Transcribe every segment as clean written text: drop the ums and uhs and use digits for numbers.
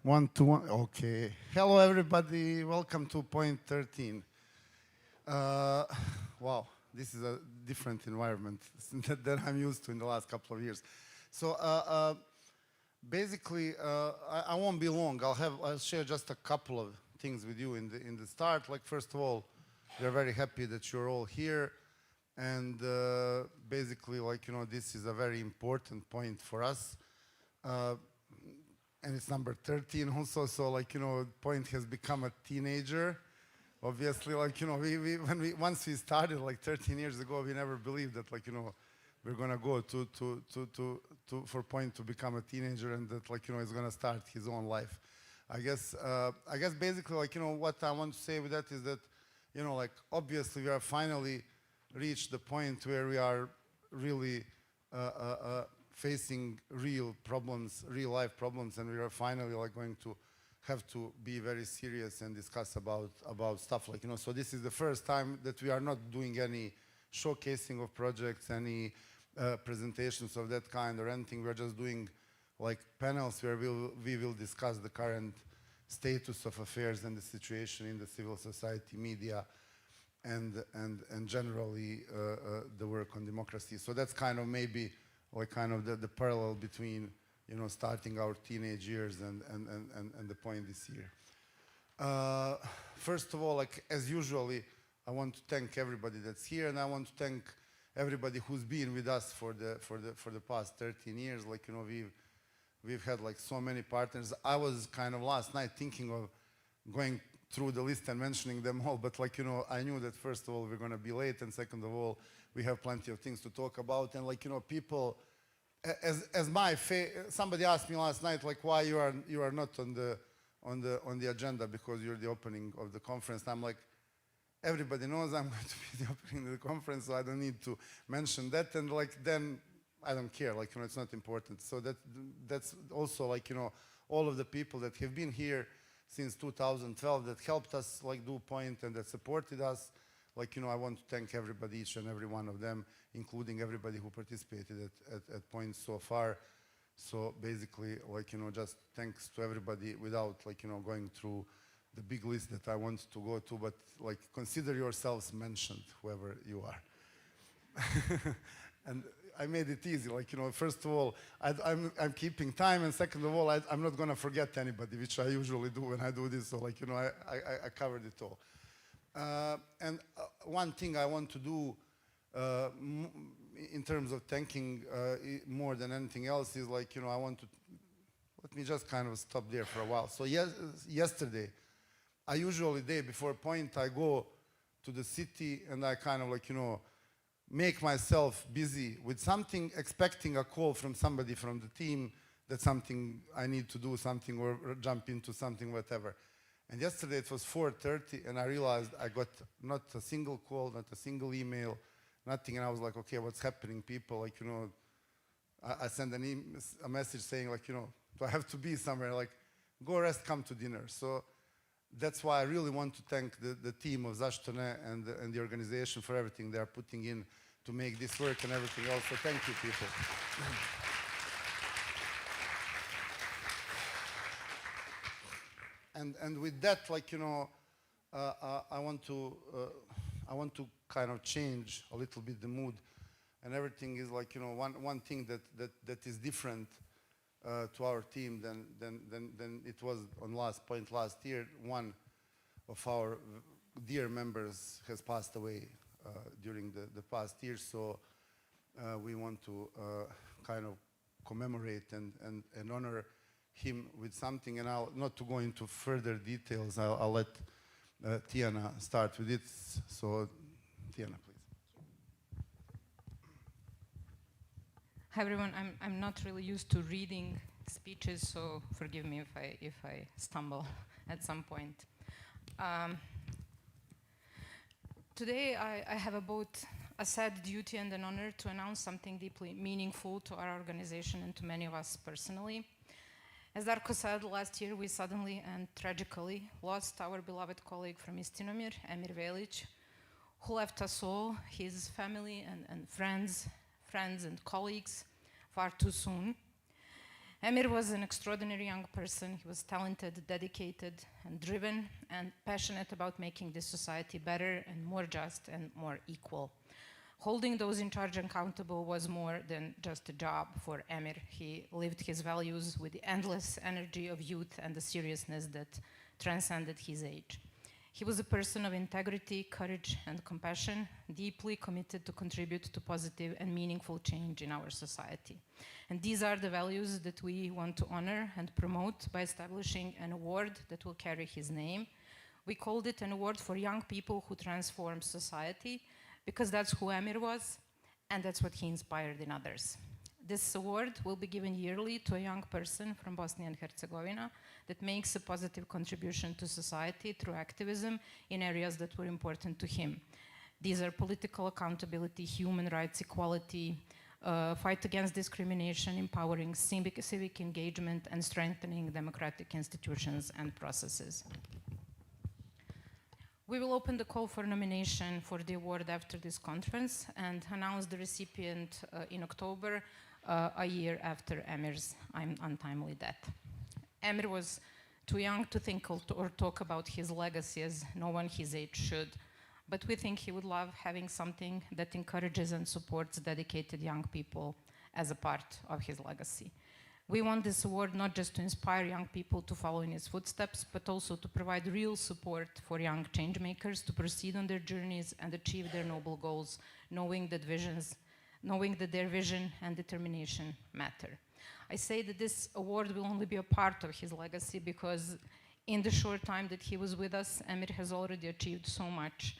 One, two, one. Okay. Hello, everybody. Welcome to Point 13. Wow, this is a different environment than I'm used to in the last couple of years. So basically, I won't be long. I'll share just a couple of things with you in the start. Like, first of all, we're very happy that you're all here, and basically, like, this is a very important point for us. And it's number 13 also, so like, Point has become a teenager. Obviously, like, once we started like 13 years ago, we never believed that, like, we're gonna go for Point to become a teenager, and that, like, he's gonna start his own life. I guess basically, like, what I want to say with that is that, like, obviously we are finally reached the point where we are really facing real problems, real life problems, and we are finally, like, going to have to be very serious and discuss about stuff, like, so this is the first time that we are not doing any showcasing of projects, any presentations of that kind or anything. We're just doing like panels where we will discuss the current status of affairs and the situation in the civil society, media, and generally the work on democracy. So that's kind of maybe like kind of the parallel between, starting our teenage years and the Point this year. First of all, like, as usually, I want to thank everybody that's here, and I want to thank everybody who's been with us for the past 13 years. Like, we've had like so many partners. I was kind of last night thinking of going through the list and mentioning them all, but, like, I knew that first of all we're going to be late, and second of all we have plenty of things to talk about. And, like, people, somebody asked me last night, like, why you are not on the agenda because you're the opening of the conference. And I'm like, everybody knows I'm going to be the opening of the conference, so I don't need to mention that. And, like, then I don't care, like, it's not important. So that's also, like, all of the people that have been here since 2012 that helped us, like, do Point and that supported us. Like, I want to thank everybody, each and every one of them, including everybody who participated at Point so far. So basically, like, just thanks to everybody without, like, going through the big list that I want to go to, but, like, consider yourselves mentioned, whoever you are. And I made it easy, like, first of all, I'm keeping time, and second of all, I'm not gonna forget anybody, which I usually do when I do this, so, like, I covered it all. And one thing I want to do in terms of thanking more than anything else is, like, I want to, let me just kind of stop there for a while. So yesterday, I usually, day before Point, I go to the city and I kind of, like, make myself busy with something, expecting a call from somebody from the team that something I need to do something or jump into something, whatever. And yesterday it was 4:30 and I realized I got not a single call, not a single email, nothing. And I was like, okay, what's happening, people? Like, I sent a message saying, like, do I have to be somewhere? Like, go rest, come to dinner. So that's why I really want to thank the team of Zaštone and the organization for everything they are putting in to make this work and everything else. So thank you, people. And with that, like, I want to kind of change a little bit the mood, and everything is, like, one thing that is different to our team than it was on Point last year. One of our dear members has passed away during the past year, so we want to kind of commemorate and honor him with something. And I'll not to go into further details. I'll let Tiana start with it. So, Tiana, please. Hi everyone. I'm not really used to reading speeches, so forgive me if I stumble at some point. Today I have both a sad duty and an honor to announce something deeply meaningful to our organization and to many of us personally. As Darko said, last year we suddenly and tragically lost our beloved colleague from Istinomir, Emir Velic, who left us all, his family and friends and colleagues, far too soon. Emir was an extraordinary young person. He was talented, dedicated, and driven, and passionate about making this society better and more just and more equal. Holding those in charge accountable was more than just a job for Emir. He lived his values with the endless energy of youth and the seriousness that transcended his age. He was a person of integrity, courage, and compassion, deeply committed to contribute to positive and meaningful change in our society. And these are the values that we want to honor and promote by establishing an award that will carry his name. We called it an award for young people who transform society, because that's who Emir was, and that's what he inspired in others. This award will be given yearly to a young person from Bosnia and Herzegovina that makes a positive contribution to society through activism in areas that were important to him. These are political accountability, human rights, equality, fight against discrimination, empowering civic engagement, and strengthening democratic institutions and processes. We will open the call for nomination for the award after this conference and announce the recipient in October, a year after Emir's untimely death. Emir was too young to think or talk about his legacy, as no one his age should, but we think he would love having something that encourages and supports dedicated young people as a part of his legacy. We want this award not just to inspire young people to follow in his footsteps, but also to provide real support for young change makers to proceed on their journeys and achieve their noble goals, knowing that their vision and determination matter. I say that this award will only be a part of his legacy because in the short time that he was with us, Emir has already achieved so much,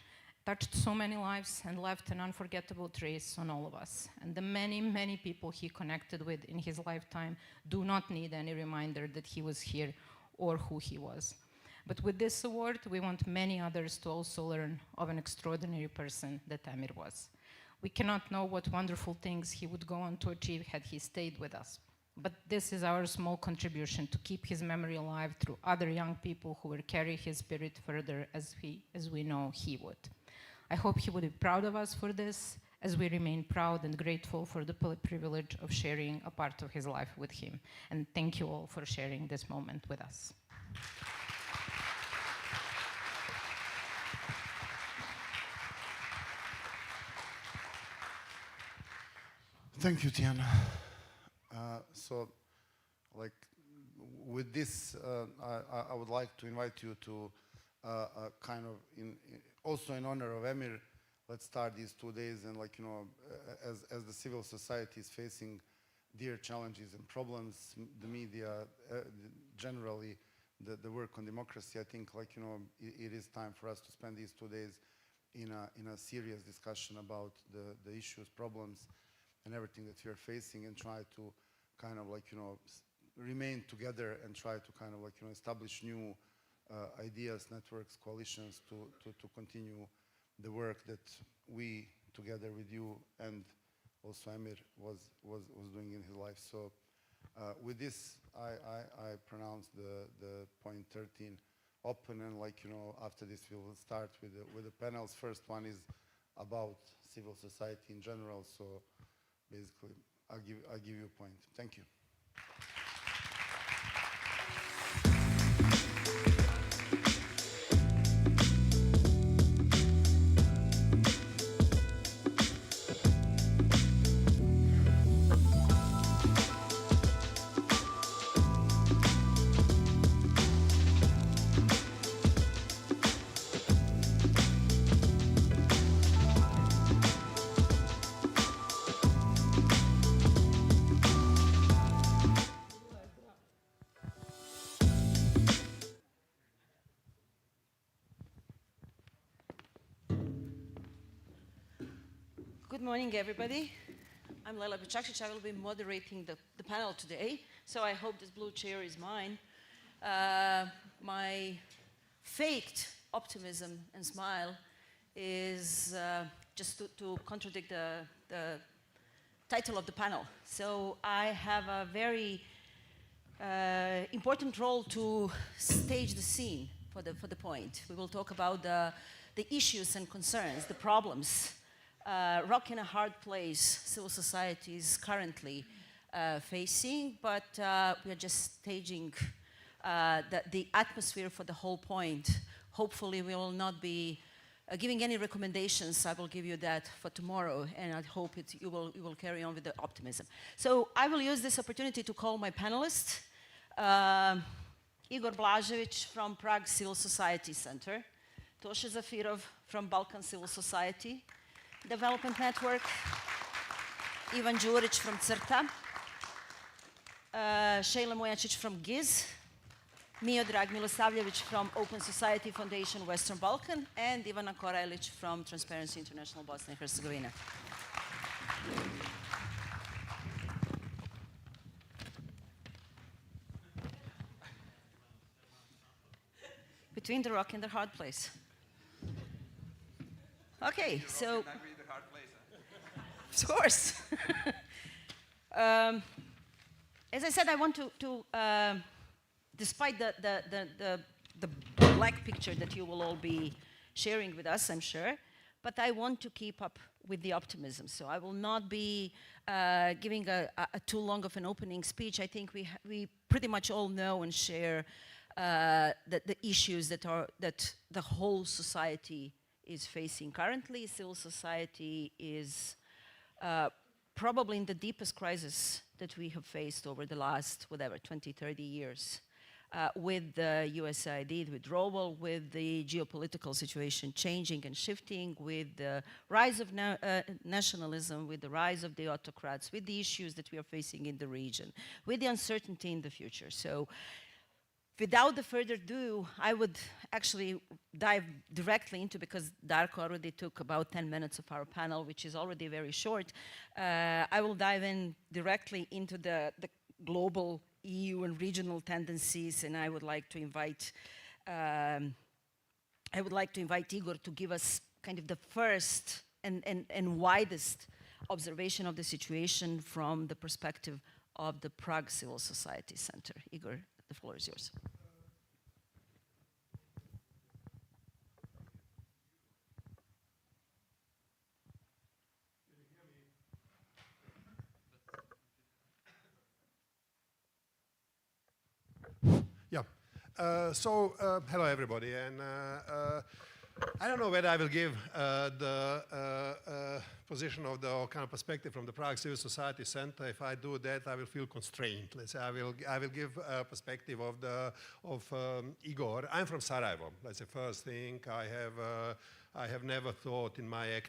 touched so many lives, and left an unforgettable trace on all of us. And the many, many people he connected with in his lifetime do not need any reminder that he was here or who he was. But with this award, we want many others to also learn of an extraordinary person that Emir was. We cannot know what wonderful things he would go on to achieve had he stayed with us. But this is our small contribution to keep his memory alive through other young people who will carry his spirit further as we know he would. I hope he would be proud of us for this, as we remain proud and grateful for the privilege of sharing a part of his life with him. And thank you all for sharing this moment with us. Thank you, Tiana. So, like, with this, I would like to invite you to kind of, also in honor of Emir, let's start these 2 days, and like, you know, as the civil society is facing their challenges and problems, the media, generally, the work on democracy, I think, like, you know, it is time for us to spend these 2 days in a serious discussion about the issues, problems, and everything that we are facing, and try to kind of, like, you know, remain together and try to kind of, like, you know, establish new ideas, networks, coalitions to continue the work that we, together with you and also Emir, was doing in his life. So with this, I pronounce the point 13 open, and, like, you know, after this we will start with the panels. First one is about civil society in general, so basically I'll give you a point. Thank you. Good morning, everybody. I'm Lela Bicakcic. I will be moderating the panel today, so I hope this blue chair is mine. My faked optimism and smile is just to contradict the title of the panel. So I have a very important role to stage the scene for the point. We will talk about the issues and concerns, the problems, rock in a hard place civil society is currently facing, but we are just staging the atmosphere for the whole point. Hopefully we will not be giving any recommendations. I will give you that for tomorrow, and I hope you will carry on with the optimism. So I will use this opportunity to call my panelists. Igor Blažević from Prague Civil Society Center, Toshe Zafirov from Balkan Civil Society Development Network, Ivan Đurić from CRTA, Šejla Mujačić from GIZ, Miodrag Milosavljević from Open Society Foundation Western Balkan, and Ivana Korajlić from Transparency International Bosnia and Herzegovina. Between the rock and the hard place. Okay, so. That be the hard place, huh? Of course. As I said, I want to despite the black picture that you will all be sharing with us, I'm sure, but I want to keep up with the optimism. So I will not be giving a too long of an opening speech. I think we pretty much all know and share the issues that the whole society is facing currently. Civil society is probably in the deepest crisis that we have faced over the last, 20, 30 years. With the USAID withdrawal, with the geopolitical situation changing and shifting, with the rise of nationalism, with the rise of the autocrats, with the issues that we are facing in the region, with the uncertainty in the future. So without the further ado, I would actually dive directly into, because Darko already took about 10 minutes of our panel, which is already very short. I will dive in directly into the global EU and regional tendencies, and I would like to invite Igor to give us kind of the first and widest observation of the situation from the perspective of the Prague Civil Society Center. Igor, the floor is yours. Hello everybody, and I don't know whether I will give the position of the kind of perspective from the Prague Civil Society Center. If I do that, I will feel constrained. Let's say I will give a perspective of Igor. I'm from Sarajevo. That's the first thing. I have never thought in my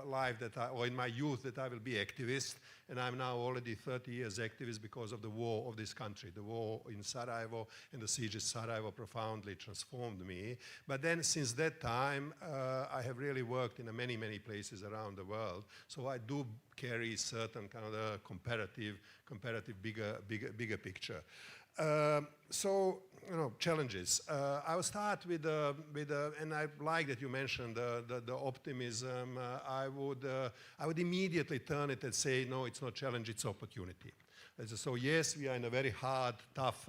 life or in my youth that I will be activist, and I'm now already 30 years activist because of the war of this country. The war in Sarajevo and the siege of Sarajevo profoundly transformed me. But then since that time, I have really worked in many, many places around the world. So I do carry certain kind of a comparative bigger picture. Challenges. I will start with and I like that you mentioned the optimism. I would immediately turn it and say, no, it's not challenge, it's opportunity. So yes, we are in a very hard, tough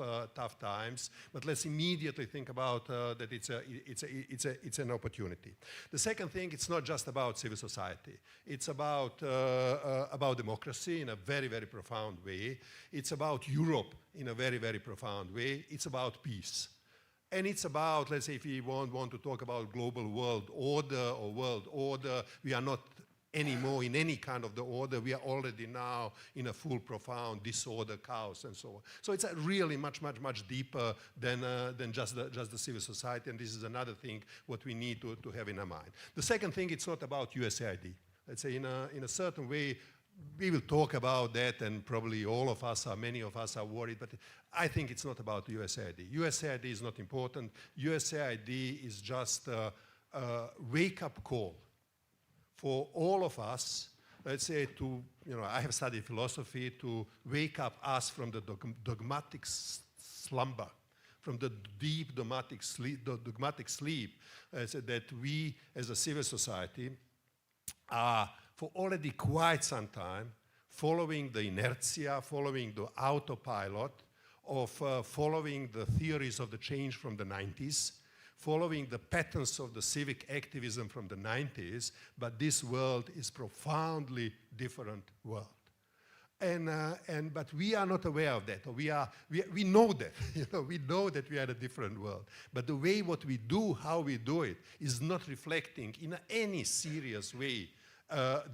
times, but let's immediately think about that it's an opportunity. The second thing, it's not just about civil society. It's about democracy in a very, very profound way. It's about Europe in a very, very profound way. It's about peace. And it's about, let's say, if we want to talk about global world order, we are not anymore in any kind of the order. We are already now in a full, profound disorder, chaos, and so on. So it's really much deeper than just the civil society, and this is another thing what we need to have in our mind. The second thing, it's not about USAID. Let's say in a certain way, we will talk about that, and probably many of us are worried, but I think it's not about USAID. USAID is not important. USAID is just a wake-up call for all of us, let's say I have studied philosophy, to wake up us from the dogmatic slumber, from the deep dogmatic sleep that we as a civil society are for already quite some time following the inertia, following the autopilot of following the theories of the change from the 90s, following the patterns of the civic activism from the 90s, but this world is profoundly different world. But we are not aware of that. Or we know that. We know that we are in a different world. But the way what we do, how we do it, is not reflecting in any serious way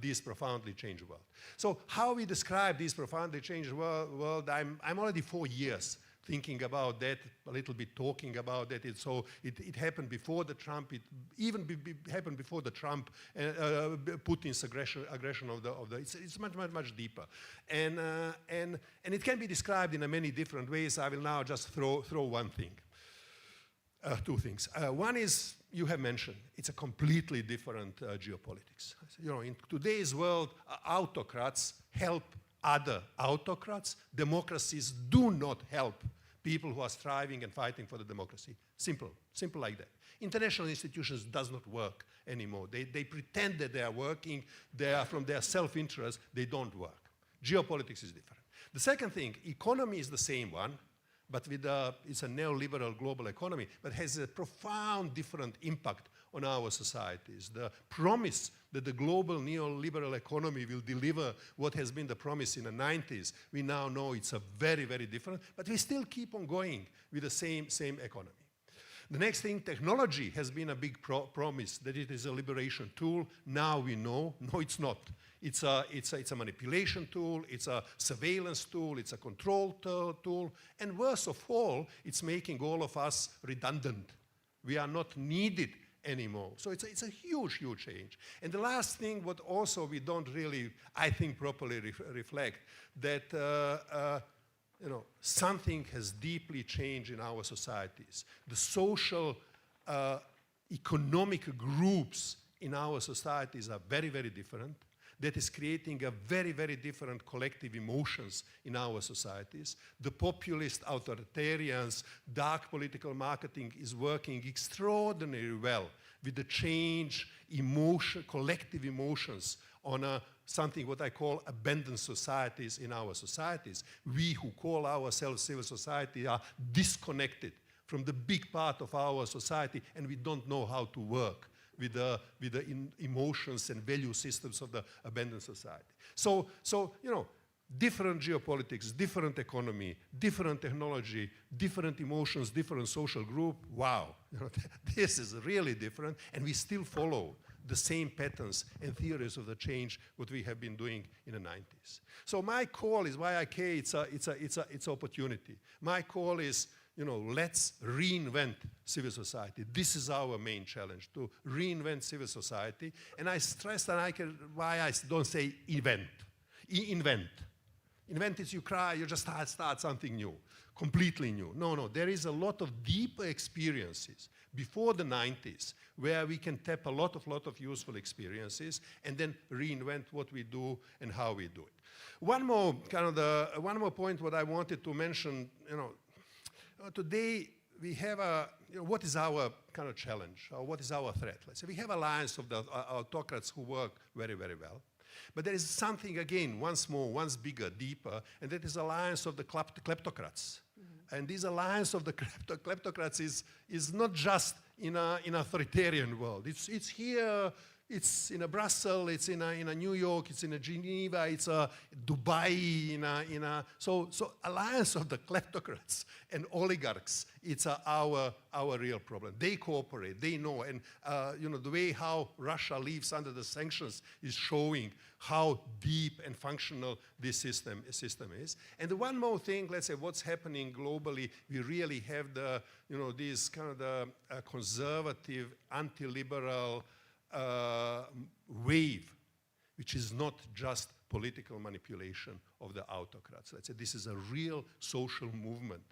this profoundly changed world. So how we describe this profoundly changed world, I'm already 4 years thinking about that, a little bit talking about that. It happened before the Trump, it even happened before the Trump, Putin's aggression of the it's much deeper. And it can be described in many different ways. I will now just throw one thing, two things. One is, you have mentioned, it's a completely different geopolitics. In today's world, autocrats help other autocrats. Democracies do not help people who are striving and fighting for the democracy. Simple like that. International institutions does not work anymore. They pretend that they are working. They are from their self-interest. They don't work. Geopolitics is different. The second thing, economy is the same one, but it's a neoliberal global economy, but has a profound different impact on our societies. The promise that the global neoliberal economy will deliver what has been the promise in the 90s, we now know it's a very, very different, but we still keep on going with the same economy. The next thing, technology has been a big promise that it is a liberation tool. Now we know, no, it's not. It's a manipulation tool, it's a surveillance tool, it's a control tool, and worst of all, it's making all of us redundant. We are not needed anymore. So it's a huge change. And the last thing, what also we don't really, I think, properly reflect, that something has deeply changed in our societies. The social, economic groups in our societies are very, very different. That is creating a very, very different collective emotions in our societies. The populist authoritarians, dark political marketing is working extraordinarily well with the change, collective emotions on something what I call abandoned societies in our societies. We who call ourselves civil society are disconnected from the big part of our society, and we don't know how to work with the emotions and value systems of the abandoned society. So different geopolitics, different economy, different technology, different emotions, different social group. Wow, this is really different, and we still follow the same patterns and theories of the change what we have been doing in the 90s. So my call is YIK. It's opportunity. My call is, let's reinvent civil society. This is our main challenge, to reinvent civil society. And I stress that why I don't say invent. Invent is you cry, you just start something new, completely new. No, there is a lot of deeper experiences before the 90s where we can tap a lot of useful experiences and then reinvent what we do and how we do it. One more point what I wanted to mention, today we have what is our kind of challenge, or what is our threat? Let's say we have alliance of the autocrats who work very, very well. But there is something, again, once more, once bigger, deeper, and that is alliance of the kleptocrats. Mm-hmm. And this alliance of the kleptocrats is not just in an authoritarian world. It's here, it's in Brussels, it's in New York, it's in Geneva, it's Dubai, so alliance of the kleptocrats and oligarchs, it's our real problem. They cooperate, they know, and the way how Russia lives under the sanctions is showing how deep and functional this system is. And the one more thing, let's say, what's happening globally, we really have this kind of the conservative, anti-liberal wave, which is not just political manipulation of the autocrats. Let's say this is a real social movement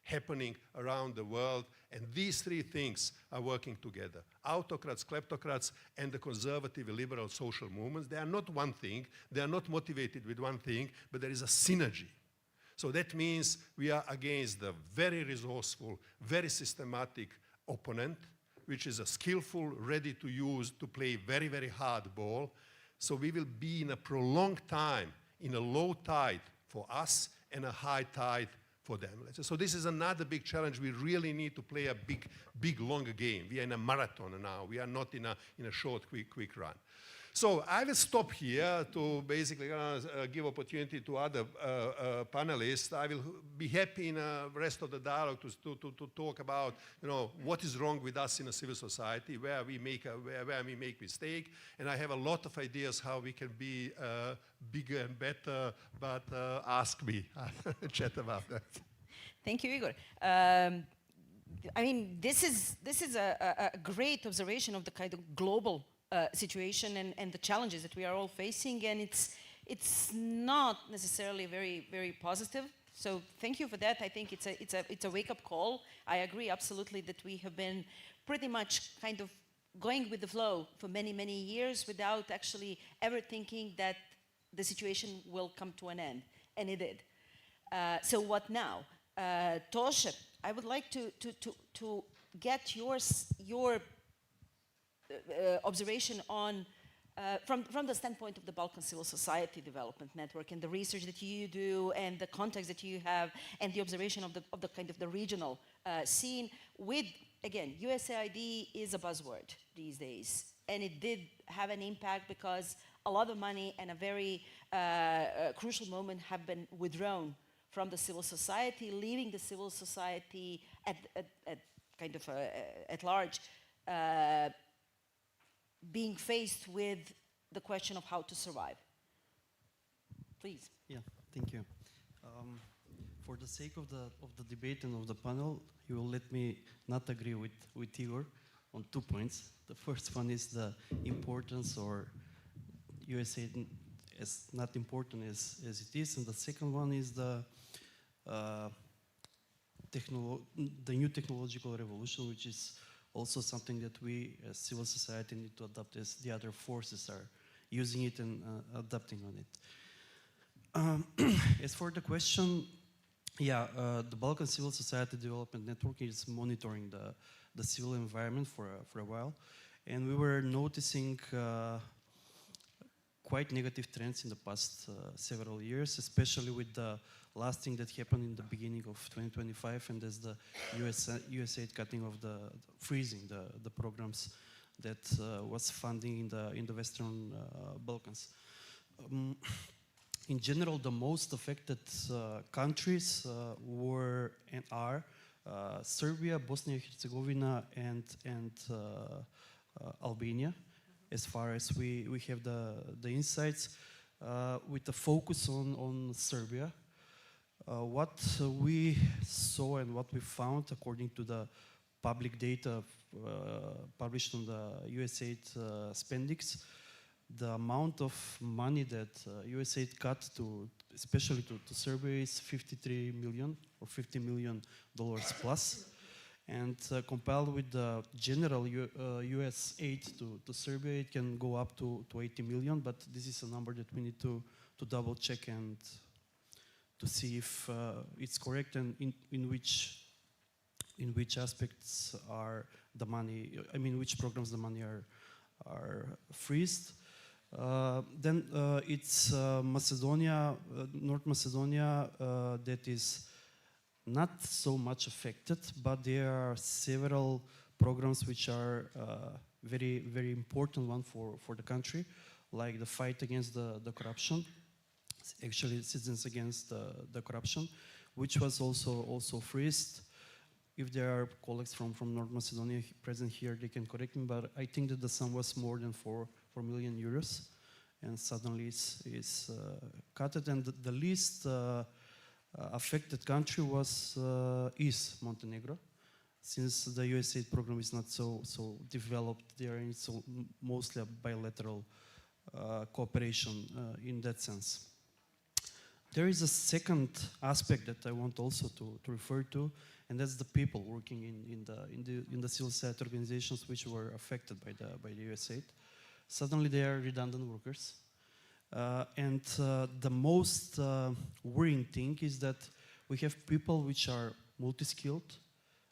happening around the world, and these three things are working together. Autocrats, kleptocrats, and the conservative liberal social movements. They are not one thing, they are not motivated with one thing, but there is a synergy. So that means we are against the very resourceful, very systematic opponent, which is a skillful, ready to use, to play very, very hard ball. So we will be in a prolonged time, in a low tide for us and a high tide for them. So this is another big challenge. We really need to play a big, longer game. We are in a marathon now. We are not in a short, quick run. So I will stop here to basically give opportunity to other panelists. I will be happy in the rest of the dialogue to talk about, what is wrong with us in a civil society, where we make mistake, and I have a lot of ideas how we can be bigger and better. But ask me, chat about that. Thank you, Igor. I mean, this is a great observation of the kind of global situation and the challenges that we are all facing, and it's not necessarily very positive. So thank you for that. I think it's a wake-up call. I agree absolutely that we have been pretty much kind of going with the flow for many years without actually ever thinking that the situation will come to an end, and it did. So what now? Toshe, I would like to get your observation on from the standpoint of the Balkan Civil Society Development Network and the research that you do and the context that you have and the observation of the kind of the regional scene with, again, USAID is a buzzword these days, and it did have an impact because a lot of money and a very crucial moment have been withdrawn from the civil society, leaving the civil society at large, being faced with the question of how to survive. Please. Yeah, thank you. For the sake of the debate and of the panel, you will let me not agree with Igor on 2 points. The first one is the importance, or USAID is not important as it is, and the second one is the new technological revolution, which is also something that we as civil society need to adopt as the other forces are using it and adapting on it. As for the question, the Balkan Civil Society Development Network is monitoring the civil environment for a while, and we were noticing quite negative trends in the past several years, especially with the last thing that happened in the beginning of 2025, and there's the USAID cutting of freezing the programs that was funding in the Western Balkans. In general, the most affected countries were and are Serbia, Bosnia and Herzegovina, and Albania. As far as we have the insights, with the focus on Serbia. What we saw and what we found, according to the public data published on the USAID spendings, the amount of money that USAID cut especially to Serbia is 53 million or $50 million plus. And compiled with the general US aid to Serbia, it can go up to 80 million, but this is a number that we need to double check and to see if it's correct and in which aspects are the money, which programs the money are freezed. Then it's Macedonia, North Macedonia, that is not so much affected, but there are several programs which are very important one for the country, like the fight against the corruption, actually Citizens Against the Corruption, which was also freezed. If there are colleagues from North Macedonia present here, they can correct me, but I think that the sum was more than 4 million euros, and suddenly is cut it, and the least affected country is Montenegro, since the USAID program is not so developed there, and it's mostly a bilateral cooperation in that sense. There is a second aspect that I want also to refer to, and that's the people working in the civil society organizations which were affected by the USAID. Suddenly they are redundant workers. And the most worrying thing is that we have people which are multi-skilled,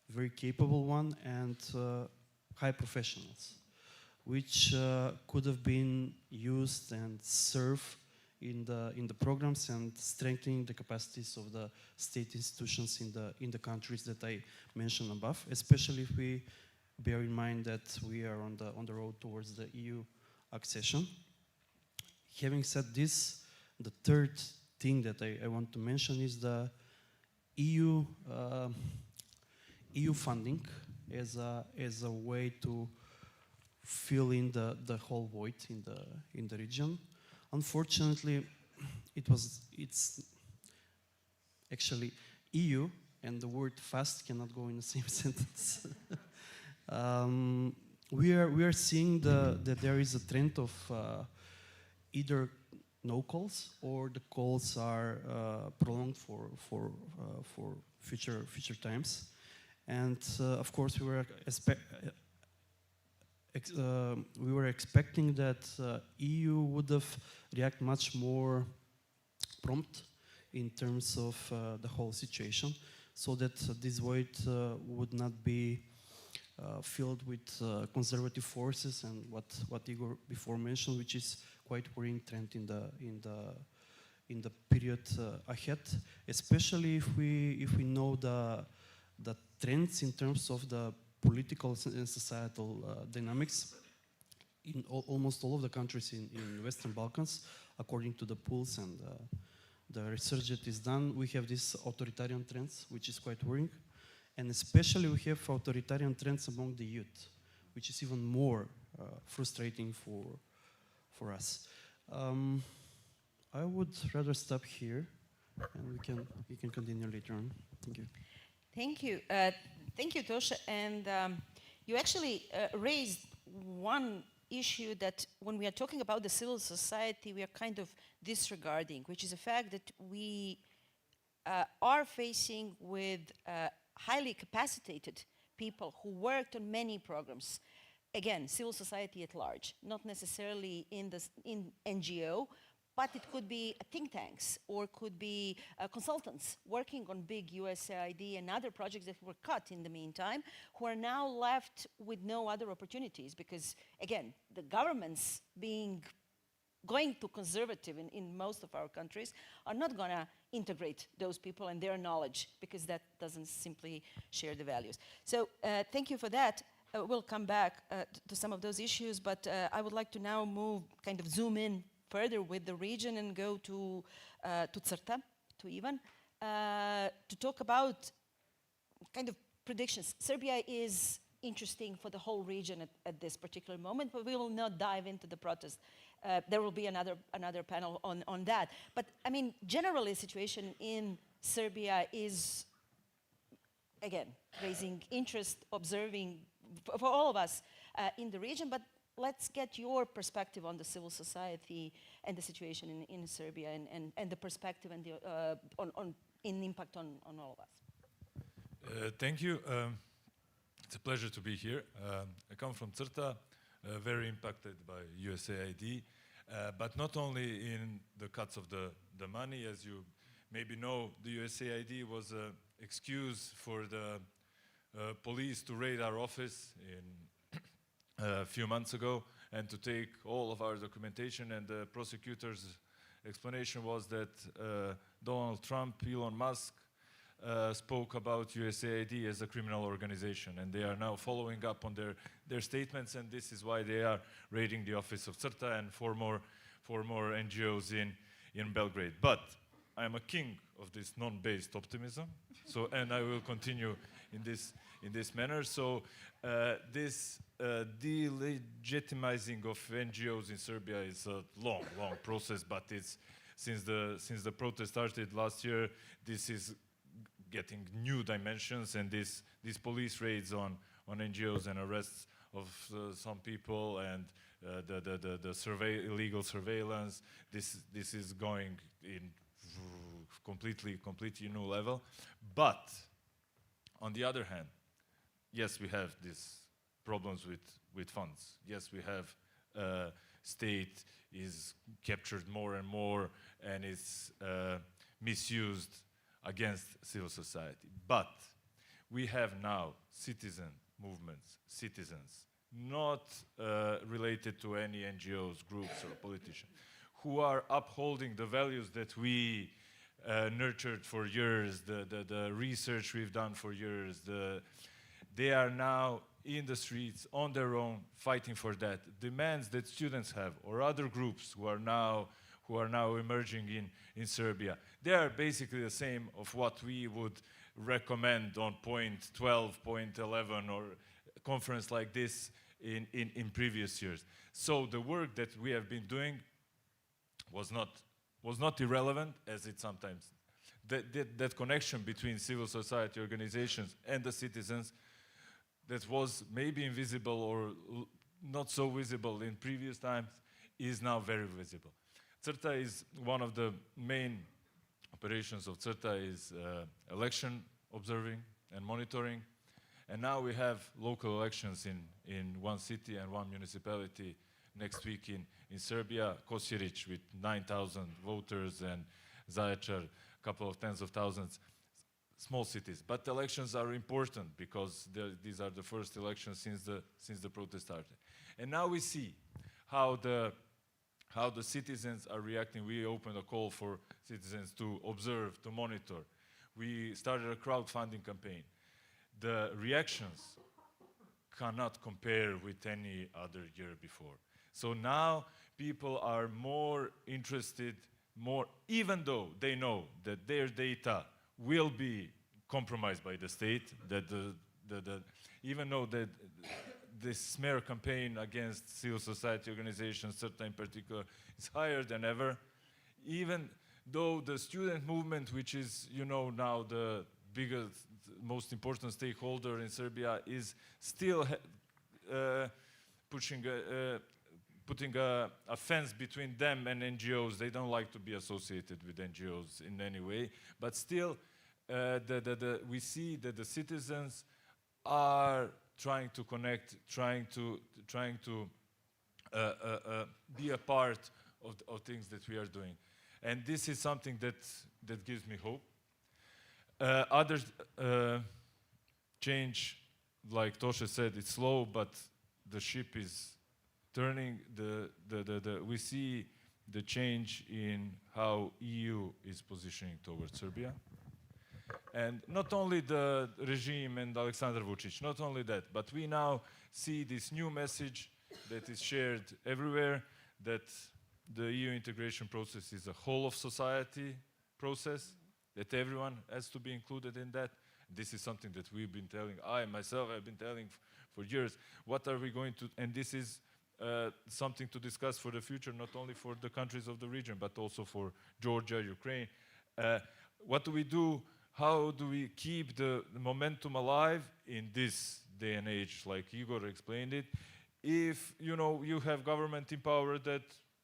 very capable one, and high professionals, which could have been used and served in the programs and strengthening the capacities of the state institutions in the countries that I mentioned above, especially if we bear in mind that we are on the road towards the EU accession. having said this, the third thing that I want to mention is the EU EU funding as a way to fill in the whole void in the region. Unfortunately, it's actually EU and the word fast cannot go in the same sentence. We are seeing that there is a trend of either no calls or the calls are prolonged for future times, and of course we were expecting that EU would have react much more prompt in terms of the whole situation, so that this void would not be filled with conservative forces and what Igor before mentioned, which is quite worrying trend in the period ahead, especially if we know the trends in terms of the political and societal dynamics in almost all of the countries in Western Balkans, according to the polls and the research that is done. We have these authoritarian trends, which is quite worrying. And especially we have authoritarian trends among the youth, which is even more frustrating for us. I would rather stop here, and we can continue later on. Thank you. Thank you. Thank you, Tosha. And you actually raised one issue that when we are talking about the civil society, we are kind of disregarding, which is the fact that we are facing with highly capacitated people who worked on many programs. Again, civil society at large, not necessarily in NGO, but it could be think tanks or could be consultants working on big USAID and other projects that were cut in the meantime, who are now left with no other opportunities because, again, the governments going to conservative in most of our countries are not going to integrate those people and their knowledge because that doesn't simply share the values. So thank you for that. We'll come back to some of those issues, but I would like to now zoom in further with the region and go to Crta, to Ivan, to talk about kind of predictions. Serbia is interesting for the whole region at this particular moment, but we will not dive into the protest. There will be another panel on that. But I mean, generally, the situation in Serbia is, again, raising interest, observing for all of us in the region. But let's get your perspective on the civil society and the situation in Serbia and the perspective and the impact on all of us. Thank you. It's a pleasure to be here. I come from Crta, very impacted by USAID, but not only in the cuts of the money. As you maybe know, the USAID was an excuse for the police to raid our office a few months ago and to take all of our documentation, and the prosecutor's explanation was that Donald Trump, Elon Musk, spoke about USAID as a criminal organization, and they are now following up on their statements, and this is why they are raiding the office of Crta and four more NGOs in Belgrade. But I am a king of this non-based optimism, and I will continue in this manner. So this delegitimizing of NGOs in Serbia is a long process, but it's since the protest started last year, this is getting new dimensions, and these police raids on NGOs and arrests of some people and the illegal surveillance, this is going in completely new level. But on the other hand, yes, we have these problems with funds. Yes, we have state is captured more and more and is misused against civil society. But we have now citizen movements, citizens, not related to any NGOs, groups, or politicians, who are upholding the values that we nurtured for years, the research we've done for years, They are now in the streets on their own fighting for that. Demands that students have or other groups who are now emerging in Serbia. They are basically the same of what we would recommend on point 12, point 11 or a conference like this in previous years. So the work that we have been doing was not irrelevant, as it sometimes. That connection between civil society organizations and the citizens that was maybe invisible or not so visible in previous times is now very visible. CRTA is one of the main operations of CRTA is election observing and monitoring. And now we have local elections in one city and one municipality next week in Serbia, Kosjerić with 9,000 voters and Zaječar, a couple of tens of thousands, small cities. But elections are important because these are the first elections since the protest started. And now we see how the citizens are reacting. We opened a call for citizens to observe, to monitor. We started a crowdfunding campaign. The reactions cannot compare with any other year before. So now people are more interested, even though they know that their data will be compromised by the state, that even though that the smear campaign against civil society organizations, CRTA in particular, is higher than ever, even though the student movement, which is, now the biggest, most important stakeholder in Serbia, is still putting a fence between them and NGOs. They don't like to be associated with NGOs in any way, but still we see that the citizens are trying to connect, trying to be a part of things that we are doing. And this is something that gives me hope. Others change, like Toshe said, it's slow, but the ship is turning. We see the change in how EU is positioning towards Serbia. And not only the regime and Aleksandar Vučić, not only that, but we now see this new message that is shared everywhere, that the EU integration process is a whole of society process, that everyone has to be included in that. This is something that we've been telling, I myself have been telling for years. What are we going to, and this is something to discuss for the future, not only for the countries of the region, but also for Georgia, Ukraine. What do we do? How do we keep the momentum alive in this day and age, like Igor explained it? If you have government in power that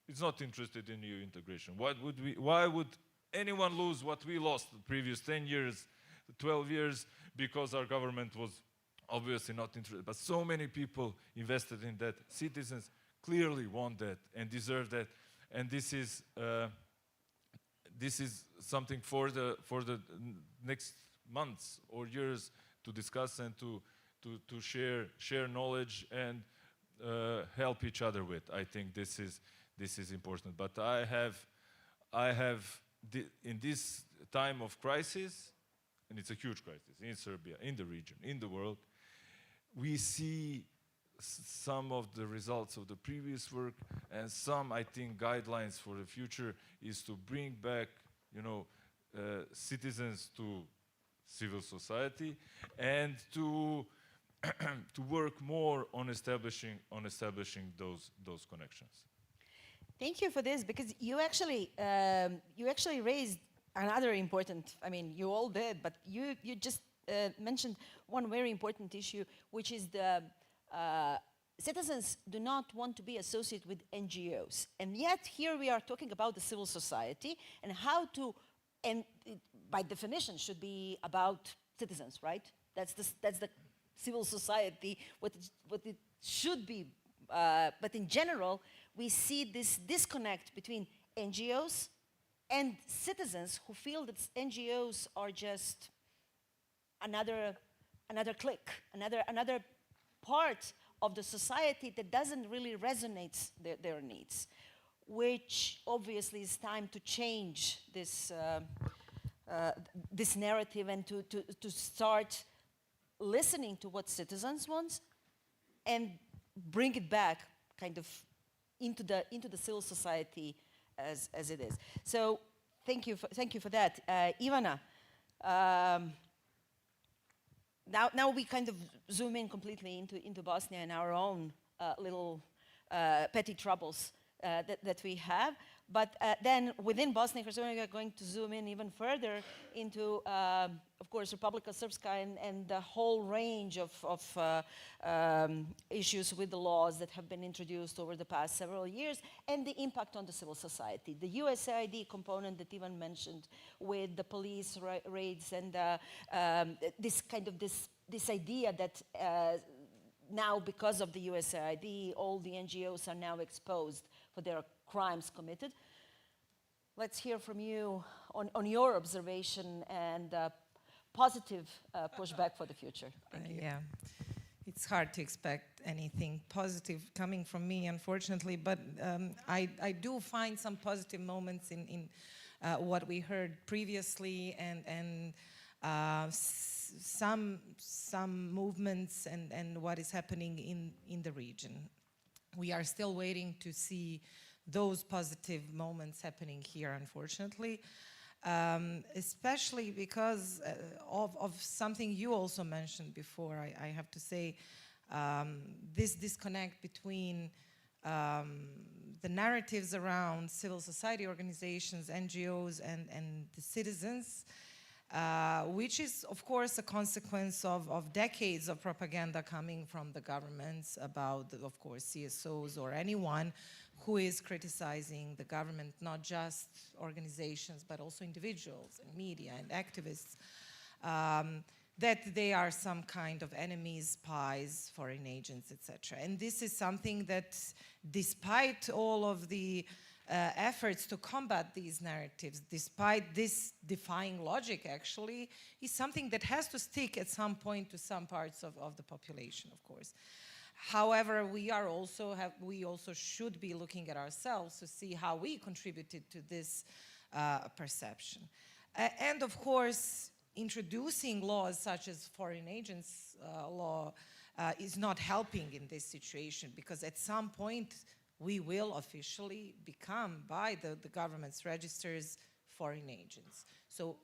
is not interested in EU integration, why would anyone lose what we lost the previous 10 years, 12 years, because our government was obviously not interested? But so many people invested in that. Citizens clearly want that and deserve that. And this is something for the next months or years to discuss and to share knowledge and help each other with. I think this is important. But I have in this time of crisis, and it's a huge crisis in Serbia, in the region, in the world, we see some of the results of the previous work, and some, I think, guidelines for the future is to bring back, citizens to civil society and to work more on establishing those connections. Thank you for this, because you actually raised another important, you all did, but you just mentioned one very important issue, which is the citizens do not want to be associated with NGOs. And yet here we are talking about the civil society and how to, and it, by definition, should be about citizens, right? That's the civil society, what it should be. But in general, we see this disconnect between NGOs and citizens who feel that NGOs are just another clique, another part of the society that doesn't really resonate their needs, which obviously is time to change this this narrative and to start listening to what citizens want and bring it back kind of into the civil society as it is. So thank you for that. Ivana, now we kind of zoom in completely into Bosnia and our own little petty troubles that we have. But then within Bosnia and Herzegovina, we are going to zoom in even further into, of course, Republika Srpska and the whole range of issues with the laws that have been introduced over the past several years and the impact on the civil society. The USAID component that Ivan mentioned with the police raids and this idea that now, because of the USAID, all the NGOs are now exposed for their crimes committed. Let's hear from you on your observation and positive pushback for the future. Thank you. Yeah, it's hard to expect anything positive coming from me, unfortunately, but I do find some positive moments in what we heard previously and some movements and what is happening in the region. We are still waiting to see those positive moments happening here, unfortunately, especially because of something you also mentioned before. I have to say, this disconnect between the narratives around civil society organizations, NGOs, and the citizens, which is, of course, a consequence of decades of propaganda coming from the governments about, of course, CSOs or anyone who is criticizing the government, not just organizations, but also individuals and media and activists, that they are some kind of enemies, spies, foreign agents, etc. And this is something that, despite all of the efforts to combat these narratives, despite this defying logic, actually, is something that has to stick at some point to some parts of the population, of course. However, we also should be looking at ourselves to see how we contributed to this perception. And of course, introducing laws such as foreign agents law is not helping in this situation, because at some point we will officially become, by the government's registers, foreign agents. So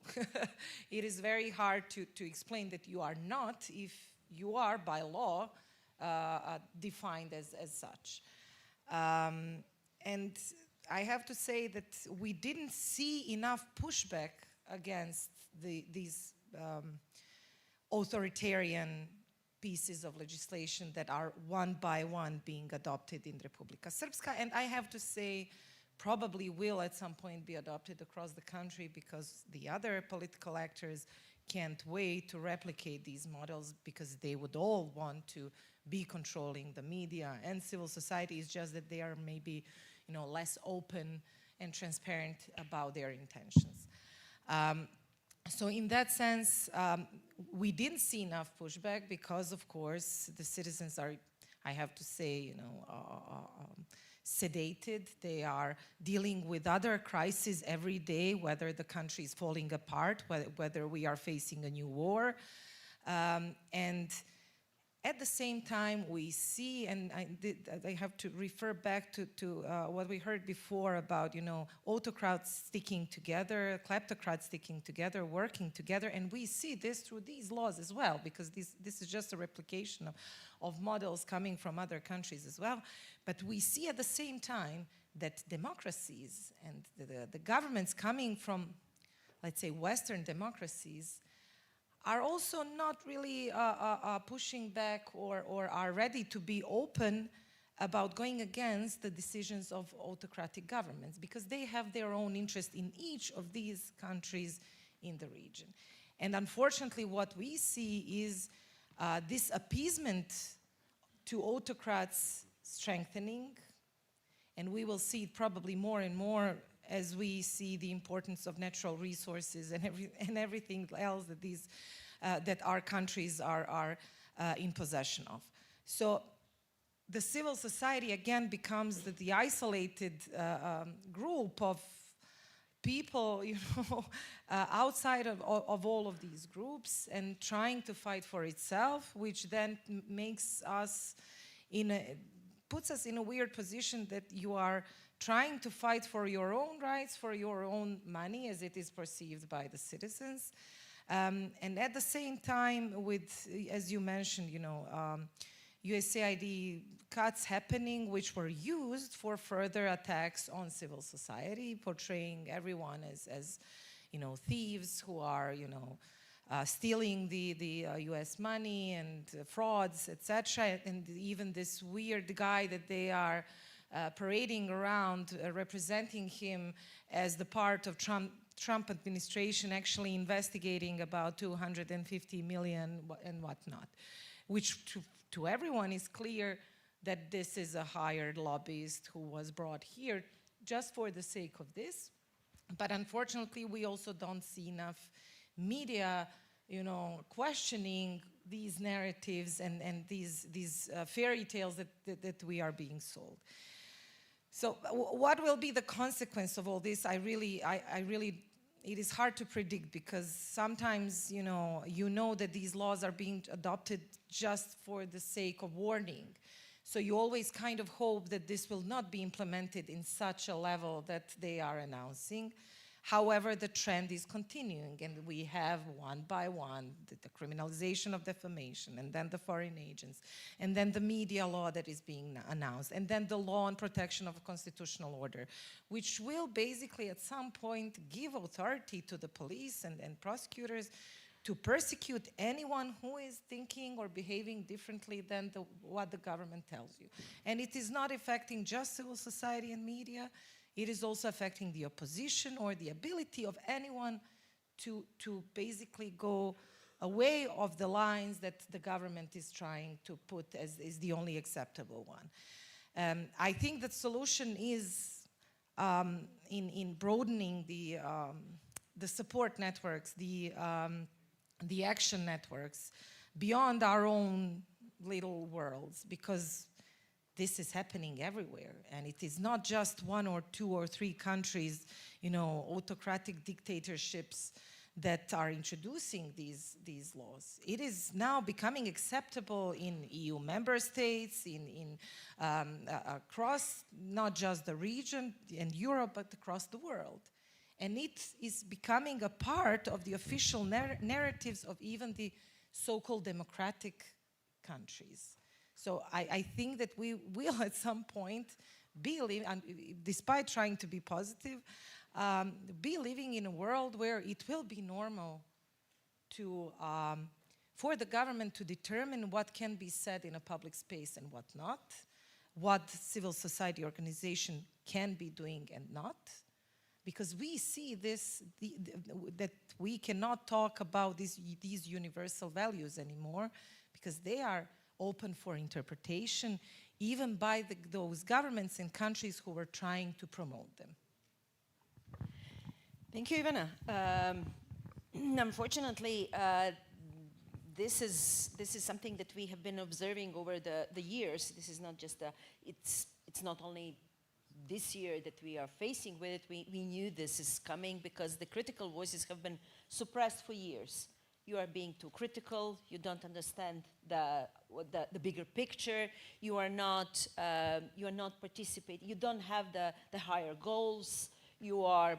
it is very hard to explain that you are not if you are by law defined as such. And I have to say that we didn't see enough pushback against these authoritarian pieces of legislation that are one by one being adopted in Republika Srpska, and I have to say probably will at some point be adopted across the country, because the other political actors can't wait to replicate these models, because they would all want to be controlling the media and civil society. It's just that they are maybe, less open and transparent about their intentions. So in that sense, we didn't see enough pushback because, of course, the citizens are, I have to say, sedated. They are dealing with other crises every day, whether the country is falling apart, whether we are facing a new war. And at the same time, we see, and I have to refer back to what we heard before about, autocrats sticking together, kleptocrats sticking together, working together, and we see this through these laws as well, because this is just a replication of models coming from other countries as well. But we see at the same time that democracies and the governments coming from, let's say, Western democracies are also not really pushing back or are ready to be open about going against the decisions of autocratic governments, because they have their own interest in each of these countries in the region. And unfortunately, what we see is this appeasement to autocrats strengthening, and we will see it probably more and more as we see the importance of natural resources and everything else that that our countries are in possession of. So the civil society again becomes the isolated group of people, outside of all of these groups and trying to fight for itself, which then makes us puts us in a weird position that you are trying to fight for your own rights, for your own money, as it is perceived by the citizens. And at the same time, with, as you mentioned, USAID cuts happening, which were used for further attacks on civil society, portraying everyone as thieves who are, stealing the US money and frauds, etc. And even this weird guy that they are parading around, representing him as the part of Trump administration, actually investigating about 250 million and whatnot, which to everyone is clear that this is a hired lobbyist who was brought here just for the sake of this. But unfortunately, we also don't see enough media, questioning these narratives and these fairy tales that we are being sold. So what will be the consequence of all this? I really, it is hard to predict, because sometimes, you know that these laws are being adopted just for the sake of warning. So you always kind of hope that this will not be implemented in such a level that they are announcing. However, the trend is continuing, and we have one by one the criminalization of defamation, and then the foreign agents, and then the media law that is being announced, and then the law on protection of constitutional order, which will basically at some point give authority to the police and prosecutors to persecute anyone who is thinking or behaving differently than what the government tells you. And it is not affecting just civil society and media. It is also affecting the opposition or the ability of anyone to basically go away of the lines that the government is trying to put as is the only acceptable one. I think the solution is in broadening the support networks, the action networks beyond our own little worlds, because this is happening everywhere, and it is not just one or two or three countries, autocratic dictatorships that are introducing these laws. It is now becoming acceptable in EU member states, across not just the region and Europe, but across the world. And it is becoming a part of the official narratives of even the so-called democratic countries. So I think that we will at some point be living, despite trying to be positive, be living in a world where it will be normal for the government to determine what can be said in a public space and what not, what civil society organization can be doing and not. Because we see that we cannot talk about these universal values anymore, because they are open for interpretation, even by those governments and countries who were trying to promote them. Thank you, Ivana. Unfortunately, this is something that we have been observing over the years. This is not just it's not only this year that we are facing with it. We knew this is coming because the critical voices have been suppressed for years. You are being too critical. You don't understand the bigger picture. You are not participating. You don't have the higher goals. You are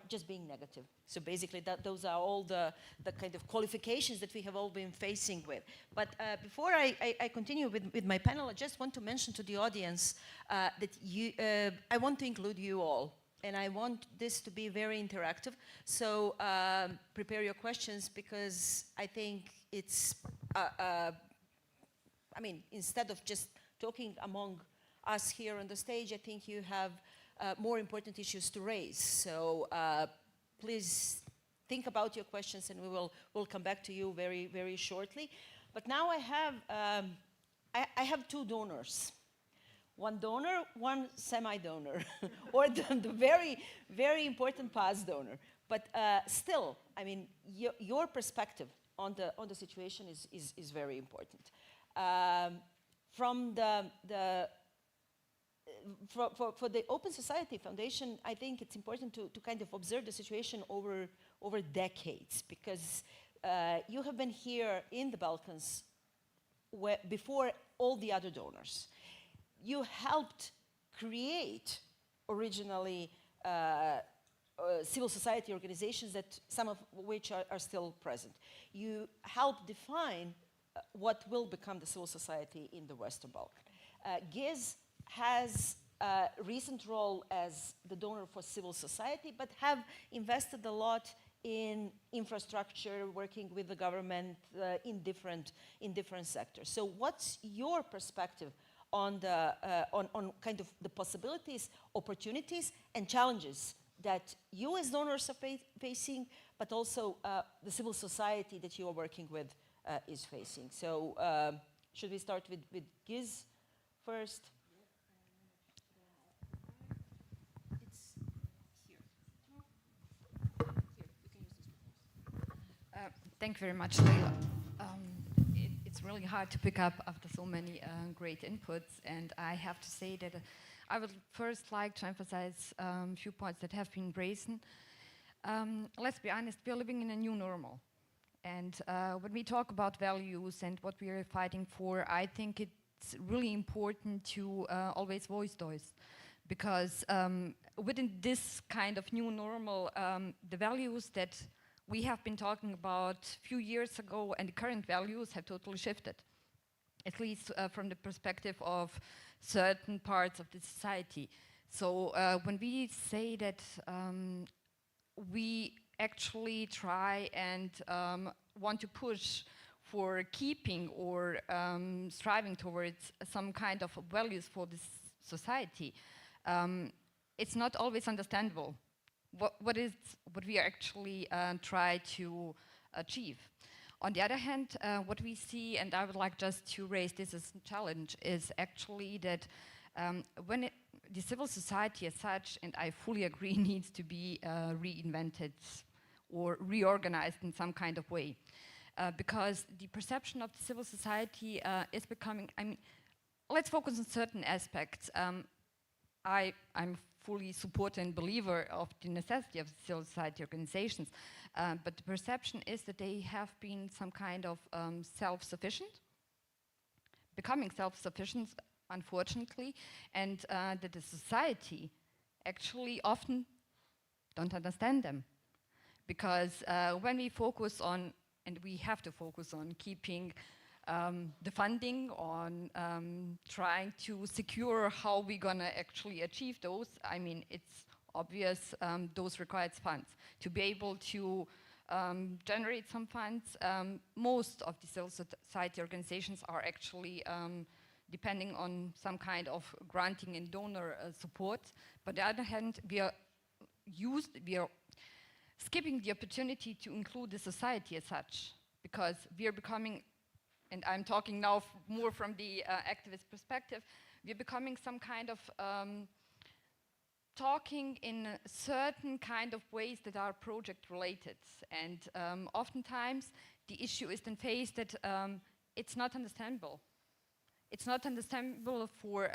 just being negative. So basically, those are all the kind of qualifications that we have all been facing with. But before I continue with my panel, I just want to mention to the audience that I want to include you all. And I want this to be very interactive. So prepare your questions, because I think it's, instead of just talking among us here on the stage, I think you have more important issues to raise. So please think about your questions, and we'll come back to you very, very shortly. But now I have two donors. One donor, one semi-donor, or the very, very important past donor. But still, your perspective on the situation is very important. From the for the Open Society Foundation, I think it's important to kind of observe the situation over decades, because you have been here in the Balkans before all the other donors. You helped create originally civil society organizations, that some of which are still present. You helped define what will become the civil society in the Western Balkans. GIZ has a recent role as the donor for civil society, but have invested a lot in infrastructure, working with the government in different sectors. So what's your perspective on kind of the possibilities, opportunities, and challenges that you as donors are facing, but also the civil society that you are working with is facing? So should we start with GIZ first? It's here. Here, you can use this. Thank you very much, Leila. It's really hard to pick up after so many great inputs, and I have to say that I would first like to emphasize a few points that have been raised. Let's be honest, we are living in a new normal. And when we talk about values and what we are fighting for, I think it's really important to always voice those. Because within this kind of new normal, the values that we have been talking about a few years ago and the current values have totally shifted, at least from the perspective of certain parts of the society. So when we say that we actually try and want to push for keeping or striving towards some kind of values for this society, it's not always understandable what we actually try to achieve. On the other hand, what we see, and I would like just to raise this as a challenge, is actually that when the civil society as such, and I fully agree, needs to be reinvented or reorganized in some kind of way. Because the perception of the civil society is becoming, I mean, let's focus on certain aspects. I'm fully supporter and believer of the necessity of civil society organizations, but the perception is that they have been some kind of self-sufficient, becoming self-sufficient, unfortunately, and that the society actually often don't understand them. Because when we focus on, and we have to focus on keeping the funding, on trying to secure how we're gonna actually achieve those, I mean, it's obvious those requires funds. To be able to generate some funds, most of the civil society organizations are actually depending on some kind of granting and donor support. But on the other hand, we are skipping the opportunity to include the society as such, because we are becoming, and I'm talking now more from the activist perspective, we're becoming some kind of talking in certain kind of ways that are project related. And oftentimes the issue is then faced that it's not understandable. It's not understandable for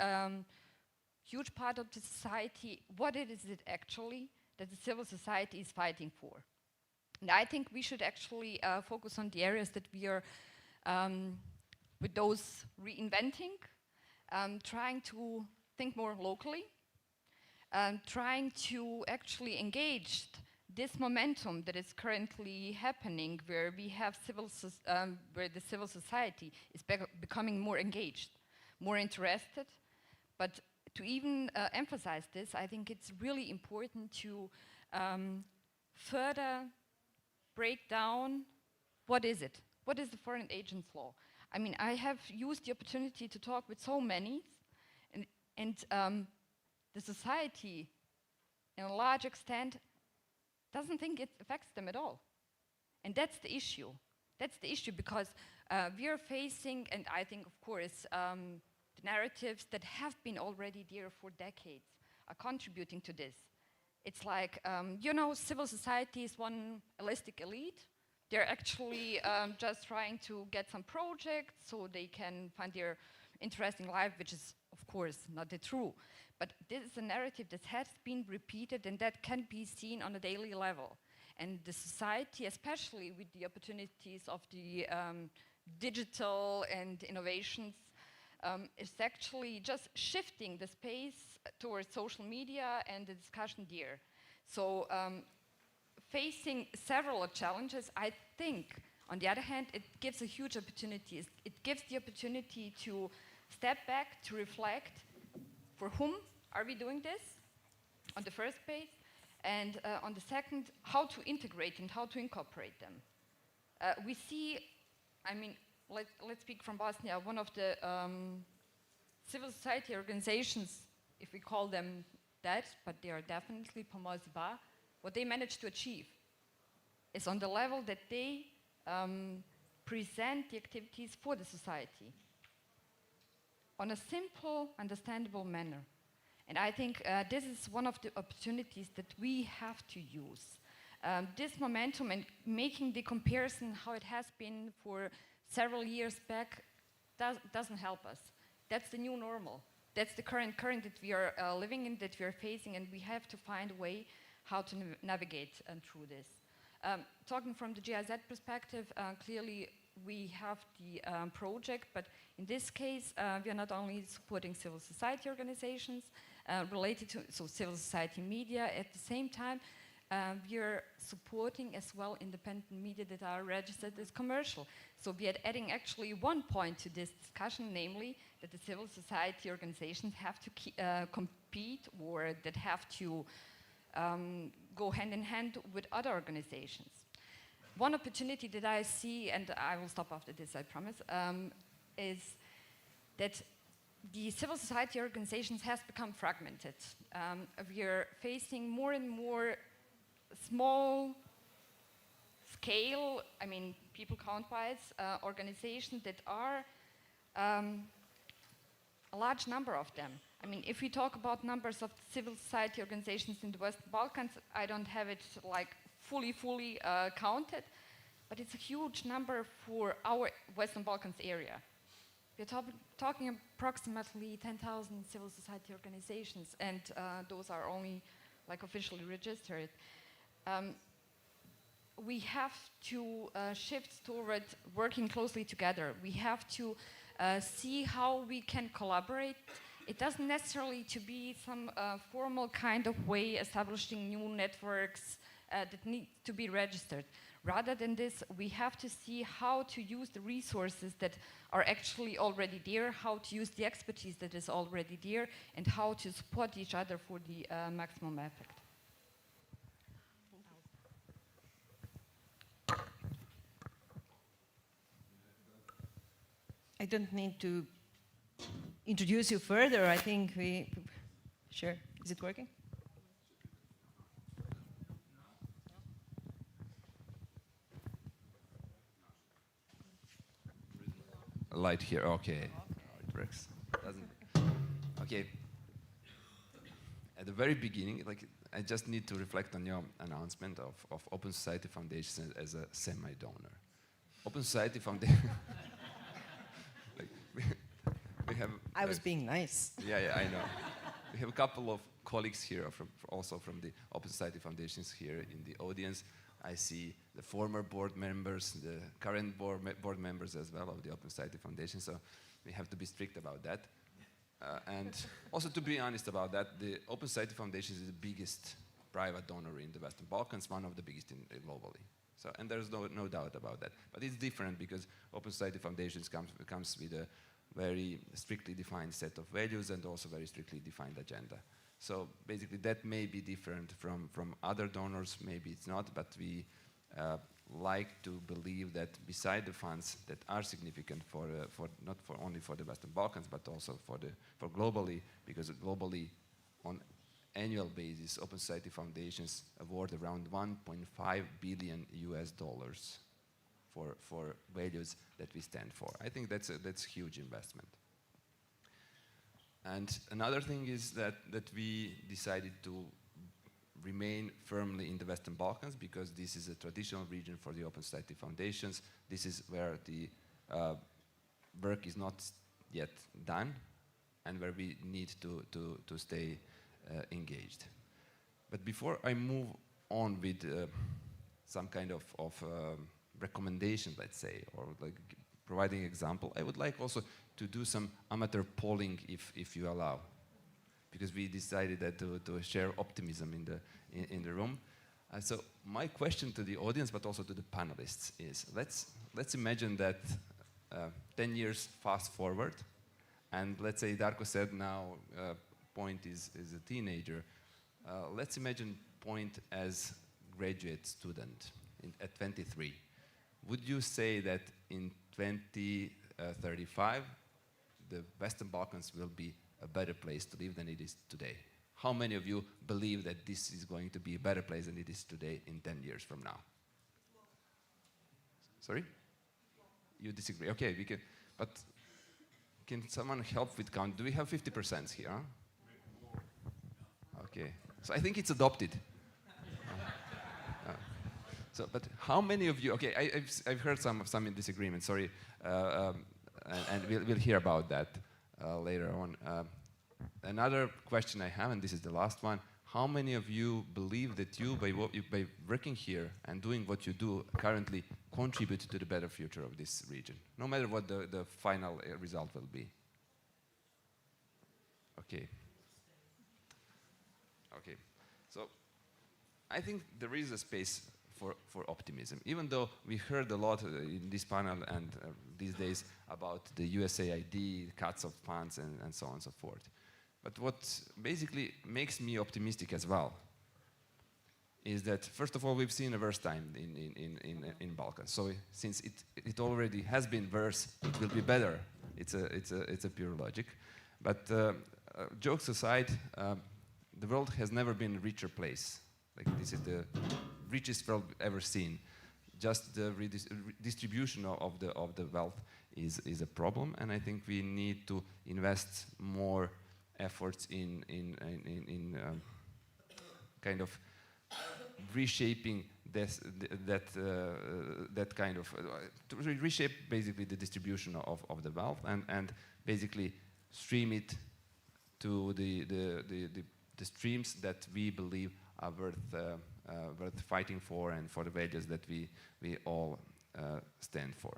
huge part of the society what it is actually that the civil society is fighting for. And I think we should actually focus on the areas that we are, with those reinventing, trying to think more locally, trying to actually engage this momentum that is currently happening, where we have where the civil society is becoming more engaged, more interested. But to even emphasize this, I think it's really important to further break down what is it? What is the foreign agents law? I mean, I have used the opportunity to talk with so many, and the society, in a large extent, doesn't think it affects them at all. And that's the issue. That's the issue, because we are facing, and I think, of course, the narratives that have been already there for decades are contributing to this. It's like, you know, civil society is one elastic elite. They're actually just trying to get some projects so they can find their interesting life, which is, of course, not the true. But this is a narrative that has been repeated and that can be seen on a daily level. And the society, especially with the opportunities of the digital and innovations, is actually just shifting the space towards social media and the discussion there. So facing several challenges, I think, on the other hand, it gives a huge opportunity. It gives the opportunity to step back, to reflect, for whom are we doing this, on the first place, and on the second, how to integrate and how to incorporate them. We see, I mean, let's speak from Bosnia, one of the civil society organizations, if we call them that, but they are definitely Pomozi Ba, what they managed to achieve is on the level that they present the activities for the society on a simple, understandable manner. And I think this is one of the opportunities that we have to use. This momentum and making the comparison how it has been for several years back doesn't help us. That's the new normal. That's the current that we are living in, that we are facing, and we have to find a way how to navigate through this. Talking from the GIZ perspective, clearly we have the project, but in this case, we are not only supporting civil society organizations related to civil society media. At the same time, we are supporting as well independent media that are registered as commercial. So we are adding actually one point to this discussion, namely that the civil society organizations have to compete, or that have to go hand in hand with other organizations. One opportunity that I see, and I will stop after this, I promise, is that the civil society organizations has become fragmented. We are facing more and more small scale, I mean, people count-wise, organizations that are a large number of them. I mean, if we talk about numbers of civil society organizations in the Western Balkans, I don't have it like fully counted, but it's a huge number for our Western Balkans area. We're talking approximately 10,000 civil society organizations, and those are only like officially registered. We have to shift toward working closely together. We have to see how we can collaborate. It doesn't necessarily to be some formal kind of way establishing new networks that need to be registered. Rather than this, we have to see how to use the resources that are actually already there, how to use the expertise that is already there, and how to support each other for the maximum effect. I don't need to introduce you further. I think sure. Is it working? Light here, okay. It works. Doesn't. Okay. At the very beginning, I just need to reflect on your announcement of Open Society Foundation as a semi-donor. Open Society Foundation. We have. I was being nice. Yeah, I know. We have a couple of colleagues here, also from the Open Society Foundations here in the audience. I see the former board members, the current board members as well of the Open Society Foundation, so we have to be strict about that. And also to be honest about that, the Open Society Foundation is the biggest private donor in the Western Balkans, one of the biggest globally. So, and there's no doubt about that. But it's different because Open Society Foundations comes with a very strictly defined set of values and also very strictly defined agenda. So basically that may be different from other donors, maybe it's not, but we like to believe that beside the funds that are significant for not only for the Western Balkans, but also for globally, because globally on annual basis, Open Society Foundations award around $1.5 billion for values that we stand for. I think that's a huge investment. And another thing is that we decided to remain firmly in the Western Balkans because this is a traditional region for the Open Society Foundations. This is where the work is not yet done and where we need to stay engaged. But before I move on with some kind of recommendation, let's say, or like providing example, I would like also to do some amateur polling if you allow, because we decided that to share optimism in the room. So my question to the audience, but also to the panelists, is let's imagine that 10 years fast forward, and let's say Darko said now Point is a teenager. Let's imagine Point as graduate student at 23. Would you say that in 2035 the Western Balkans will be a better place to live than it is today? How many of you believe that this is going to be a better place than it is today in 10 years from now? Sorry? You disagree? Okay, we can, but can someone help with count? Do we have 50% here? Huh? Okay, so I think it's adopted. So, but how many of you? Okay, I've heard some in disagreement. Sorry, and we'll hear about that later on. Another question I have, and this is the last one: how many of you believe that you, by working here and doing what you do currently, contribute to the better future of this region, no matter what the final result will be? Okay. Okay. So, I think there is a space for optimism, even though we heard a lot in this panel and these days about the USAID, cuts of funds, and so on and so forth. But what basically makes me optimistic as well is that, first of all, we've seen a worse time in Balkans. So since it already has been worse, it will be better. It's a pure logic. But jokes aside, the world has never been a richer place. Like, this is the richest world ever seen. Just the distribution of the wealth is a problem, and I think we need to invest more efforts in kind of reshaping that kind of to reshape basically the distribution of the wealth and basically stream it to the streams that we believe are worth fighting for, and for the values that we all stand for.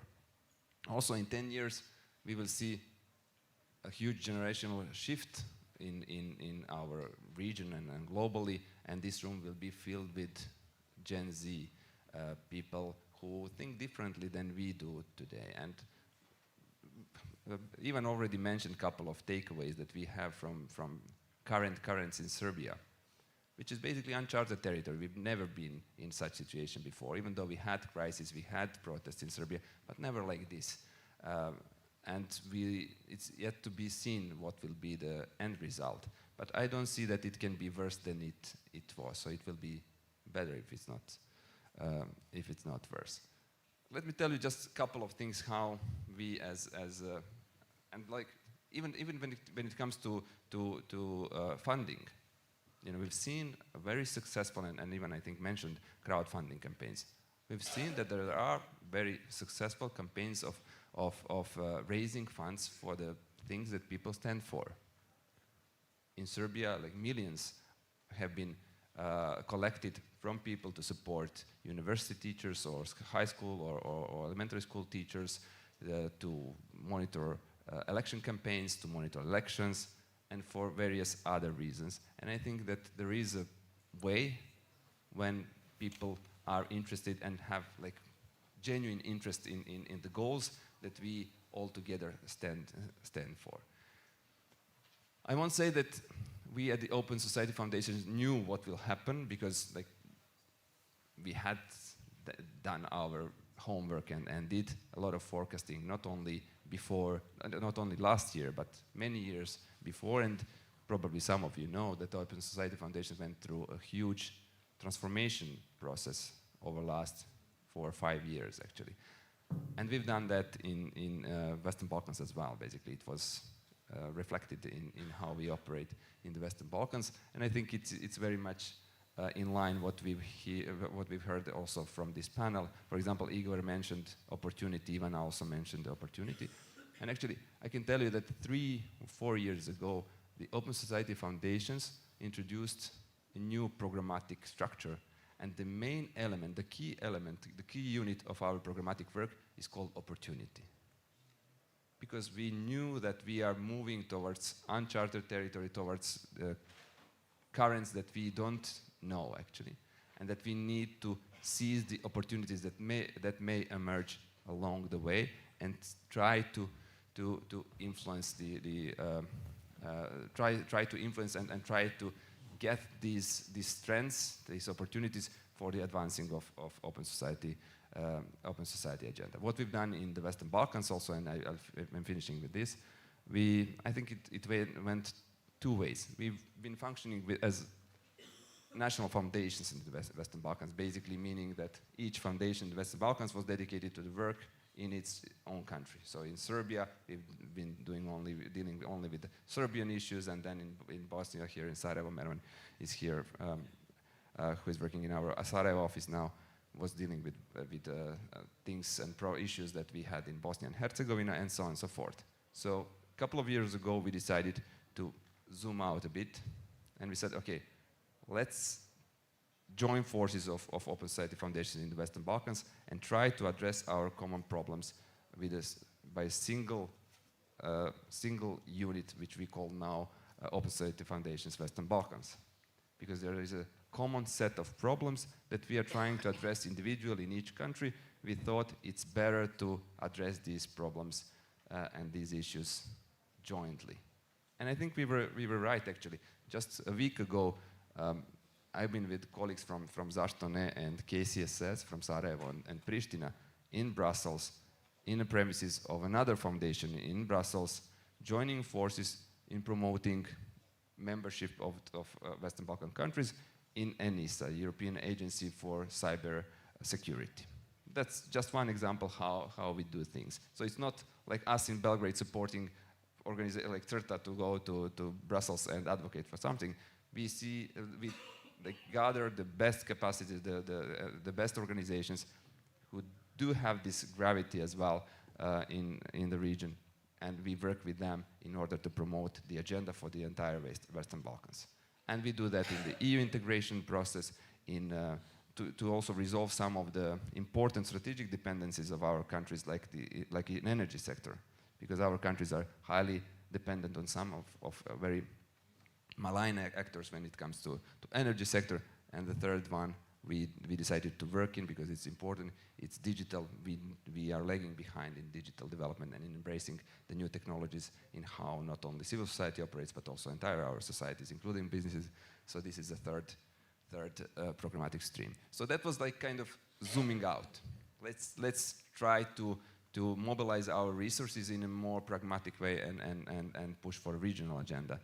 Also, in 10 years, we will see a huge generational shift in our region and globally, and this room will be filled with Gen Z people who think differently than we do today. And Ivan already mentioned a couple of takeaways that we have from current currents in Serbia, which is basically uncharted territory. We've never been in such situation before, even though we had crisis, we had protests in Serbia, but never like this. And it's yet to be seen what will be the end result. But I don't see that it can be worse than it was. So it will be better if it's not worse. Let me tell you just a couple of things how we and like even when it comes to funding, you know, we've seen a very successful and even I think mentioned crowdfunding campaigns. We've seen that there are very successful campaigns of raising funds for the things that people stand for. In Serbia, like millions have been collected from people to support university teachers or high school or elementary school teachers, to monitor election campaigns, to monitor elections, and for various other reasons. And I think that there is a way when people are interested and have like genuine interest in the goals that we all together stand for. I won't say that we at the Open Society Foundation knew what will happen, because like we had done our homework and did a lot of forecasting, not only last year, but many years before. And probably some of you know that the Open Society Foundation went through a huge transformation process over the last 4 or 5 years, actually. And we've done that in Western Balkans as well. Basically, it was reflected in how we operate in the Western Balkans. And I think it's very much in line what we've heard also from this panel. For example, Igor mentioned opportunity, Ivan also mentioned the opportunity. And actually, I can tell you that 3 or 4 years ago, the Open Society Foundations introduced a new programmatic structure. And the main element, the key element, the key unit of our programmatic work is called opportunity. Because we knew that we are moving towards uncharted territory, towards currents that we don't know actually, and that we need to seize the opportunities that may emerge along the way and try to influence try to influence and try to get these trends, these opportunities for the advancing of open society agenda. What we've done in the Western Balkans also, and I'm finishing with this, I think it went 2 ways. We've been functioning as national foundations in the Western Balkans, basically meaning that each foundation in the Western Balkans was dedicated to the work in its own country. So in Serbia, we've been dealing only with the Serbian issues, and then in Bosnia, here in Sarajevo, Mervan is here, who is working in our Sarajevo office now, was dealing with things and issues that we had in Bosnia and Herzegovina, and so on and so forth. So a couple of years ago, we decided to zoom out a bit, and we said, okay, let's join forces of Open Society Foundations in the Western Balkans and try to address our common problems by a single unit, which we call now Open Society Foundations Western Balkans. Because there is a common set of problems that we are trying to address individually in each country. We thought it's better to address these problems and these issues jointly. And I think we were right, actually. Just a week ago, I've been with colleagues from Zašto ne and KCSS from Sarajevo and Pristina in Brussels, in the premises of another foundation in Brussels, joining forces in promoting membership of Western Balkan countries in ENISA, European Agency for Cyber Security. That's just one example how we do things. So it's not like us in Belgrade supporting organization like CERTA to go to Brussels and advocate for something. We gather the best capacities, the best organizations who do have this gravity as well in the region, and we work with them in order to promote the agenda for the entire Western Balkans. And we do that in the EU integration process, to also resolve some of the important strategic dependencies of our countries, like in energy sector, because our countries are highly dependent on some of very malign actors when it comes to energy sector. And the third one we decided to work in because it's important. It's digital. We are lagging behind in digital development and in embracing the new technologies in how not only civil society operates, but also entire our societies, including businesses. So this is the third programmatic stream. So that was like kind of zooming out. Let's try to mobilize our resources in a more pragmatic way and push for a regional agenda.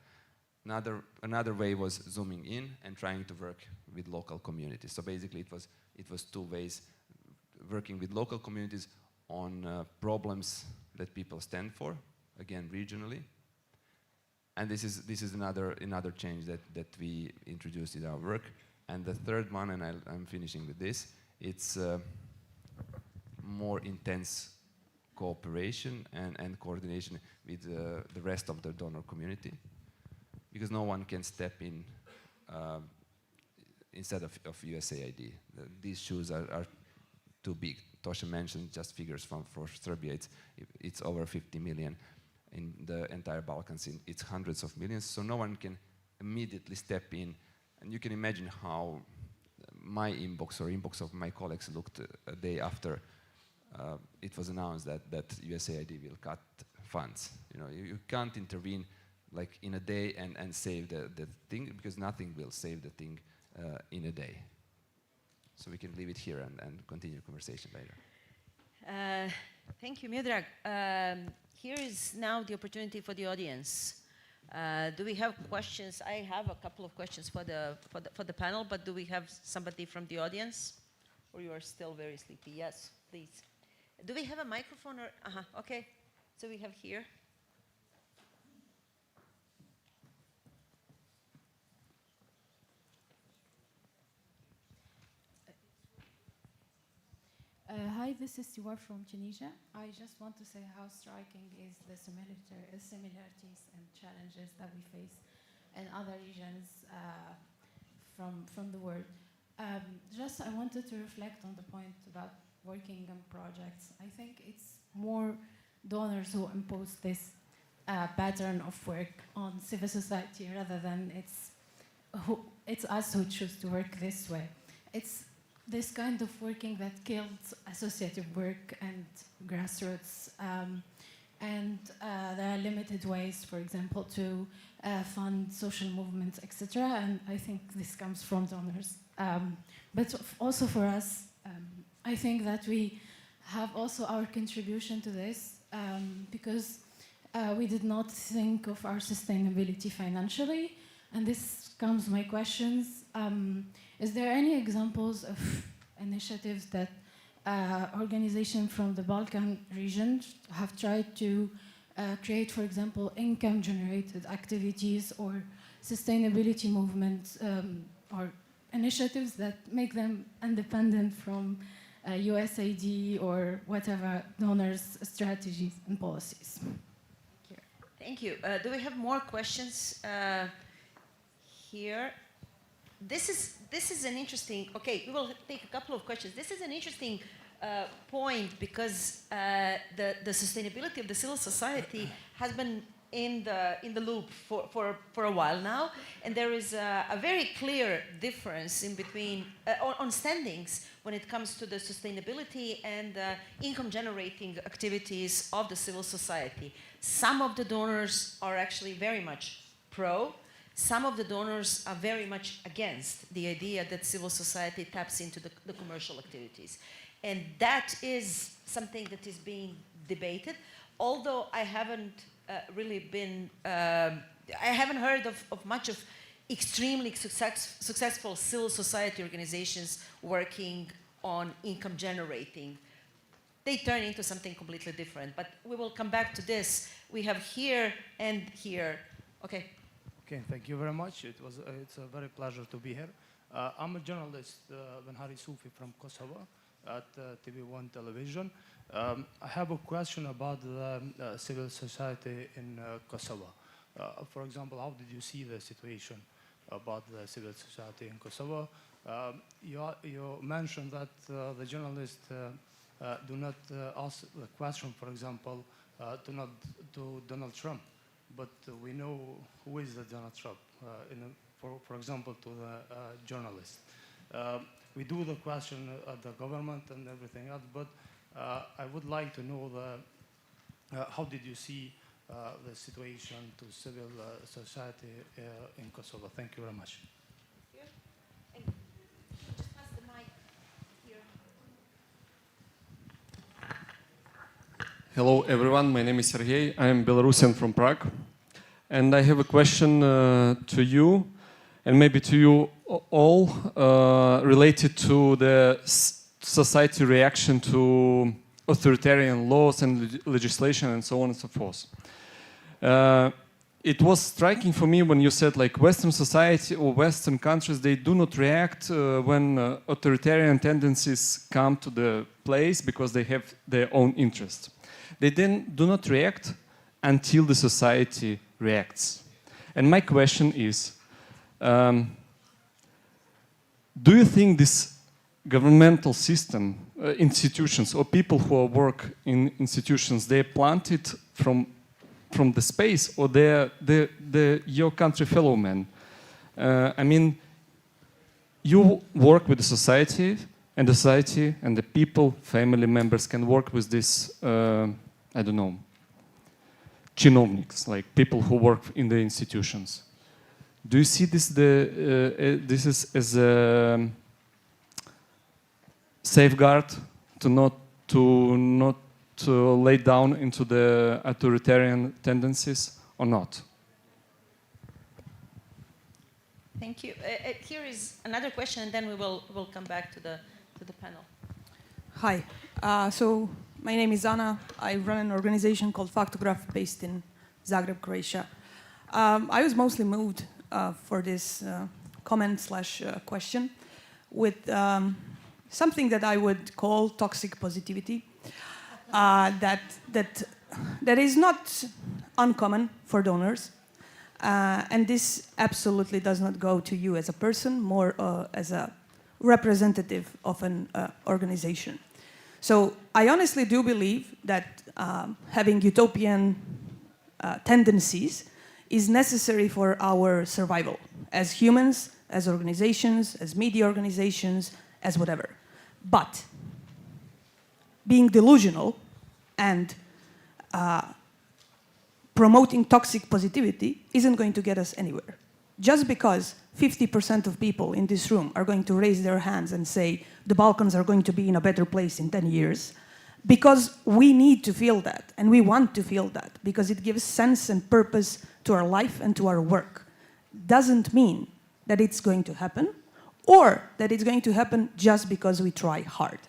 Another way was zooming in and trying to work with local communities. So basically it was 2 ways: working with local communities on problems that people stand for, again regionally. And this is another change that we introduced in our work. And the third one, and I'm finishing with this, it's more intense cooperation and coordination with the rest of the donor community, because no one can step in instead of USAID. These shoes are too big. Tosha mentioned just figures for Serbia. It's over 50 million. In the entire Balkans, it's hundreds of millions. So no one can immediately step in. And you can imagine how my inbox or inbox of my colleagues looked a day after it was announced that USAID will cut funds. You can't intervene like in a day and save the thing, because nothing will save the thing in a day. So we can leave it here and continue conversation later. Thank you, Miodrag. Here is now the opportunity for the audience. Do we have questions? I have a couple of questions for the panel, but do we have somebody from the audience? Or you are still very sleepy? Yes, please. Do we have a microphone? Or okay. So we have here. Hi, Hi, this is Siwa from Tunisia. I just want to say how striking is the similarities and challenges that we face in other regions from the world. Just I wanted to reflect on the point about working on projects. I think it's more donors who impose this pattern of work on civil society rather than it's us who choose to work this way. It's this kind of working that kills associative work and grassroots. And there are limited ways, for example, to fund social movements, etc. And I think this comes from donors. But also for us, I think that we have also our contribution to this because we did not think of our sustainability financially. And this comes my questions. Is there any examples of initiatives that organizations from the Balkan region have tried to create, for example, income-generated activities or sustainability movements or initiatives that make them independent from USAID or whatever donors' strategies and policies? Thank you. Do we have more questions here? This is an interesting. Okay, we will take a couple of questions. This is an interesting point because the sustainability of the civil society has been in the loop for a while now, and there is a very clear difference in between on standings when it comes to the sustainability and income-generating activities of the civil society. Some of the donors are actually very much pro. Some of the donors are very much against the idea that civil society taps into the commercial activities. And that is something that is being debated, although I haven't really been, I haven't heard of much of extremely successful civil society organizations working on income generating. They turn into something completely different, but we will come back to this. We have here and here. Okay. Okay, thank you very much. It's a very pleasure to be here. I'm a journalist, Benhari Soufi from Kosovo at TV1 television. I have a question about the civil society in Kosovo. For example, how did you see the situation about the civil society in Kosovo? You mentioned that the journalists do not ask the question, for example, to Donald Trump. But we know who is the Donald Trump, for example, to the journalist. We do the question at the government and everything else, but I would like to know how did you see the situation to civil society in Kosovo? Thank you very much. And just pass the mic here. Hello everyone, my name is Sergey. I am Belarusian from Prague. And I have a question to you, and maybe to you all, related to the society reaction to authoritarian laws and legislation and so on and so forth. It was striking for me when you said like Western society or Western countries, they do not react when authoritarian tendencies come to the place because they have their own interest. They then do not react until the society reacts. And my question is, do you think this governmental system, institutions or people who work in institutions, they're planted from the space, or they're your country fellow men? I mean, you work with the society and the people, family members can work with this, I don't know, chinovniks, like people who work in the institutions. Do you see this is as a safeguard to not lay down into the authoritarian tendencies or not? Thank you. Here is another question, and then we'll come back to the panel. Hi. So my name is Ana. I run an organization called Faktograph based in Zagreb, Croatia. I was mostly moved for this comment/question with something that I would call toxic positivity, that is not uncommon for donors. And this absolutely does not go to you as a person, more as a representative of an organization. So I honestly do believe that having utopian tendencies is necessary for our survival as humans, as organizations, as media organizations, as whatever. But being delusional and promoting toxic positivity isn't going to get us anywhere. Just because 50% of people in this room are going to raise their hands and say the Balkans are going to be in a better place in 10 years, because we need to feel that, and we want to feel that, because it gives sense and purpose to our life and to our work, doesn't mean that it's going to happen, or that it's going to happen just because we try hard.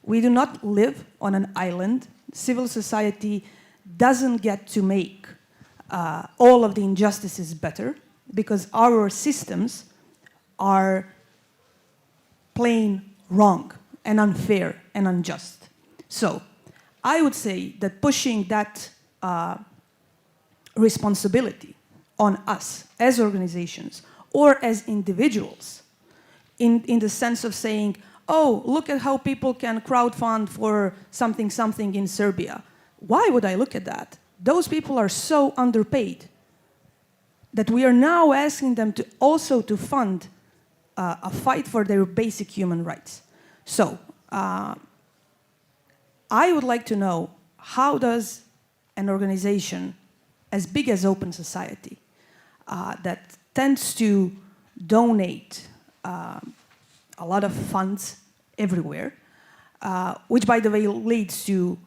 We do not live on an island. Civil society doesn't get to make all of the injustices better, because our systems are plain wrong and unfair and unjust. So I would say that pushing that responsibility on us as organizations or as individuals, in the sense of saying, oh, look at how people can crowdfund for something in Serbia. Why would I look at that? Those people are so underpaid that we are now asking them to also to fund a fight for their basic human rights. So I would like to know, how does an organization as big as Open Society that tends to donate a lot of funds everywhere, which by the way leads to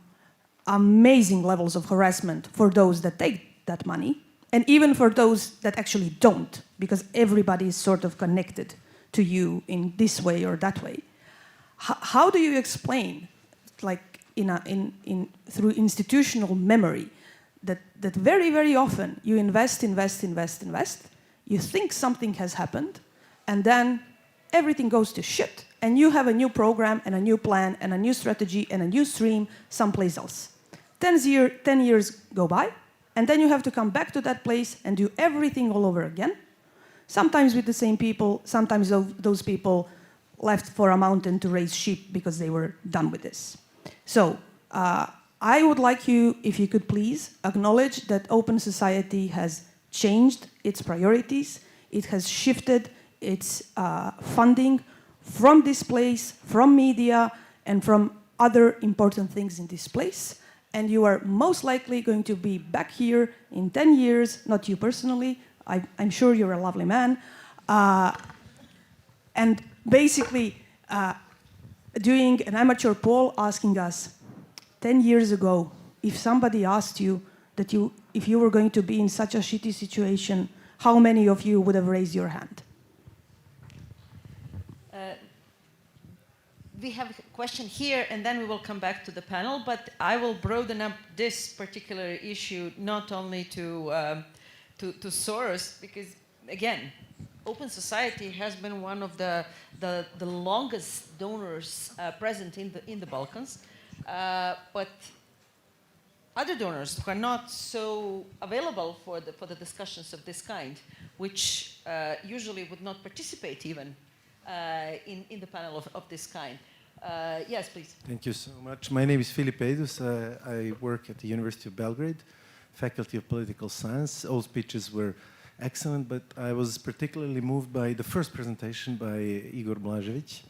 amazing levels of harassment for those that take that money, and even for those that actually don't, because everybody is sort of connected to you in this way or that way. How do you explain, like through institutional memory, that very, very often you invest, you think something has happened, and then everything goes to shit, and you have a new program and a new plan and a new strategy and a new stream someplace else. 10 years go by, and then you have to come back to that place and do everything all over again, sometimes with the same people, sometimes those people left for a mountain to raise sheep because they were done with this. So I would like you, if you could please, acknowledge that Open Society has changed its priorities, it has shifted its funding from this place, from media, and from other important things in this place. And you are most likely going to be back here in 10 years, not you personally, I'm sure you're a lovely man, and basically doing an amateur poll asking us, 10 years ago, if somebody asked you that if you were going to be in such a shitty situation, how many of you would have raised your hand? We have a question here, and then we will come back to the panel, but I will broaden up this particular issue not only to Soros, because, again, Open Society has been one of the longest donors present in the Balkans, but other donors who are not so available for the discussions of this kind, which usually would not participate even in the panel of this kind. Yes, please. Thank you so much. My name is Filip Eidus. I work at the University of Belgrade, Faculty of Political Science. All speeches were excellent, but I was particularly moved by the first presentation by Igor Blažević.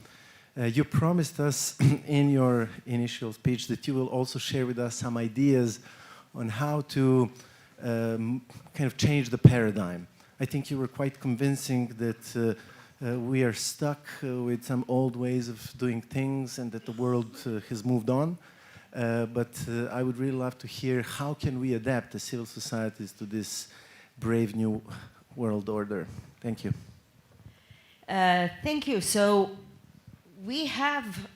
You promised us in your initial speech that you will also share with us some ideas on how to kind of change the paradigm. I think you were quite convincing that we are stuck with some old ways of doing things and that the world has moved on. But I would really love to hear how can we adapt as civil societies to this brave new world order. Thank you. Thank you. So we have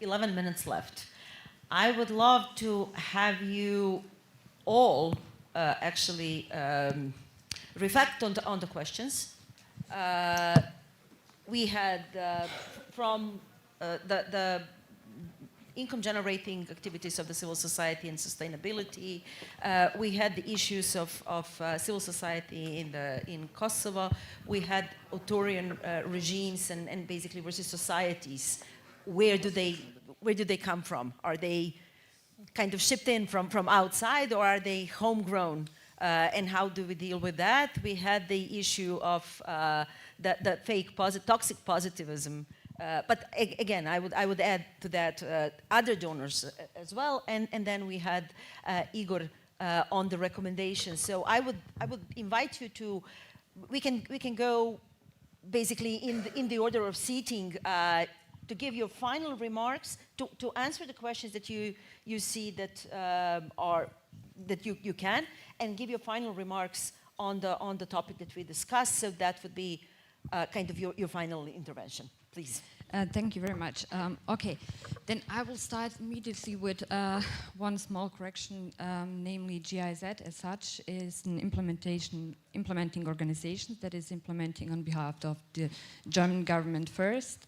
11 minutes left. I would love to have you all actually reflect on the questions. We had from the income generating activities of the civil society and sustainability. We had the issues of civil society in Kosovo. We had authoritarian regimes and basically versus societies. Where do they come from? Are they kind of shipped in from outside, or are they homegrown? And how do we deal with that? We had the issue of the fake toxic positivism. But again, I would add to that other donors as well, and then we had Igor on the recommendations. So I would invite you to, we can go basically in the order of seating to give your final remarks, to answer the questions that you see that you can, and give your final remarks on the topic that we discussed. So that would be kind of your final intervention. Please. Thank you very much. Okay, then I will start immediately with one small correction, namely GIZ as such is an implementing organization that is implementing on behalf of the German government first,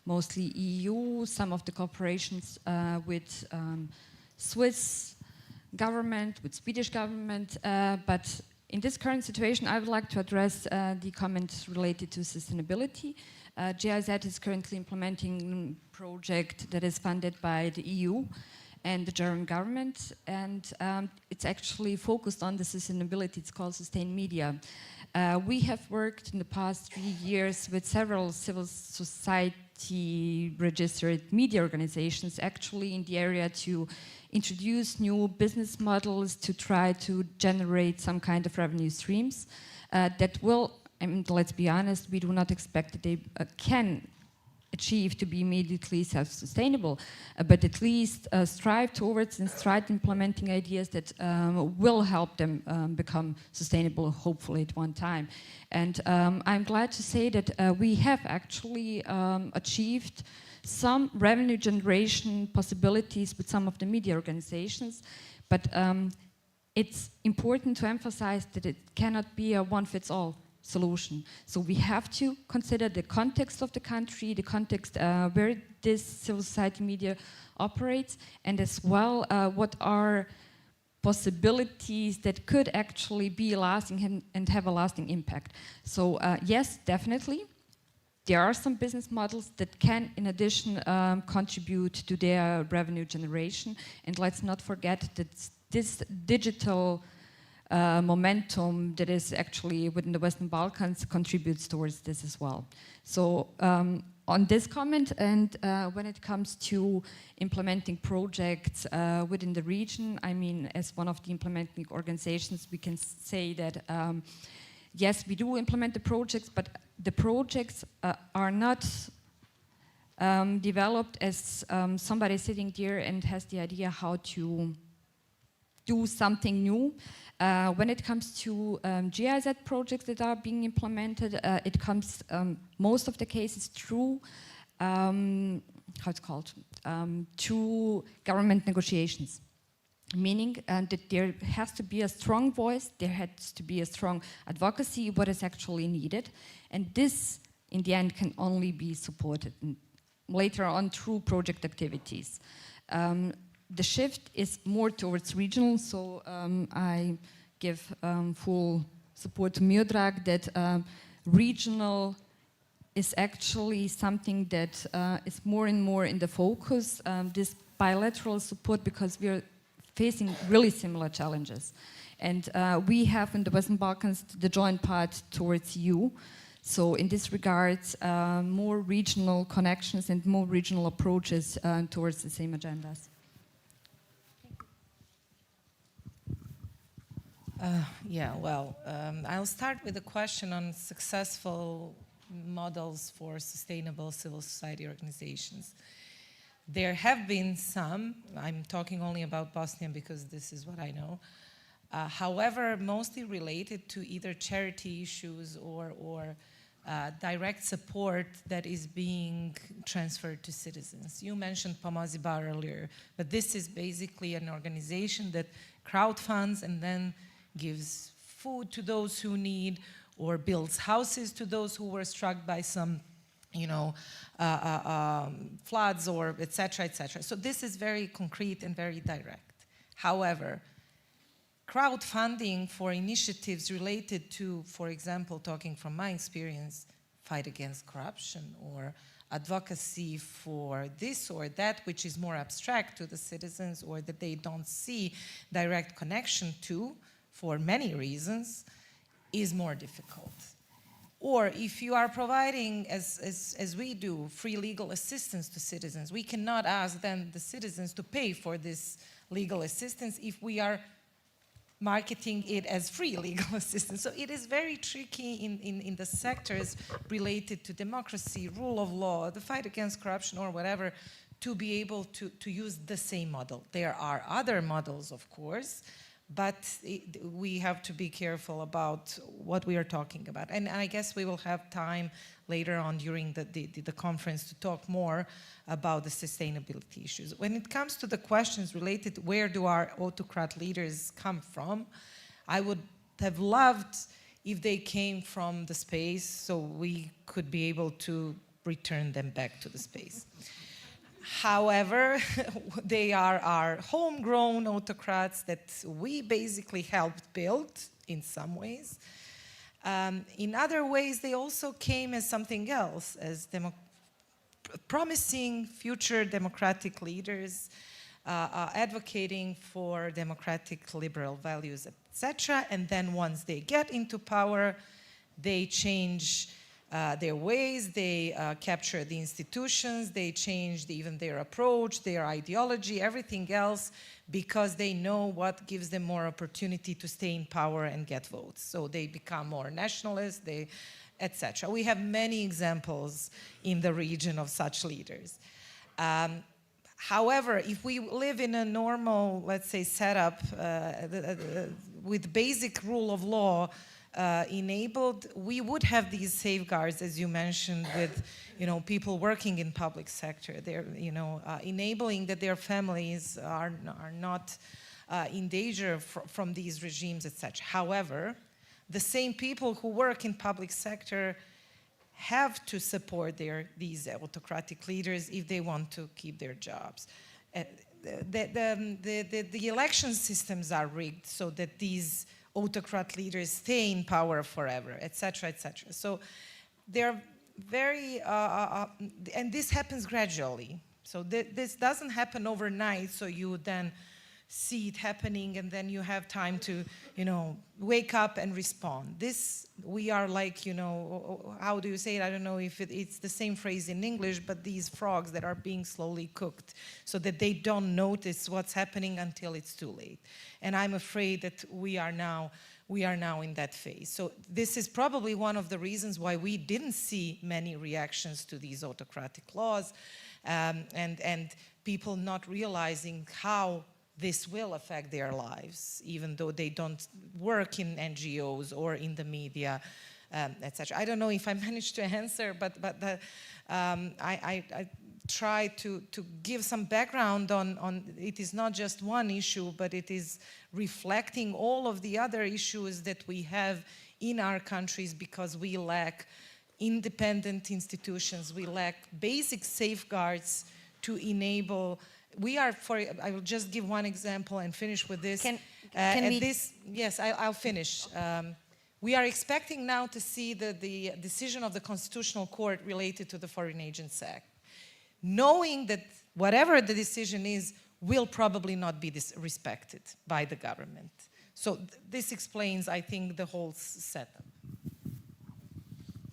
mostly EU, some of the cooperations with Swiss government, with Swedish government, but in this current situation I would like to address the comments related to sustainability. GIZ is currently implementing a project that is funded by the EU and the German government, and it's actually focused on the sustainability. It's called Sustain Media. We have worked in the past 3 years with several civil society registered media organizations actually in the area to introduce new business models to try to generate some kind of revenue streams that will, and let's be honest, we do not expect that they can achieve to be immediately self-sustainable, but at least strive towards and start implementing ideas that will help them become sustainable, hopefully at one time. And I'm glad to say that we have actually achieved some revenue generation possibilities with some of the media organizations, but it's important to emphasize that it cannot be a one-fits-all solution. So we have to consider the context of the country, the context where this civil society media operates, and as well what are possibilities that could actually be lasting and have a lasting impact. So yes, definitely, there are some business models that can, in addition, contribute to their revenue generation. And let's not forget that this digital momentum that is actually within the Western Balkans contributes towards this as well. So on this comment, and when it comes to implementing projects within the region, I mean, as one of the implementing organizations, we can say that yes, we do implement the projects, but the projects are not developed as somebody sitting there and has the idea how to do something new. When it comes to GIZ projects that are being implemented, it comes most of the cases through how it's called, through government negotiations. Meaning that there has to be a strong voice, there has to be a strong advocacy, what is actually needed, and this in the end can only be supported later on through project activities. The shift is more towards regional, so I give full support to Miodrag that regional is actually something that is more and more in the focus, this bilateral support, because we are facing really similar challenges. And we have in the Western Balkans the joint path towards EU. So in this regard, more regional connections and more regional approaches towards the same agendas. Yeah, well, I'll start with a question on successful models for sustainable civil society organizations. There have been some, I'm talking only about Bosnia because this is what I know, however, mostly related to either charity issues or direct support that is being transferred to citizens. You mentioned Pomozi Bar earlier, but this is basically an organization that crowdfunds and then gives food to those who need, or builds houses to those who were struck by some you know, floods or et cetera, et cetera. So this is very concrete and very direct. However, crowdfunding for initiatives related to, for example, talking from my experience, fight against corruption or advocacy for this or that, which is more abstract to the citizens or that they don't see direct connection to for many reasons, is more difficult. Or if you are providing, as we do, free legal assistance to citizens, we cannot ask then the citizens to pay for this legal assistance if we are marketing it as free legal assistance. So it is very tricky in the sectors related to democracy, rule of law, the fight against corruption or whatever, to be able to use the same model. There are other models, of course, but we have to be careful about what we are talking about. And I guess we will have time later on during the conference to talk more about the sustainability issues. When it comes to the questions related to where do our autocrat leaders come from, I would have loved if they came from the space so we could be able to return them back to the space. However, they are our homegrown autocrats that we basically helped build in some ways. In other ways, they also came as something else, as promising future democratic leaders, advocating for democratic liberal values, etc. And then once they get into power, they change their ways, they capture the institutions, they change even their approach, their ideology, everything else, because they know what gives them more opportunity to stay in power and get votes. So they become more nationalist, etc. We have many examples in the region of such leaders. However, if we live in a normal, let's say, setup with basic rule of law, enabled, we would have these safeguards, as you mentioned, with people working in public sector. They're enabling that their families are not in danger from these regimes, etc. However, the same people who work in public sector have to support these autocratic leaders if they want to keep their jobs. The election systems are rigged so that these autocrat leaders stay in power forever, etc., etc. So they're very, and this happens gradually. So this doesn't happen overnight, so you then see it happening and then you have time to, wake up and respond. We are like, how do you say it? I don't know if it's the same phrase in English, but these frogs that are being slowly cooked so that they don't notice what's happening until it's too late. And I'm afraid that we are now in that phase. So this is probably one of the reasons why we didn't see many reactions to these autocratic laws, and people not realizing how this will affect their lives, even though they don't work in NGOs or in the media, etc. I don't know if I managed to answer, but I try to give some background on it is not just one issue, but it is reflecting all of the other issues that we have in our countries because we lack independent institutions, we lack basic safeguards to enable. I will just give one example and finish with this. Yes, I'll finish. We are expecting now to see the decision of the Constitutional Court related to the Foreign Agents Act, knowing that whatever the decision is will probably not be respected by the government. So this explains, I think, the whole setup.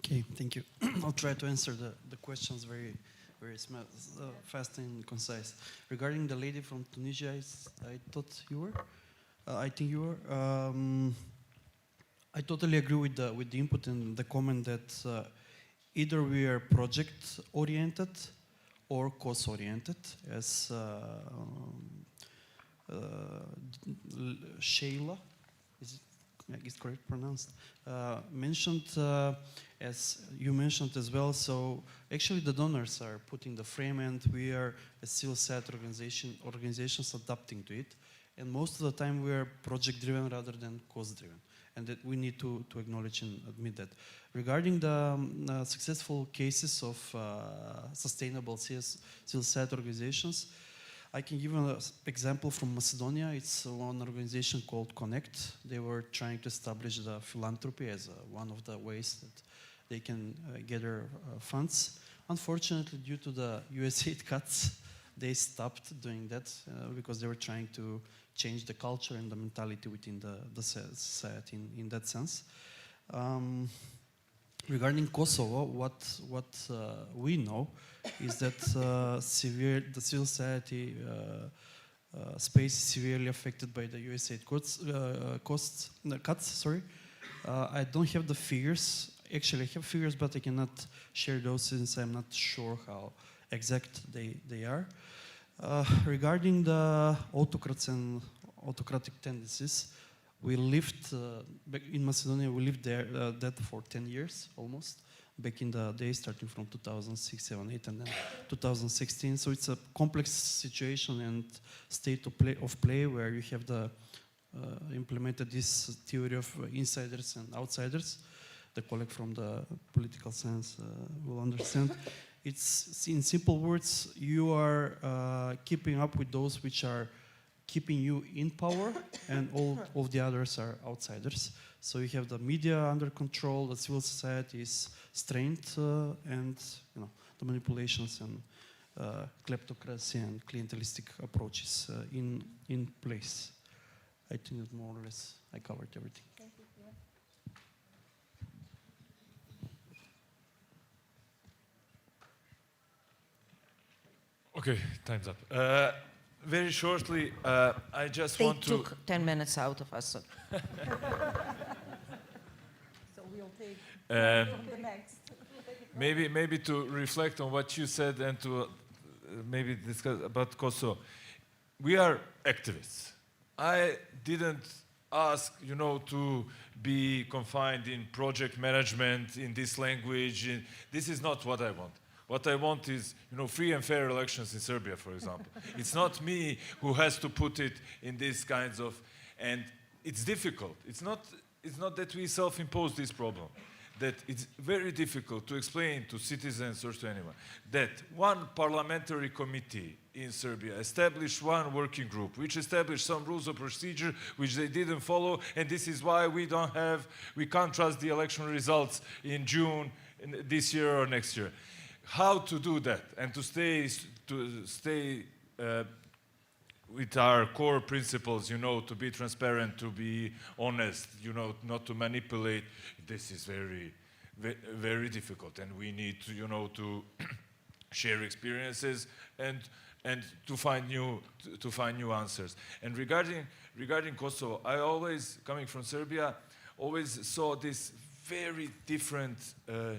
Okay, thank you. I'll try to answer the questions very fast and concise. Regarding the lady from Tunisia, I thought you were. I think you were. I totally agree with the input and the comment that either we are project-oriented or cause-oriented, as Shayla, is it correct pronounced, mentioned, as you mentioned as well. So actually the donors are putting the frame and we are a civil society organizations adapting to it. And most of the time we are project-driven rather than cause-driven. and that we need to acknowledge and admit that. Regarding the successful cases of sustainable civil society organizations, I can give an example from Macedonia. It's one organization called Connect. They were trying to establish the philanthropy as one of the ways that they can gather funds. Unfortunately, due to the USAID cuts, they stopped doing that because they were trying to change the culture and the mentality within the society in that sense. Regarding Kosovo, what we know is that the civil society space is severely affected by the USAID cuts. Sorry, I don't have the figures. Actually, I have figures, but I cannot share those since I'm not sure how exact they are. Regarding the autocrats and autocratic tendencies, we lived back in Macedonia. We lived there that for 10 years almost, back in the days starting from 2006, 7, 8, and then 2016. So it's a complex situation and state of play where you have implemented this theory of insiders and outsiders. The colleague from the political science will understand. It's in simple words, you are keeping up with those which are keeping you in power, and all of the others are outsiders. So you have the media under control, the civil society is strained, and the manipulations and kleptocracy and clientelistic approaches in place. I think that more or less I covered everything. Thank you. Yeah. Okay, time's up. Very shortly, I just They want to... took 10 minutes out of us. So, we'll take from the next. maybe to reflect on what you said and to maybe discuss about Kosovo. We are activists. I didn't ask, to be confined in project management, in this language. This is not what I want. What I want is, free and fair elections in Serbia, for example. It's not me who has to put it in these kinds of, and it's difficult. It's not that we self-impose this problem, that it's very difficult to explain to citizens or to anyone that one parliamentary committee in Serbia established one working group, which established some rules of procedure which they didn't follow, and this is why we can't trust the election results in June this year or next year. How to do that and to stay with our core principles, to be transparent, to be honest, not to manipulate. This is very, very difficult, and we need to, to share experiences and to find new answers. And regarding Kosovo, I always, coming from Serbia, always saw this very different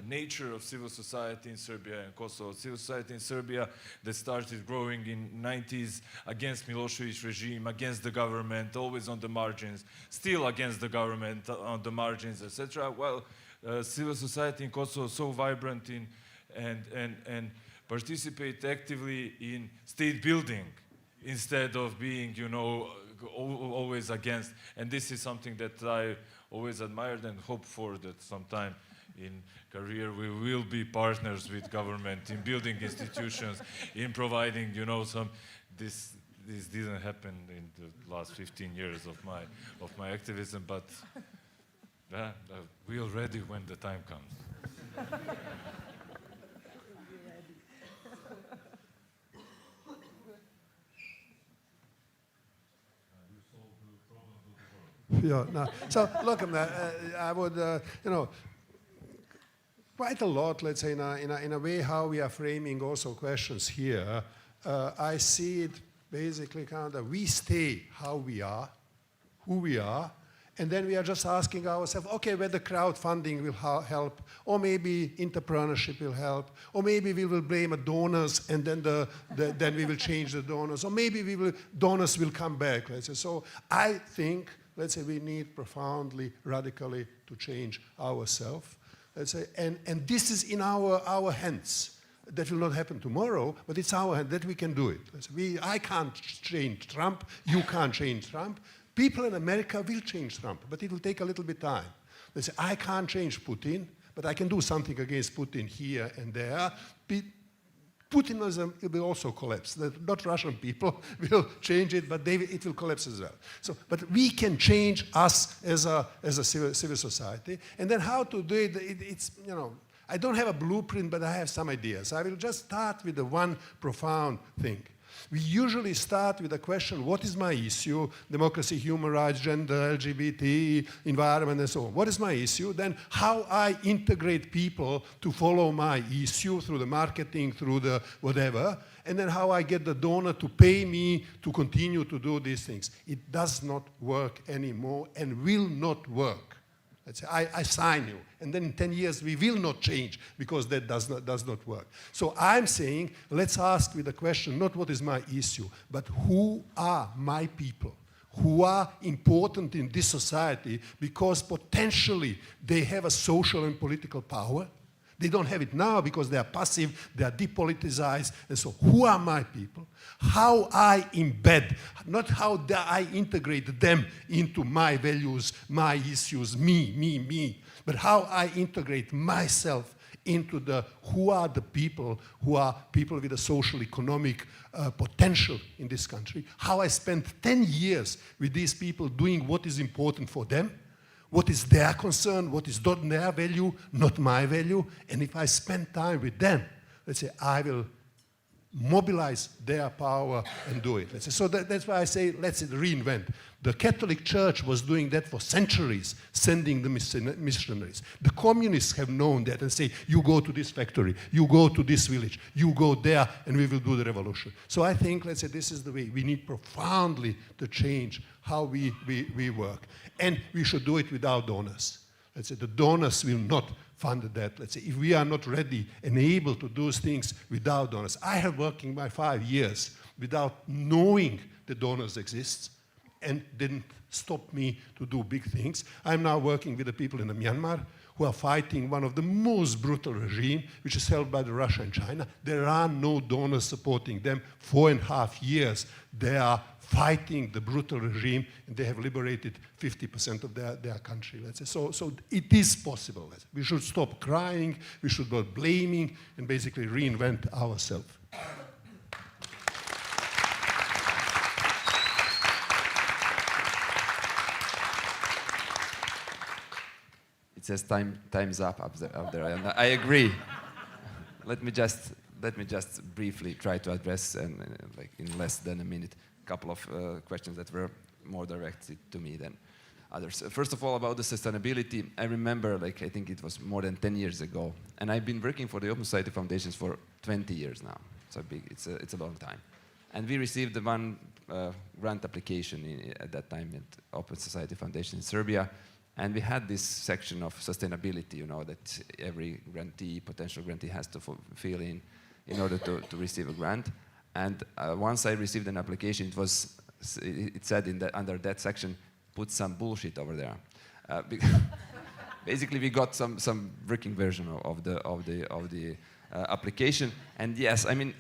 nature of civil society in Serbia and Kosovo. Civil society in Serbia that started growing in 90s against Milosevic regime, against the government, always on the margins, still against the government on the margins, etc. Well, civil society in Kosovo is so vibrant and participate actively in state building instead of being, always against. And this is something that I always admired and hope for, that sometime in career we will be partners with government in building institutions, in providing, this didn't happen in the last 15 years of my activism, but we'll ready when the time comes. Yeah, no. So look, I would, quite a lot, let's say, in a way how we are framing also questions here. I see it basically kind of, we stay how we are, who we are, and then we are just asking ourselves, okay, whether crowdfunding will help, or maybe entrepreneurship will help, or maybe we will blame donors and then then we will change the donors, or maybe donors will come back. Let's say. So I think, let's say, we need profoundly, radically to change ourselves. Let's say, and this is in our hands. That will not happen tomorrow, but it's our hand that we can do it. I can't change Trump, you can't change Trump. People in America will change Trump, but it will take a little bit time. They say, I can't change Putin, but I can do something against Putin here and there. Putinism will also collapse. Not Russian people will change it, but it will collapse as well. So, but we can change us as a civil society. And then how to do it, it's, you know, I don't have a blueprint, but I have some ideas. I will just start with the one profound thing. We usually start with the question, what is my issue? Democracy, human rights, gender, LGBT, environment, and so on. What is my issue? Then how I integrate people to follow my issue through the marketing, through the whatever, and then how I get the donor to pay me to continue to do these things. It does not work anymore and will not work. Let's say, I sign you, and then in 10 years we will not change because that does not work. So I'm saying, let's ask with the question, not what is my issue, but who are my people, who are important in this society because potentially they have a social and political power. They don't have it now because they are passive, they are depoliticized, and so who are my people? How I embed, not how I integrate them into my values, my issues, me, but how I integrate myself into who are the people who are people with a social economic potential in this country, how I spent 10 years with these people doing what is important for them, what is their concern, what is not their value, not my value, and if I spend time with them, let's say, I will mobilize their power and do it. Let's say. So that's why I say, let's reinvent. The Catholic Church was doing that for centuries, sending the missionaries. The communists have known that and say, you go to this factory, you go to this village, you go there, and we will do the revolution. So I think, let's say, this is the way we need profoundly to change how we work. And we should do it without donors. Let's say the donors will not fund that. Let's say if we are not ready and able to do things without donors. I have working my 5 years without knowing the donors exist and didn't stop me to do big things. I'm now working with the people in Myanmar who are fighting one of the most brutal regimes, which is held by Russia and China. There are no donors supporting them. 4.5 years they are fighting the brutal regime, and they have liberated 50% of their country, let's say. So it is possible. We should stop crying, we should stop blaming, and basically reinvent ourselves. It says time's up there, and I agree. Let me just briefly try to address, and like in less than a minute, couple of questions that were more directed to me than others. First of all, about the sustainability, I remember, like, I think it was more than 10 years ago, and I've been working for the Open Society Foundations for 20 years now. So it's a long time. And we received the one grant application at that time at Open Society Foundation in Serbia, and we had this section of sustainability, you know, that every grantee, potential grantee, has to fill in order to receive a grant. And once I received an application, it said under that section, put some bullshit over there. Basically, we got some working version of the application. And yes, I mean,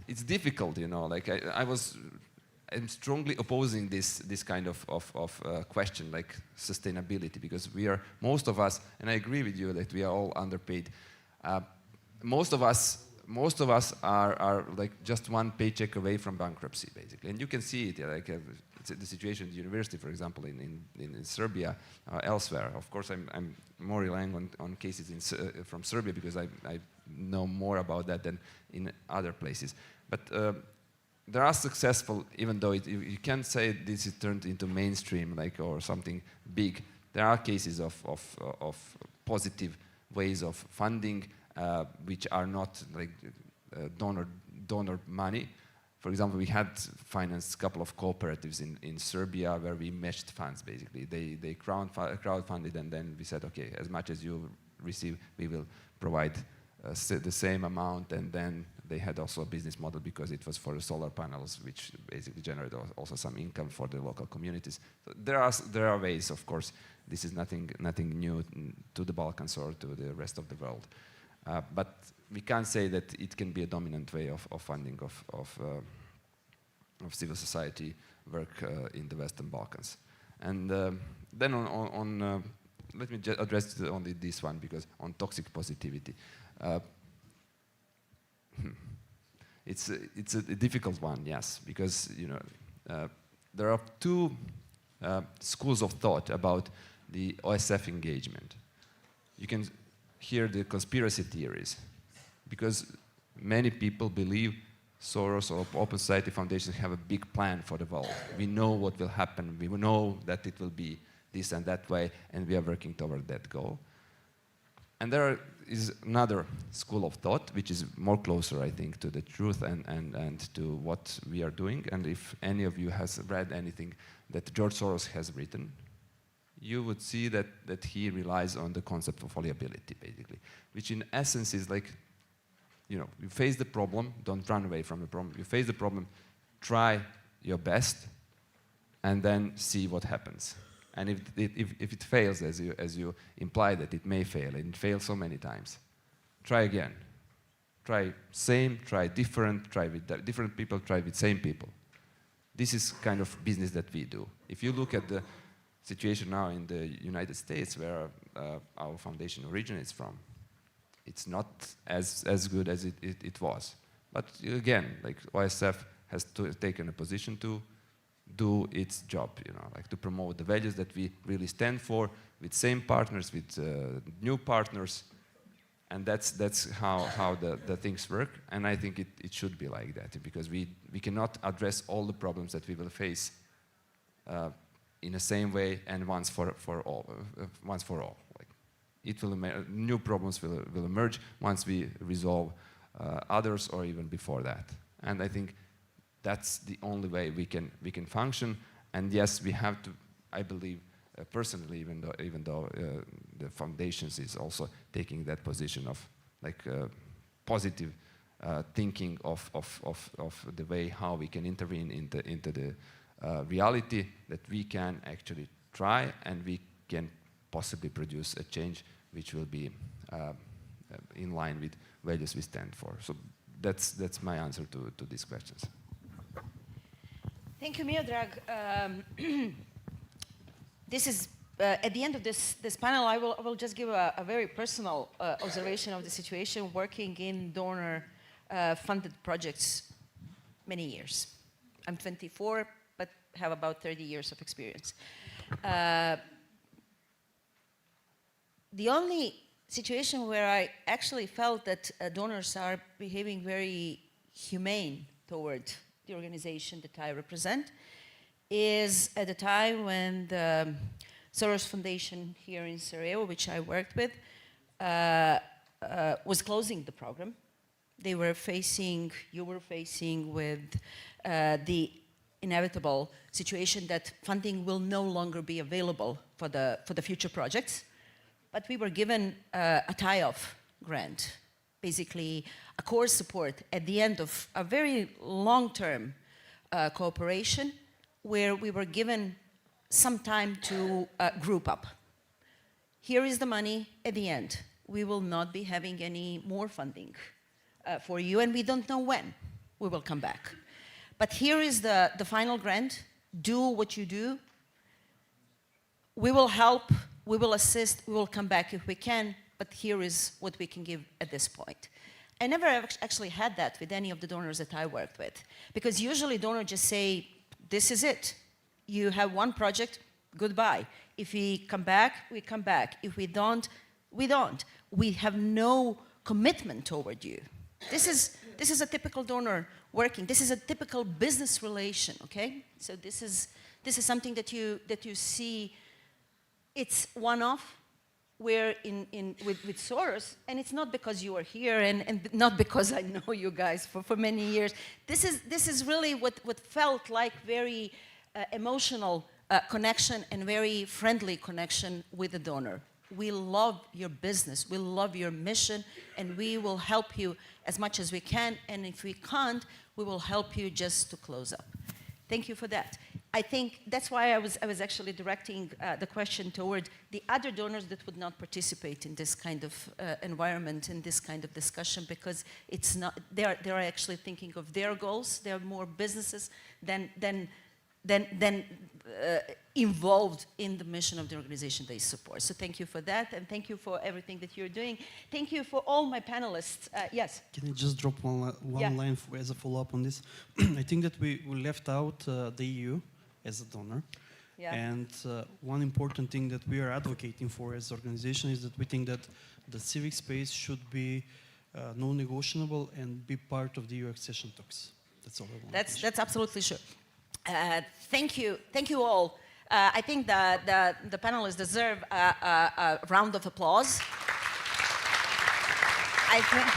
it's difficult, you know. Like I'm strongly opposing this kind of question, like sustainability, because most of us, and I agree with you that we are all underpaid. Most of us are like just one paycheck away from bankruptcy, basically. And you can see it, like it's the situation at the university, for example, in Serbia, elsewhere. Of course, I'm more relying on cases from Serbia because I know more about that than in other places. But there are successful, even though you can't say this is turned into mainstream, like, or something big. There are cases of positive ways of funding, which are not like donor money. For example, we had financed a couple of cooperatives in Serbia where we matched funds, basically. They crowdfunded, and then we said, okay, as much as you receive, we will provide the same amount, and then they had also a business model because it was for the solar panels, which basically generated also some income for the local communities. So there are ways, of course. This is nothing new to the Balkans or to the rest of the world. But we can't say that it can be a dominant way of funding civil society work in the Western Balkans. And then let me address only this one, because on toxic positivity. It's a difficult one, yes, because there are two schools of thought about the OSF engagement. You can hear the conspiracy theories, because many people believe Soros or Open Society Foundations have a big plan for the world. We know what will happen. We know that it will be this and that way, and we are working toward that goal. And there is another school of thought, which is more closer, I think, to the truth and to what we are doing. And if any of you has read anything that George Soros has written, you would see that he relies on the concept of fallibility, basically, which in essence is like, you face the problem, don't run away from the problem. You face the problem, try your best, and then see what happens. And if it fails, as you imply that it may fail, and it fails so many times, try again. Try same, try different, try with different people, try with same people. This is kind of business that we do. If you look at the situation now in the United States, where our foundation originates from, it's not as good as it was. But again, like OSF has taken a position to do its job, like to promote the values that we really stand for, with same partners, with new partners, and that's how the things work. And I think it should be like that, because we cannot address all the problems that we will face in the same way and once for all. Like, new problems will emerge once we resolve others, or even before that. And I think that's the only way we can function. And yes, we have to, I believe, personally, even though the foundations is also taking that position of like positive thinking of the way how we can intervene into the reality, that we can actually try and we can possibly produce a change which will be in line with values we stand for. So that's my answer to these questions. Thank you, Miodrag. This is at the end of this panel. I will just give a very personal observation of the situation. Working in donor-funded projects many years. I'm 24, but have about 30 years of experience. The only situation where I actually felt that donors are behaving very humane toward the organization that I represent is at the time when the Soros Foundation here in Sarajevo, which I worked with, was closing the program. You were facing with the inevitable situation that funding will no longer be available for the future projects. But we were given a tie-off grant, basically a core support at the end of a very long-term cooperation, where we were given some time to group up. Here is the money at the end. We will not be having any more funding for you, and we don't know when we will come back. But here is the final grant. Do what you do. We will help, we will assist, we will come back if we can, but here is what we can give at this point. I never actually had that with any of the donors that I worked with, because usually donors just say, this is it. You have one project, goodbye. If we come back, we come back. If we don't, we don't. We have no commitment toward you. This is a typical donor working. This is a typical business relation, okay? So this is something that you see. It's one-off. We're with Soros, and it's not because you are here, and not because I know you guys for many years. This is really what felt like very emotional connection and very friendly connection with the donor. We love your business, we love your mission, and we will help you as much as we can, and if we can't, we will help you just to close up. Thank you for that. I think that's why I was actually directing the question toward the other donors that would not participate in this kind of environment, in this kind of discussion, because it's not, they're actually thinking of their goals. They're more businesses than involved in the mission of the organization they support. So thank you for that, and thank you for everything that you're doing. Thank you for all my panelists. Yes? Can I just drop one Yeah. line as a follow-up on this? I think that we left out the EU as a donor. Yeah. And one important thing that we are advocating for as an organization is that we think that the civic space should be non-negotiable and be part of the EU accession talks. That's all I want. That's absolutely sure. Thank you all. I think that the panelists deserve a round of applause. I think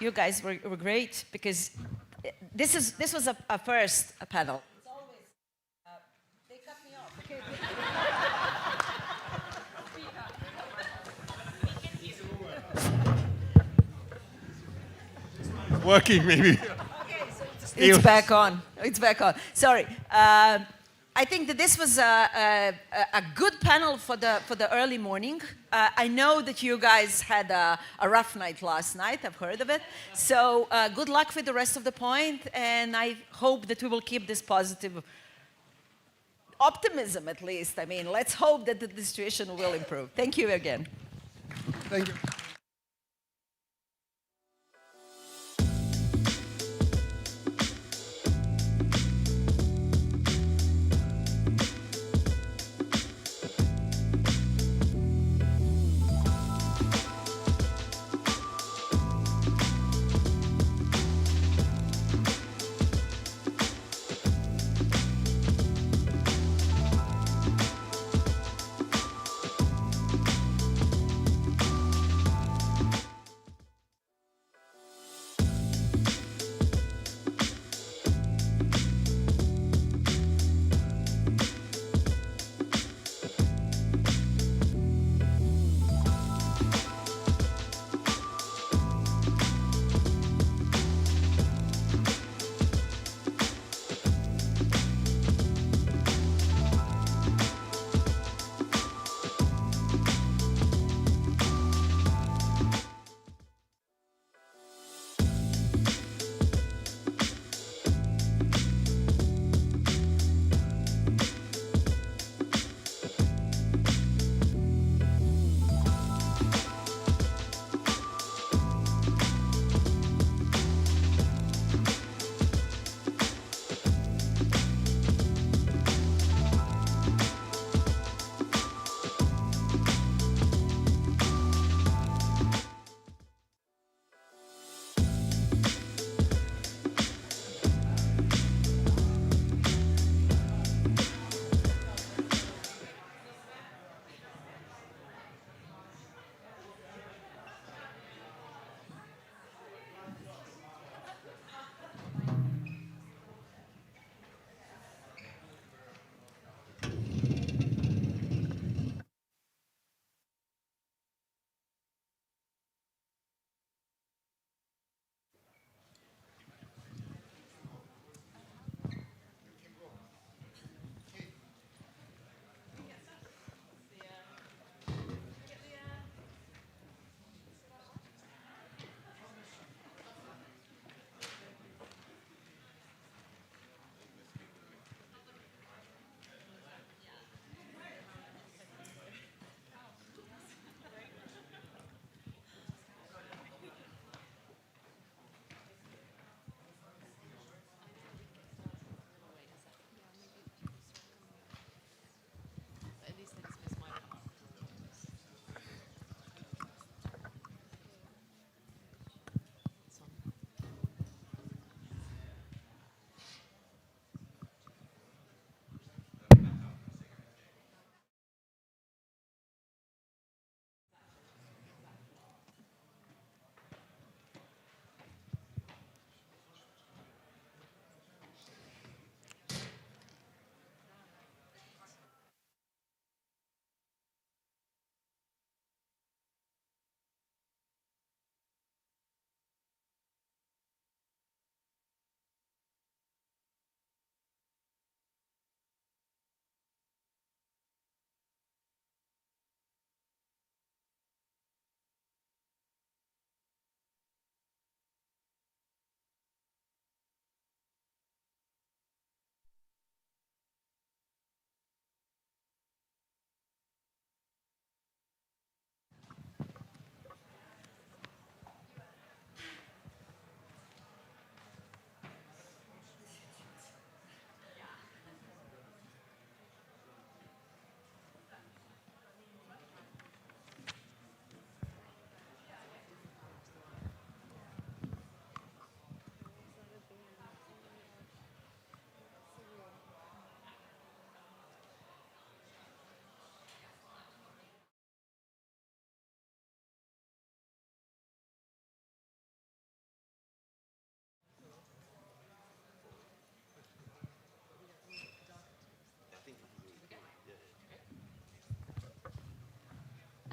you guys were great, because this was a first panel. It's always they cut me off. Okay. Working maybe. Okay, so it's back on. It's back on. Sorry. I think that this was a good panel for the early morning. I know that you guys had a rough night last night. I've heard of it. So good luck with the rest of the point, and I hope that we will keep this positive optimism, at least. I mean, let's hope that the situation will improve. Thank you again. Thank you.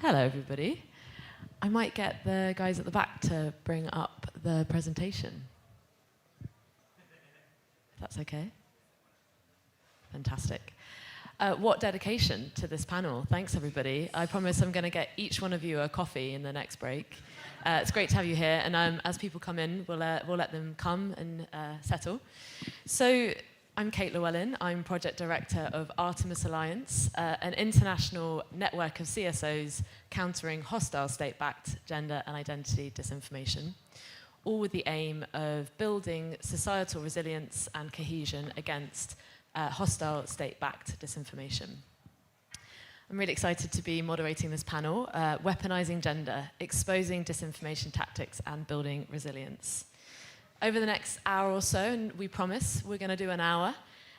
Hello, everybody. I might get the guys at the back to bring up the presentation. If that's okay. Fantastic. What dedication to this panel. Thanks, everybody. I promise I'm going to get each one of you a coffee in the next break. It's great to have you here, and as people come in, we'll let them come and settle. So, I'm Kate Llewellyn. I'm Project Director of Artemis Alliance, an international network of CSOs countering hostile state-backed gender and identity disinformation, all with the aim of building societal resilience and cohesion against hostile state-backed disinformation. I'm really excited to be moderating this panel, Weaponizing Gender, Exposing Disinformation Tactics and Building Resilience. Over the next hour or so, and we promise we're going to do an hour,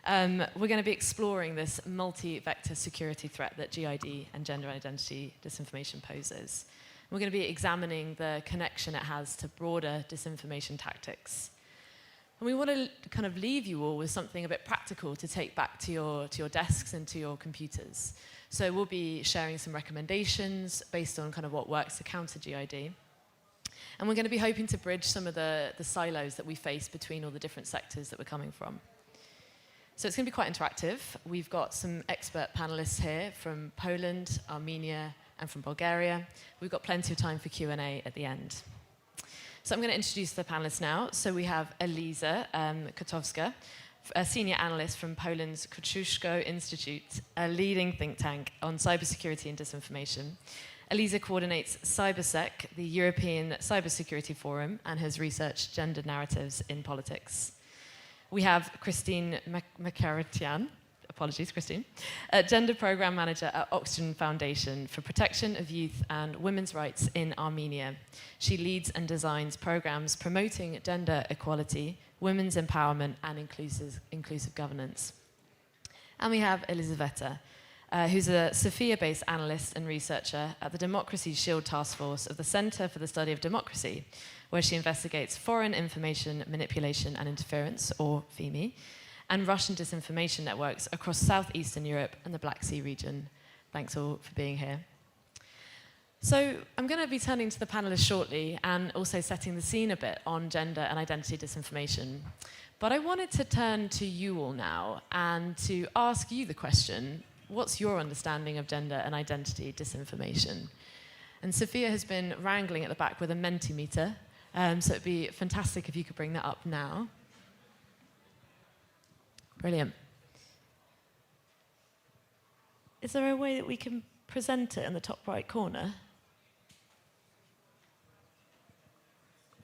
we're going to be exploring this multi-vector security threat that GID and gender identity disinformation poses. We're going to be examining the connection it has to broader disinformation tactics. And we want to kind of leave you all with something a bit practical to take back to your desks and to your computers. So we'll be sharing some recommendations based on kind of what works to counter GID. And we're going to be hoping to bridge some of the silos that we face between all the different sectors that we're coming from. So it's going to be quite interactive. We've got some expert panelists here from Poland, Armenia, and from Bulgaria. We've got plenty of time for Q&A at the end. So I'm going to introduce the panelists now. So we have Eliza Kotowska, a senior analyst from Poland's Kosciuszko Institute, a leading think tank on cybersecurity and disinformation. Eliza coordinates CyberSec, the European Cybersecurity Forum, and has researched gender narratives in politics. We have Christine Makaratian, apologies, Christine, a gender program manager at Oxygen Foundation for Protection of Youth and Women's Rights in Armenia. She leads and designs programs promoting gender equality, women's empowerment, and inclusive governance. And we have Elizaveta, who's a Sofia-based analyst and researcher at the Democracy Shield Task Force of the Center for the Study of Democracy, where she investigates foreign information manipulation and interference, or FIMI, and Russian disinformation networks across southeastern Europe and the Black Sea region. Thanks all for being here. So I'm going to be turning to the panelists shortly and also setting the scene a bit on gender and identity disinformation. But I wanted to turn to you all now and to ask you the question, what's your understanding of gender and identity disinformation? And Sophia has been wrangling at the back with a Mentimeter, so it'd be fantastic if you could bring that up now. Brilliant. Is there a way that we can present it in the top right corner?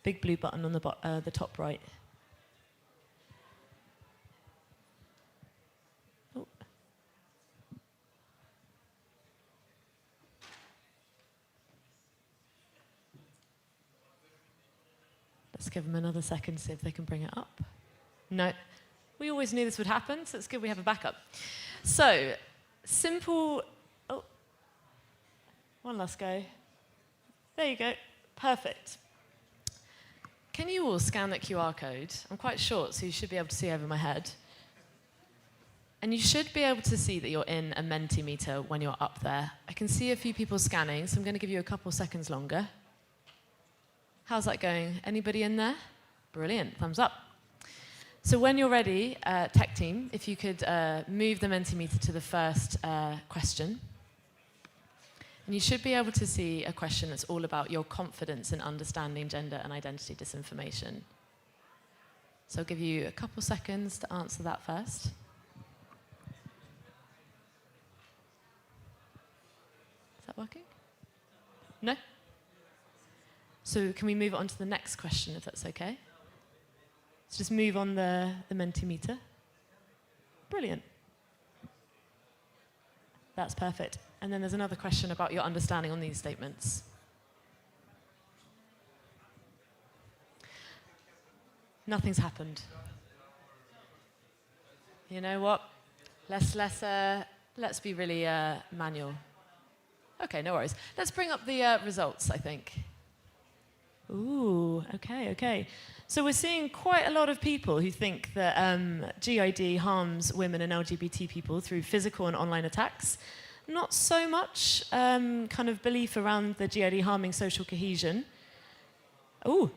Big blue button on the top right. Oh. Let's give them another second to see if they can bring it up. No. We always knew this would happen, so it's good we have a backup. So, simple... Oh, one last go. There you go. Perfect. Can you all scan that QR code? I'm quite short, so you should be able to see over my head. And you should be able to see that you're in a Mentimeter when you're up there. I can see a few people scanning, so I'm going to give you a couple seconds longer. How's that going? Anybody in there? Brilliant. Thumbs up. So when you're ready, tech team, if you could move the Mentimeter to the first question. And you should be able to see a question that's all about your confidence in understanding gender and identity disinformation. So I'll give you a couple seconds to answer that first. Is that working? No? So can we move on to the next question, if that's okay? So just move on the Mentimeter. Brilliant. That's perfect. And then there's another question about your understanding on these statements. Nothing's happened. You know what? Let's be really manual. Okay, no worries. Let's bring up the results, I think. Ooh, okay. So we're seeing quite a lot of people who think that GID harms women and LGBT people through physical and online attacks. not so much kind of belief around the GID harming social cohesion. Oh,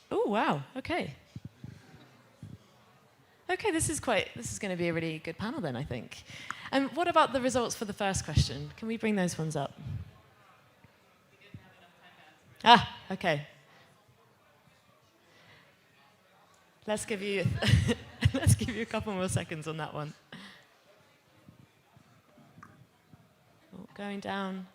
wow, okay. Okay, this is going to be a really good panel then, I think. What about the results for the first question? Can we bring those ones up? Okay. Let's give you a couple more seconds on that one. Oh, going down.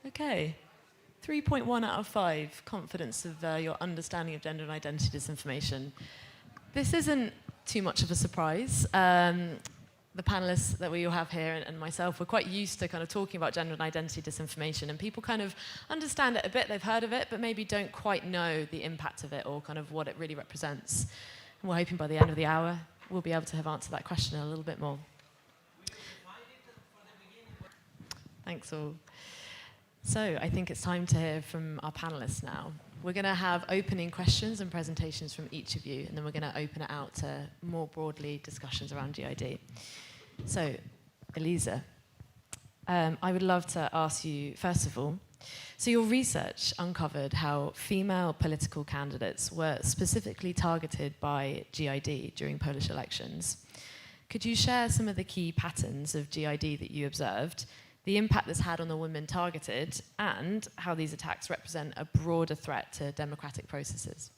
Okay. 3.1 out of 5, confidence of your understanding of gender and identity disinformation. This isn't too much of a surprise. The panelists that we all have here and myself, we're quite used to kind of talking about gender and identity disinformation, and people kind of understand it a bit, they've heard of it, but maybe don't quite know the impact of it or kind of what it really represents. And we're hoping by the end of the hour, we'll be able to have answered that question a little bit more. Thanks all. So I think it's time to hear from our panelists now. We're going to have opening questions and presentations from each of you, and then we're going to open it out to more broadly discussions around GID. So, Elisa, I would love to ask you, first of all, so your research uncovered how female political candidates were specifically targeted by GID during Polish elections. Could you share some of the key patterns of GID that you observed, the impact this had on the women targeted, and how these attacks represent a broader threat to democratic processes?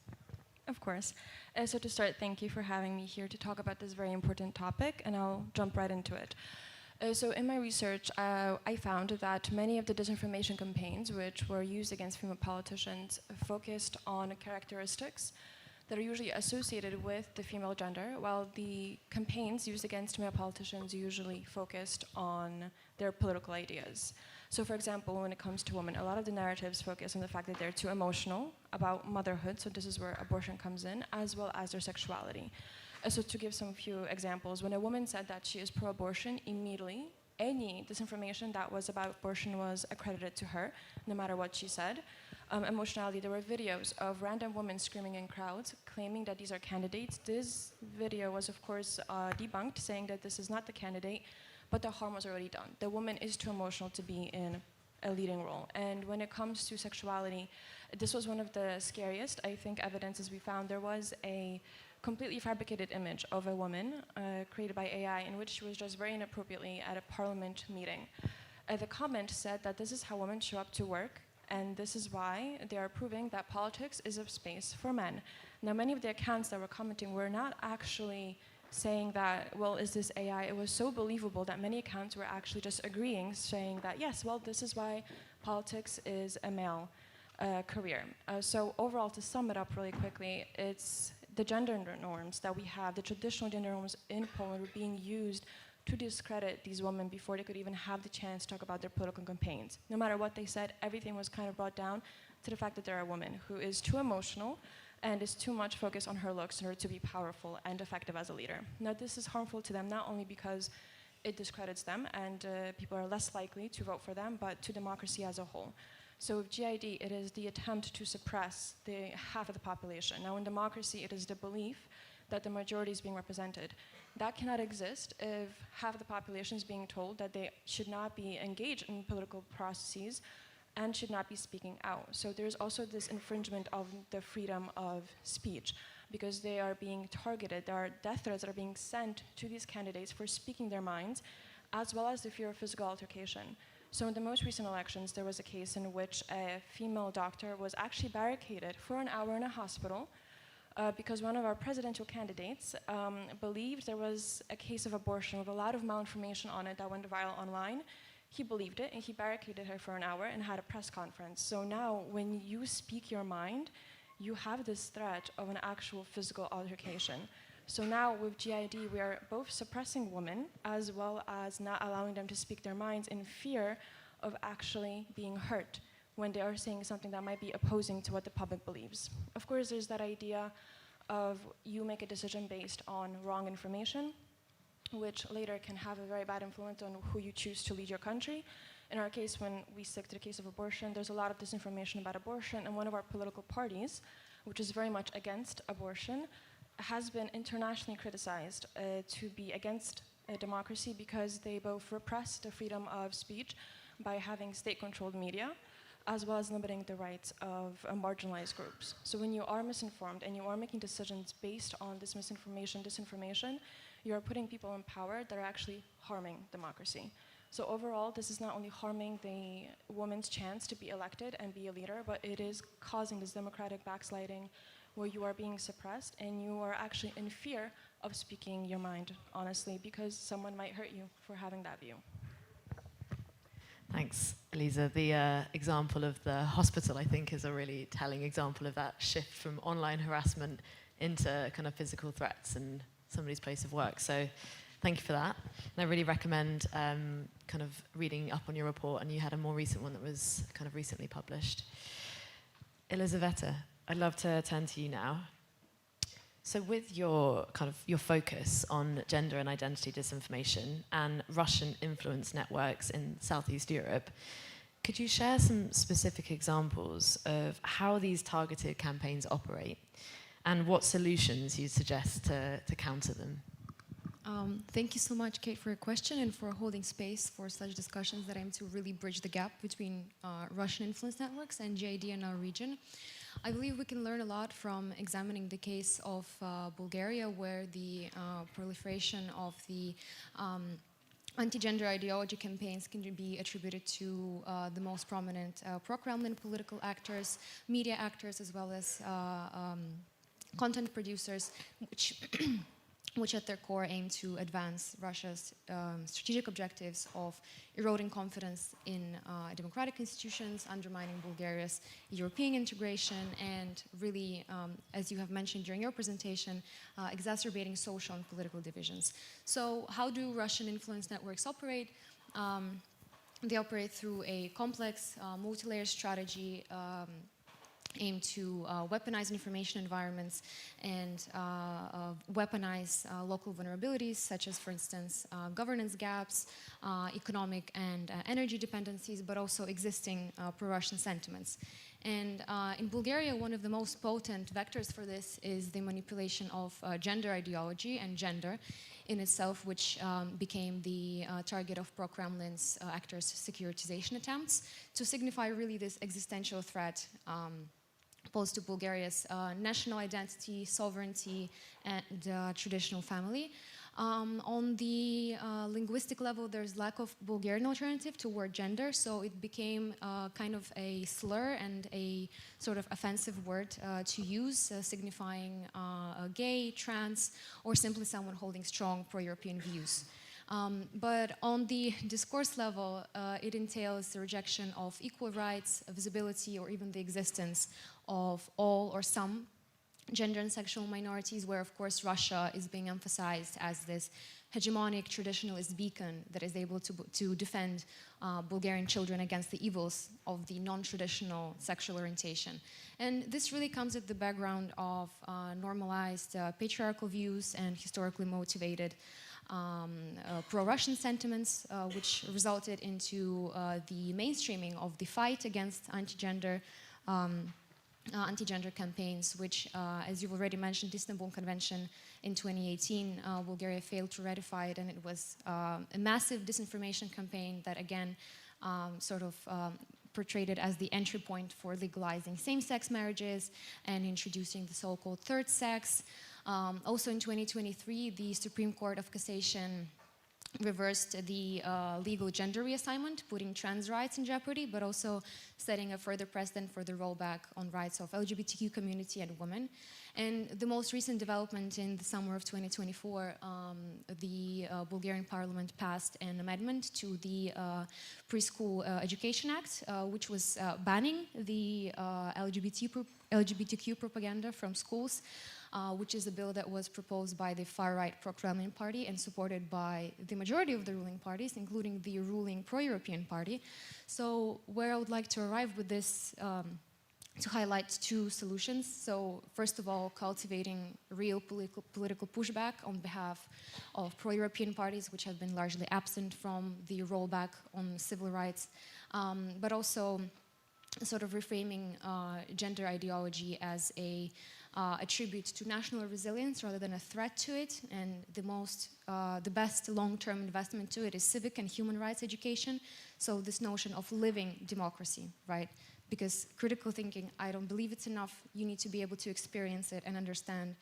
Of course. So to start, thank you for having me here to talk about this very important topic, and I'll jump right into it. So in my research, I found that many of the disinformation campaigns which were used against female politicians focused on characteristics that are usually associated with the female gender, while the campaigns used against male politicians usually focused on their political ideas. So for example, when it comes to women, a lot of the narratives focus on the fact that they're too emotional about motherhood, so this is where abortion comes in, as well as their sexuality. So to give some few examples, when a woman said that she is pro-abortion, immediately any disinformation that was about abortion was accredited to her, no matter what she said. Emotionality, there were videos of random women screaming in crowds, claiming that these are candidates. This video was, of course, debunked, saying that this is not the candidate, but the harm was already done. The woman is too emotional to be in a leading role. And when it comes to sexuality, this was one of the scariest, I think, evidences we found. There was a completely fabricated image of a woman created by AI in which she was dressed very inappropriately at a parliament meeting. The comment said that this is how women show up to work, and this is why they are proving that politics is a space for men. Now, many of the accounts that were commenting were not actually saying that, well, is this AI? It was so believable that many accounts were actually just agreeing, saying that, yes, well, this is why politics is a male career. So overall, to sum it up really quickly, it's the gender norms that we have, the traditional gender norms in Poland were being used to discredit these women before they could even have the chance to talk about their political campaigns. No matter what they said, everything was kind of brought down to the fact that they're a woman who is too emotional and is too much focused on her looks in order to be powerful and effective as a leader. Now, this is harmful to them not only because it discredits them and people are less likely to vote for them, but to democracy as a whole. So with GID, it is the attempt to suppress the half of the population. Now, in democracy, it is the belief that the majority is being represented. That cannot exist if half of the population is being told that they should not be engaged in political processes and should not be speaking out. So there's also this infringement of the freedom of speech because they are being targeted. There are death threats that are being sent to these candidates for speaking their minds, as well as the fear of physical altercation. So in the most recent elections, there was a case in which a female doctor was actually barricaded for an hour in a hospital because one of our presidential candidates believed there was a case of abortion with a lot of malinformation on it that went viral online. He believed it, and he barricaded her for an hour and had a press conference. So now, when you speak your mind, you have this threat of an actual physical altercation. So now, with GID, we are both suppressing women, as well as not allowing them to speak their minds in fear of actually being hurt when they are saying something that might be opposing to what the public believes. Of course, there's that idea of you make a decision based on wrong information, which later can have a very bad influence on who you choose to lead your country. In our case, when we stick to the case of abortion, there's a lot of disinformation about abortion, and one of our political parties which is very much against abortion, has been internationally criticized to be against democracy because they both repress the freedom of speech by having state-controlled media, as well as limiting the rights of marginalized groups. So when you are misinformed and you are making decisions based on this disinformation, you are putting people in power that are actually harming democracy. So overall, this is not only harming the woman's chance to be elected and be a leader, but it is causing this democratic backsliding where you are being suppressed and you are actually in fear of speaking your mind, honestly, because someone might hurt you for having that view. Thanks, Elisa. The example of the hospital, I think, is a really telling example of that shift from online harassment into kind of physical threats and somebody's place of work. So thank you for that. And I really recommend kind of reading up on your report, and you had a more recent one that was kind of recently published. Elisaveta, I'd love to turn to you now. So with your focus on gender and identity disinformation and Russian influence networks in Southeast Europe, could you share some specific examples of how these targeted campaigns operate and what solutions you suggest to counter them? Thank you so much, Kate, for your question and for holding space for such discussions that aim to really bridge the gap between Russian influence networks and GID in our region. I believe we can learn a lot from examining the case of Bulgaria, where the proliferation of the anti-gender ideology campaigns can be attributed to the most prominent pro-Kremlin political actors, media actors, as well as content producers, which at their core aim to advance Russia's strategic objectives of eroding confidence in democratic institutions, undermining Bulgaria's European integration, and really, as you have mentioned during your presentation, exacerbating social and political divisions. So how do Russian influence networks operate? They operate through a complex, multi-layer strategy aim to weaponize information environments and weaponize local vulnerabilities, such as, for instance, governance gaps, economic and energy dependencies, but also existing pro-Russian sentiments. And in Bulgaria, one of the most potent vectors for this is the manipulation of gender ideology and gender in itself, which became the target of pro-Kremlin's actors' securitization attempts to signify really this existential threat posed to Bulgaria's national identity, sovereignty, and traditional family. On the linguistic level, there's lack of Bulgarian alternative to word gender, so it became kind of a slur and a sort of offensive word to use, signifying gay, trans, or simply someone holding strong pro-European views. But on the discourse level, it entails the rejection of equal rights, visibility, or even the existence of all or some gender and sexual minorities, where, of course, Russia is being emphasized as this hegemonic traditionalist beacon that is able to defend Bulgarian children against the evils of the non-traditional sexual orientation. And this really comes at the background of normalized patriarchal views and historically motivated pro-Russian sentiments, which resulted into the mainstreaming of the fight against anti-gender campaigns, which, as you've already mentioned, the Istanbul Convention in 2018, Bulgaria failed to ratify it, and it was a massive disinformation campaign that, again, portrayed it as the entry point for legalizing same-sex marriages and introducing the so-called third sex. Also in 2023, the Supreme Court of Cassation reversed the legal gender reassignment, putting trans rights in jeopardy, but also setting a further precedent for the rollback on rights of LGBTQ community and women. And the most recent development in the summer of 2024, the Bulgarian parliament passed an amendment to the Preschool Education Act, which was banning the LGBTQ propaganda from schools, which is a bill that was proposed by the far-right pro-Kremlin party and supported by the majority of the ruling parties, including the ruling pro-European party. So where I would like to arrive with this, to highlight two solutions. So first of all, cultivating real political pushback on behalf of pro-European parties, which have been largely absent from the rollback on civil rights, but also sort of reframing gender ideology as a tribute to national resilience rather than a threat to it. And the best long-term investment to it is civic and human rights education. So this notion of living democracy, right? Because critical thinking, I don't believe it's enough. You need to be able to experience it and understand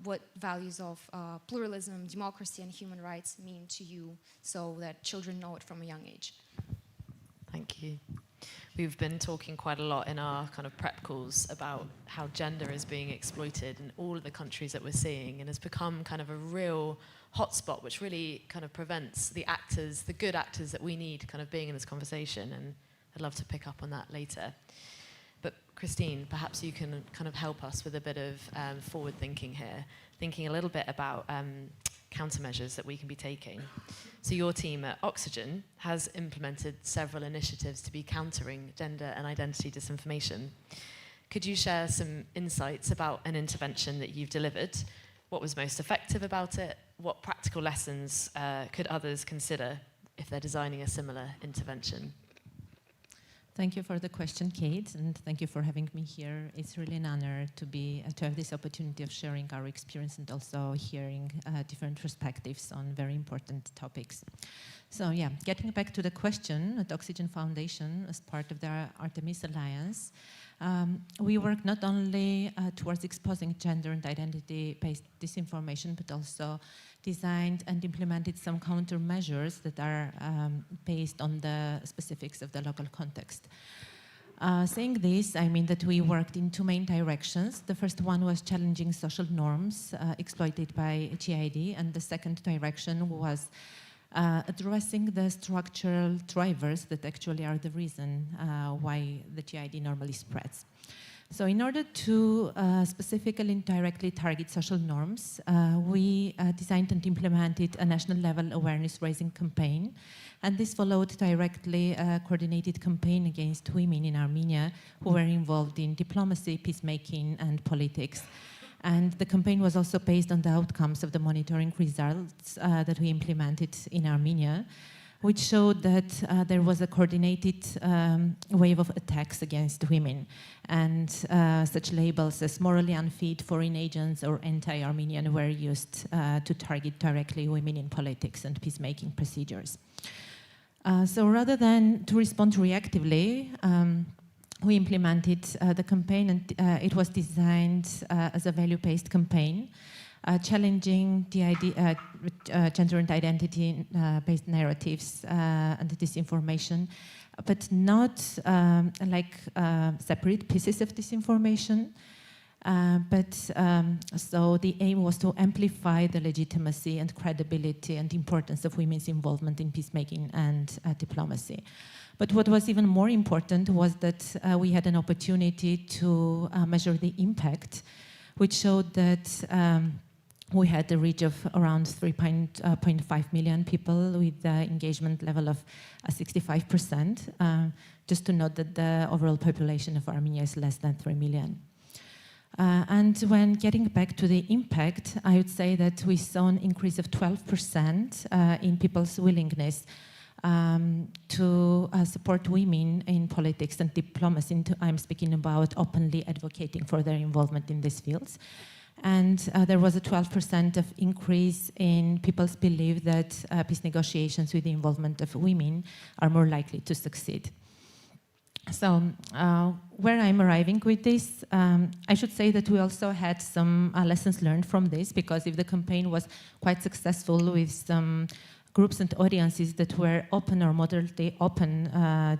what values of pluralism, democracy, and human rights mean to you, so that children know it from a young age. Thank you. We've been talking quite a lot in our kind of prep calls about how gender is being exploited in all of the countries that we're seeing, and has become kind of a real hotspot, which really kind of prevents the actors, the good actors that we need, kind of being in this conversation. And I'd love to pick up on that later. But Christine, perhaps you can kind of help us with a bit of forward thinking here, thinking a little bit about countermeasures that we can be taking. So your team at Oxygen has implemented several initiatives to be countering gender and identity disinformation. Could you share some insights about an intervention that you've delivered? What was most effective about it? What practical lessons could others consider if they're designing a similar intervention? Thank you for the question, Kate, and thank you for having me here. It's really an honor to have this opportunity of sharing our experience and also hearing different perspectives on very important topics. So yeah, getting back to the question, at Oxygen Foundation, as part of the Artemis Alliance, we work not only towards exposing gender and identity-based disinformation, but also designed and implemented some countermeasures that are based on the specifics of the local context. Saying this, I mean that we worked in two main directions. The first one was challenging social norms exploited by GID, and the second direction was addressing the structural drivers that actually are the reason why the GID normally spreads. So in order to specifically and directly target social norms, we designed and implemented a national level awareness raising campaign. And this followed directly a coordinated campaign against women in Armenia who were involved in diplomacy, peacemaking, and politics. And the campaign was also based on the outcomes of the monitoring results that we implemented in Armenia, which showed that there was a coordinated wave of attacks against women, and such labels as morally unfit, foreign agents, or anti-Armenian were used to target directly women in politics and peacemaking procedures. So rather than to respond reactively, we implemented the campaign, and it was designed as a value-based campaign, challenging the gender and identity-based narratives and disinformation, but not like separate pieces of disinformation. So the aim was to amplify the legitimacy and credibility and importance of women's involvement in peacemaking and diplomacy. But what was even more important was that we had an opportunity to measure the impact, which showed that we had a reach of around 3.5 million people with the engagement level of 65%. Just to note that the overall population of Armenia is less than 3 million. And when getting back to the impact, I would say that we saw an increase of 12% in people's willingness to support women in politics and diplomacy. I'm speaking about openly advocating for their involvement in these fields. And there was a 12% of increase in people's belief that peace negotiations with the involvement of women are more likely to succeed. So where I'm arriving with this, I should say that we also had some lessons learned from this, because if the campaign was quite successful with some groups and audiences that were open or moderately open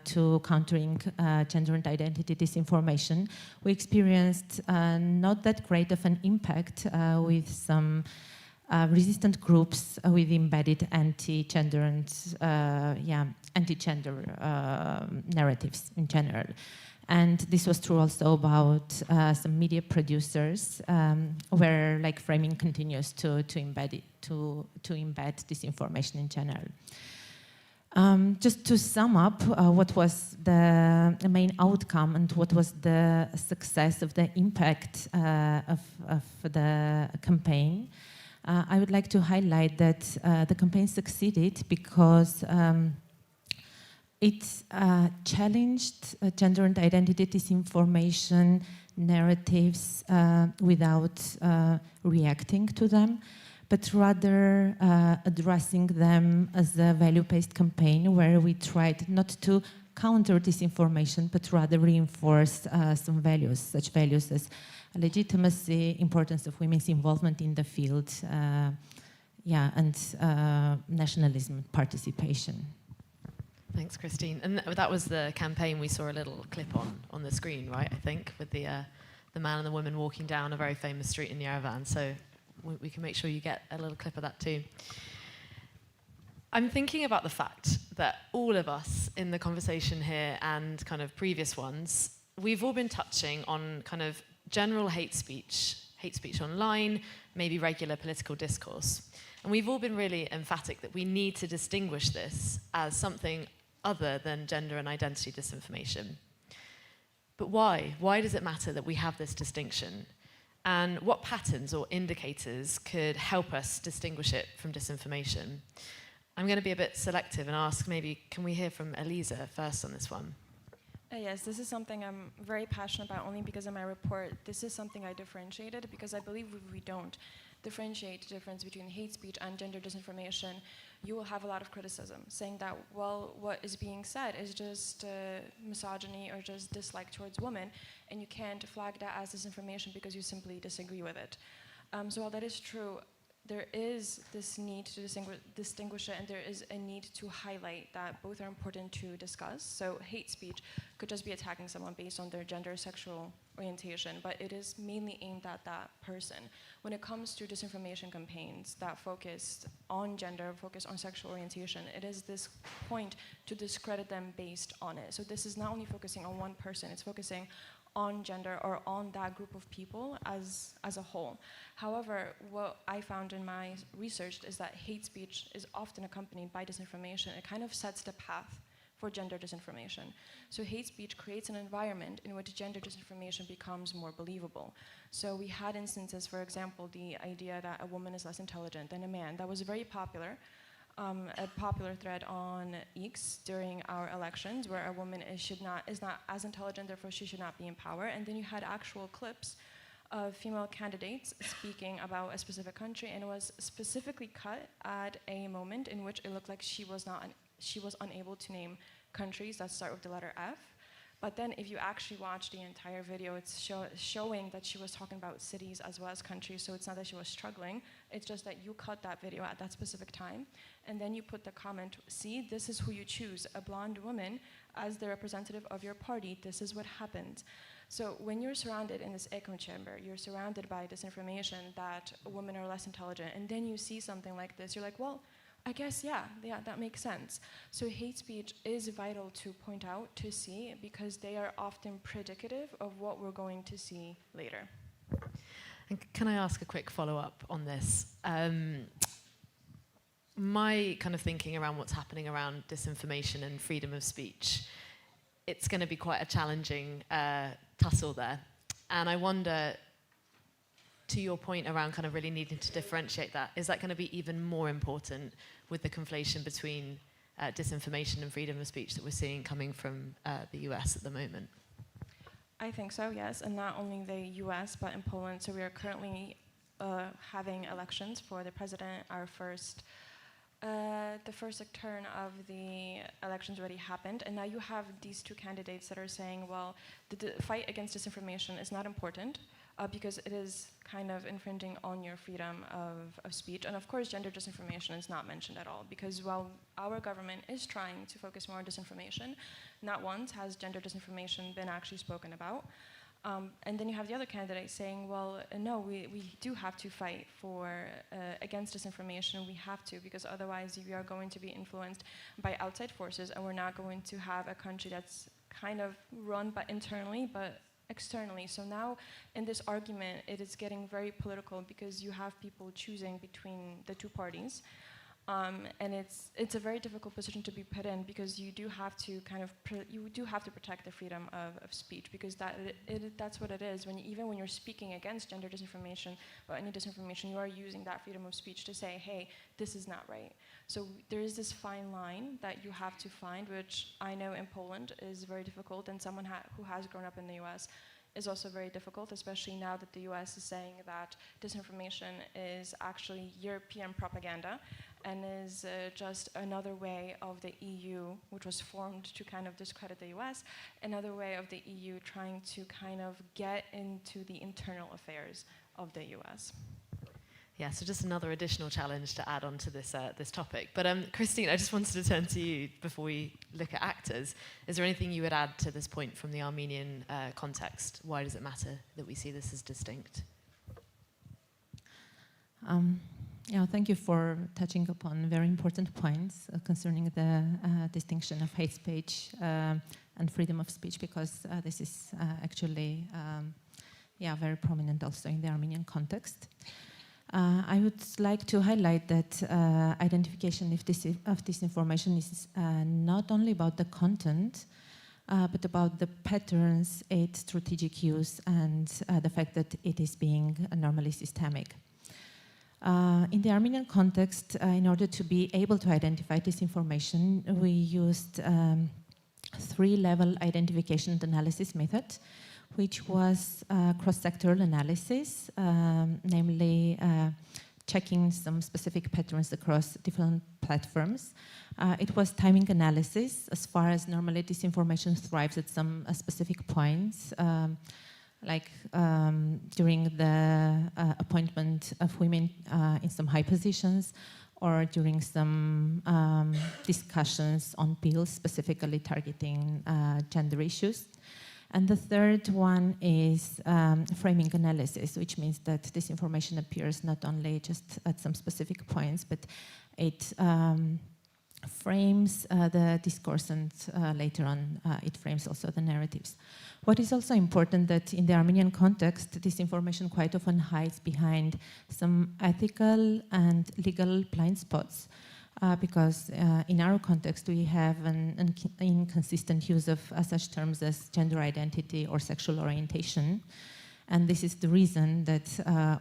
to countering gender and identity disinformation, we experienced not that great of an impact with some resistant groups with embedded anti-gender and anti-gender narratives in general. And this was true also about some media producers, where like framing continues to embed disinformation in general. Just to sum up, what was the main outcome and what was the success of the impact of the campaign, I would like to highlight that the campaign succeeded because it challenged gender and identity disinformation narratives without reacting to them, but rather addressing them as a value-based campaign where we tried not to counter disinformation, but rather reinforce some values, such values as legitimacy, importance of women's involvement in the field, and nationalism, participation. Thanks, Christine. And that was the campaign we saw a little clip on the screen, right? I think, with the man and the woman walking down a very famous street in Yerevan. So we can make sure you get a little clip of that too. I'm thinking about the fact that all of us in the conversation here and kind of previous ones, we've all been touching on kind of general hate speech online, maybe regular political discourse. And we've all been really emphatic that we need to distinguish this as something other than gender and identity disinformation. But why? Why does it matter that we have this distinction? And what patterns or indicators could help us distinguish it from disinformation? I'm going to be a bit selective and ask, maybe, can we hear from Elisa first on this one? Yes, this is something I'm very passionate about only because in my report, this is something I differentiated because I believe if we don't differentiate the difference between hate speech and gender disinformation, you will have a lot of criticism saying that, well, what is being said is just misogyny or just dislike towards women, and you can't flag that as disinformation because you simply disagree with it. So while that is true, there is this need to distinguish it, and there is a need to highlight that both are important to discuss. So hate speech could just be attacking someone based on their gender or sexual orientation, but it is mainly aimed at that person. When it comes to disinformation campaigns that focus on gender, focus on sexual orientation, it is this point to discredit them based on it. So this is not only focusing on one person, it's focusing on gender or on that group of people as a whole. However, what I found in my research is that hate speech is often accompanied by disinformation. It kind of sets the path for gender disinformation. So hate speech creates an environment in which gender disinformation becomes more believable. So we had instances, for example, the idea that a woman is less intelligent than a man. That was very popular. A popular thread on X during our elections, where a woman is not as intelligent, therefore she should not be in power. And then you had actual clips of female candidates speaking about a specific country, and it was specifically cut at a moment in which it looked like she was unable to name countries that start with the letter F. But then if you actually watch the entire video, it's showing that she was talking about cities as well as countries, so it's not that she was struggling, it's just that you cut that video at that specific time, and then you put the comment, see, this is who you choose, a blonde woman as the representative of your party, this is what happened. So when you're surrounded in this echo chamber, you're surrounded by disinformation that women are less intelligent, and then you see something like this, you're like, well, I guess, yeah, that makes sense. So hate speech is vital to point out, to see, because they are often predicative of what we're going to see later. And can I ask a quick follow-up on this? My kind of thinking around what's happening around disinformation and freedom of speech, it's going to be quite a challenging tussle there. And I wonder, to your point around kind of really needing to differentiate that, is that going to be even more important with the conflation between disinformation and freedom of speech that we're seeing coming from the US at the moment? I think so, yes, and not only the US, but in Poland. So we are currently having elections for the president. The first turn of the elections already happened, and now you have these two candidates that are saying, well, the fight against disinformation is not important because it is kind of infringing on your freedom of speech. And of course, gender disinformation is not mentioned at all, because while our government is trying to focus more on disinformation, not once has gender disinformation been actually spoken about. And then you have the other candidate saying, well, no, we do have to fight against disinformation. We have to, because otherwise we are going to be influenced by outside forces, and we're not going to have a country that's kind of run internally, but externally. So now in this argument, it is getting very political because you have people choosing between the two parties. And it's a very difficult position to be put in, because you do have to protect the freedom of speech, because that's what it is. Even when you're speaking against gender disinformation or any disinformation, you are using that freedom of speech to say, hey, this is not right. So there is this fine line that you have to find, which I know in Poland is very difficult, and someone who has grown up in the US is also very difficult, especially now that the US is saying that disinformation is actually European propaganda and is just another way of the EU, which was formed to kind of discredit the US, another way of the EU trying to kind of get into the internal affairs of the US. Yeah, so just another additional challenge to add on to this this topic. But Christine, I just wanted to turn to you before we look at actors. Is there anything you would add to this point from the Armenian context? Why does it matter that we see this as distinct? Yeah, thank you for touching upon very important points concerning the distinction of hate speech and freedom of speech, because this is actually very prominent also in the Armenian context. I would like to highlight that identification of this information is not only about the content, but about the patterns, its strategic use, and the fact that it is being normally systemic. In the Armenian context, in order to be able to identify this information, we used three-level identification and analysis method, which was cross-sectoral analysis, namely checking some specific patterns across different platforms. It was timing analysis, as far as normally this information thrives at some specific points, like during the appointment of women in some high positions, or during some discussions on bills specifically targeting gender issues. And the third one is framing analysis, which means that this information appears not only just at some specific points, but it frames the discourse, and later on it frames also the narratives. What is also important that in the Armenian context, this information quite often hides behind some ethical and legal blind spots. Because in our context, we have an inconsistent use of such terms as gender identity or sexual orientation. And this is the reason that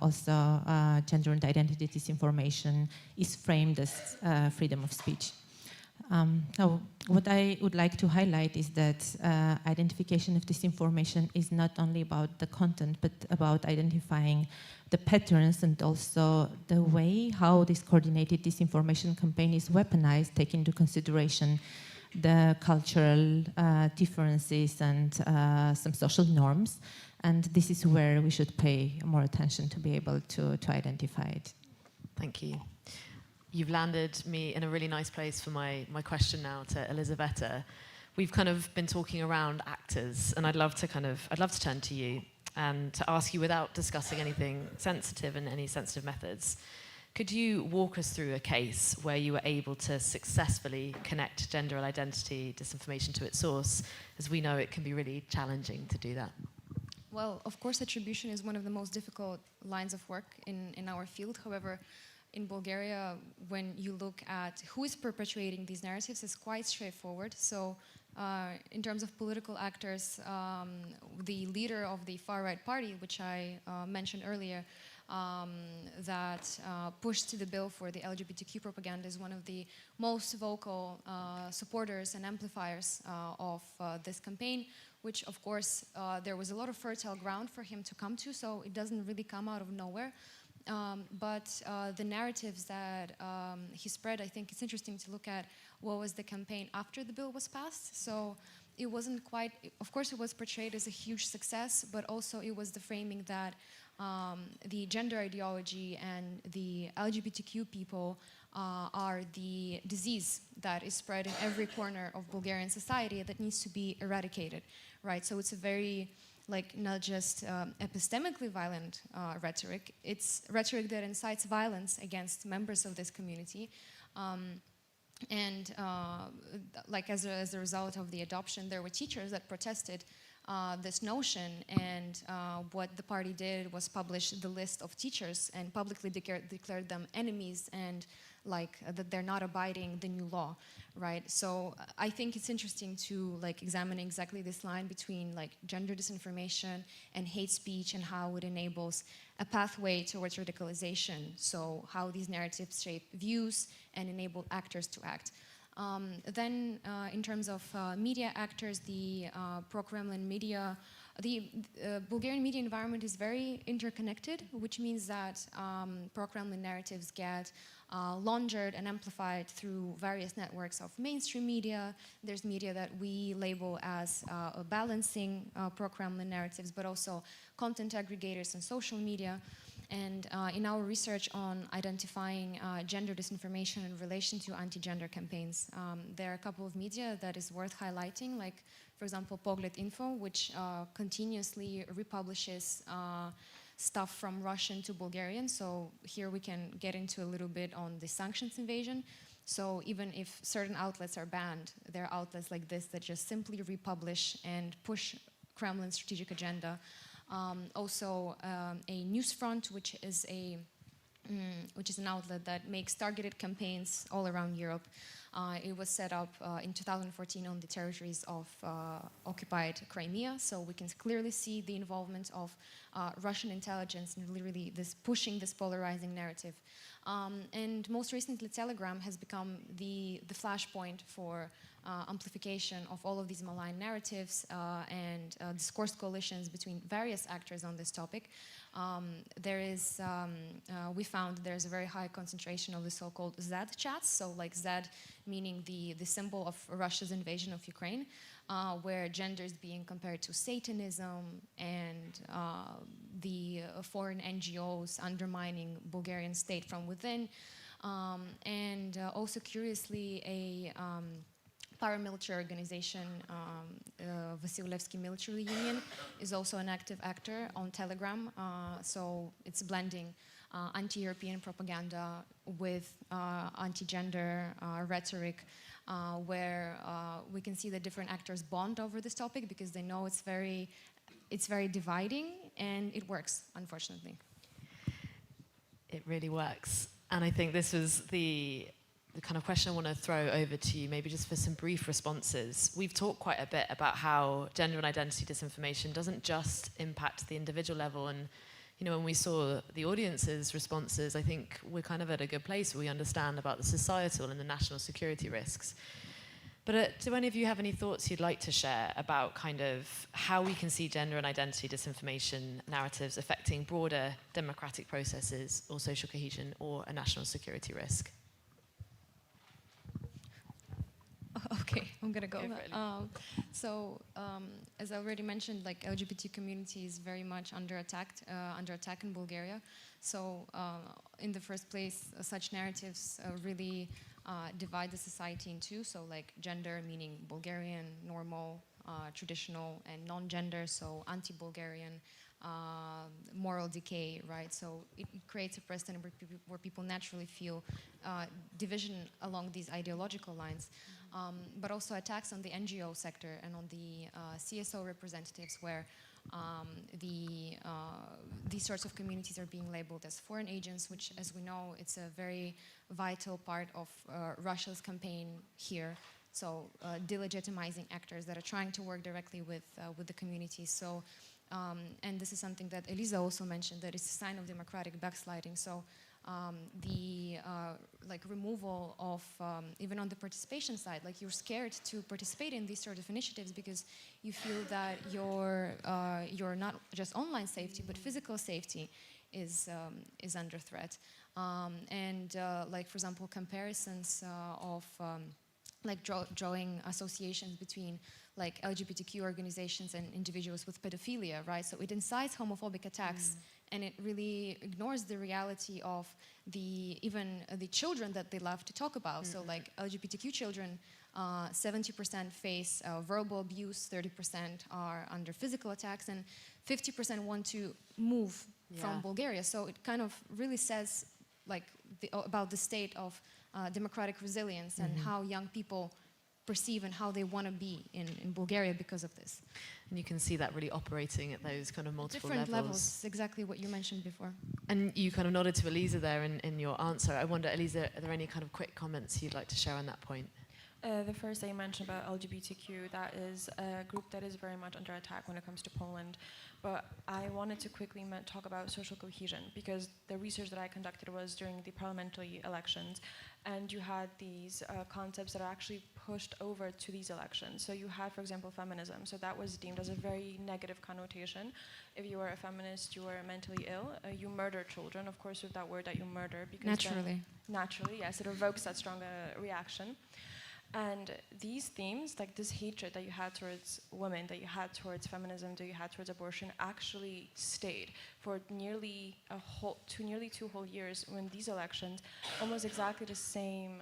also gender and identity disinformation is framed as freedom of speech. Now, what I would like to highlight is that identification of disinformation is not only about the content, but about identifying the patterns and also the way how this coordinated disinformation campaign is weaponized, taking into consideration the cultural differences and some social norms. And this is where we should pay more attention to be able to identify it. Thank you. You've landed me in a really nice place for my question now to Elisabetta. We've kind of been talking around actors, and I'd love to turn to you and to ask you, without discussing anything sensitive and any sensitive methods, could you walk us through a case where you were able to successfully connect gender identity disinformation to its source? As we know, it can be really challenging to do that. Well, of course, attribution is one of the most difficult lines of work in our field. However, in Bulgaria, when you look at who is perpetuating these narratives, it's quite straightforward. So in terms of political actors, the leader of the far-right party, which I mentioned earlier, that pushed the bill for the LGBTQ propaganda, is one of the most vocal supporters and amplifiers of this campaign, which, of course, there was a lot of fertile ground for him to come to, so it doesn't really come out of nowhere. But the narratives that he spread, I think it's interesting to look at what was the campaign after the bill was passed. So it wasn't quite, of course it was portrayed as a huge success, but also it was the framing that the gender ideology and the LGBTQ people are the disease that is spread in every corner of Bulgarian society that needs to be eradicated, right? So it's a very, like, not just epistemically violent rhetoric, it's rhetoric that incites violence against members of this community. Like as a result of the adoption, there were teachers that protested this notion, and what the party did was publish the list of teachers and publicly declared them enemies and that they're not abiding the new law, right? So I think it's interesting to like examine exactly this line between like gender disinformation and hate speech and how it enables a pathway towards radicalization. So how these narratives shape views and enable actors to act. Then in terms of media actors, the pro-Kremlin media, the Bulgarian media environment is very interconnected, which means that pro-Kremlin narratives get laundered and amplified through various networks of mainstream media. There's media that we label as balancing pro-Kremlin narratives, but also content aggregators and social media. And in our research on identifying gender disinformation in relation to anti-gender campaigns, there are a couple of media that is worth highlighting, like, for example, Pogled Info, which continuously republishes stuff from Russian to Bulgarian. So here we can get into a little bit on the sanctions invasion. So even if certain outlets are banned, there are outlets like this that just simply republish and push Kremlin's strategic agenda. Also, a Newsfront, which is an outlet that makes targeted campaigns all around Europe. It was set up in 2014 on the territories of occupied Crimea, so we can clearly see the involvement of Russian intelligence in literally pushing this polarizing narrative. And most recently, Telegram has become the flashpoint for amplification of all of these malign narratives and discourse coalitions between various actors on this topic. We found there's a very high concentration of the so-called ZAD chats, so like ZAD meaning the symbol of Russia's invasion of Ukraine, where gender is being compared to Satanism and the foreign NGOs undermining Bulgarian state from within. And also curiously, a paramilitary organization, Vasilevsky Military Union, is also an active actor on Telegram. So it's blending anti-European propaganda with anti-gender rhetoric, where we can see that different actors bond over this topic because they know it's very dividing, and it works, unfortunately. It really works. And I think this was the kind of question I want to throw over to you, maybe just for some brief responses. We've talked quite a bit about how gender and identity disinformation doesn't just impact the individual level. And, you know, when we saw the audience's responses, I think we're kind of at a good place where we understand about the societal and the national security risks. But do any of you have any thoughts you'd like to share about kind of how we can see gender and identity disinformation narratives affecting broader democratic processes or social cohesion or a national security risk? Okay, I'm gonna go. As I already mentioned, like LGBT community is very much under attack in Bulgaria. So, in the first place, such narratives really divide the society in two. So, like gender meaning Bulgarian, normal, traditional, and non-gender. So, anti-Bulgarian, moral decay, right? So it creates a precedent where people naturally feel division along these ideological lines, but also attacks on the NGO sector and on the CSO representatives, where these sorts of communities are being labeled as foreign agents, which, as we know, it's a very vital part of Russia's campaign here. So delegitimizing actors that are trying to work directly with the communities. So. And this is something that Eliza also mentioned, that it's a sign of democratic backsliding. So the removal of, even on the participation side, like you're scared to participate in these sort of initiatives because you feel that your not just online safety, but physical safety is under threat. Like, for example, comparisons of drawing associations between like LGBTQ organizations and individuals with pedophilia, right? So it incites homophobic attacks, and it really ignores the reality of even the children that they love to talk about. So like LGBTQ children, 70% face verbal abuse, 30% are under physical attacks, and 50% want to move from Bulgaria. So it kind of really says like about the state of democratic resilience and how young people perceive and how they want to be in Bulgaria because of this. And you can see that really operating at those kind of multiple Different levels. levels, exactly what you mentioned before. And you kind of nodded to Elisa there in your answer. I wonder, Elisa, are there any kind of quick comments you'd like to share on that point? The first that you mentioned about LGBTQ, that is a group that is very much under attack when it comes to Poland. But I wanted to quickly talk about social cohesion, because the research that I conducted was during the parliamentary elections, and you had these concepts that are actually pushed over to these elections. So you had, for example, feminism. So that was deemed as a very negative connotation. If you were a feminist, you were mentally ill. You murder children, of course, with that word that you murder. Because Naturally. Naturally, yes, it evokes that strong reaction. And these themes, like this hatred that you had towards women, that you had towards feminism, that you had towards abortion, actually stayed for nearly 2 whole years. When these elections, almost exactly the same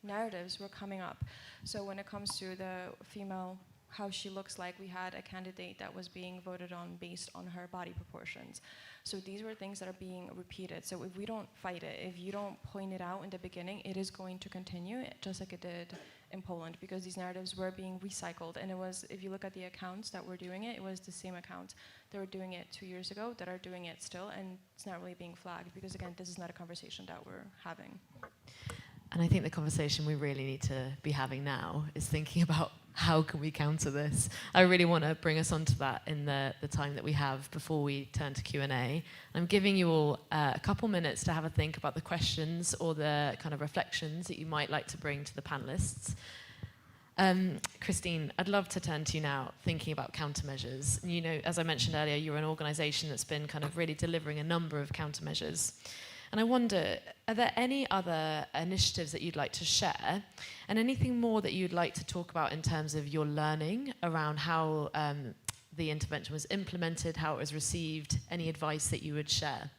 narratives were coming up. So when it comes to the female, how she looks like, we had a candidate that was being voted on based on her body proportions. So these were things that are being repeated. So if we don't fight it, if you don't point it out in the beginning, it is going to continue, just like it did in Poland, because these narratives were being recycled. And it was, if you look at the accounts that were doing it, it was the same accounts that were doing it 2 years ago that are doing it still, and it's not really being flagged, because again, this is not a conversation that we're having. And I think the conversation we really need to be having now is thinking about how can we counter this. I really want to bring us onto that in the time that we have before we turn to Q&A. I'm giving you all a couple minutes to have a think about the questions or the kind of reflections that you might like to bring to the panelists. Christine, I'd love to turn to you now, thinking about countermeasures. You know, as I mentioned earlier, you're an organisation that's been kind of really delivering a number of countermeasures. And I wonder, are there any other initiatives that you'd like to share, and anything more that you'd like to talk about in terms of your learning around how the intervention was implemented, how it was received, any advice that you would share?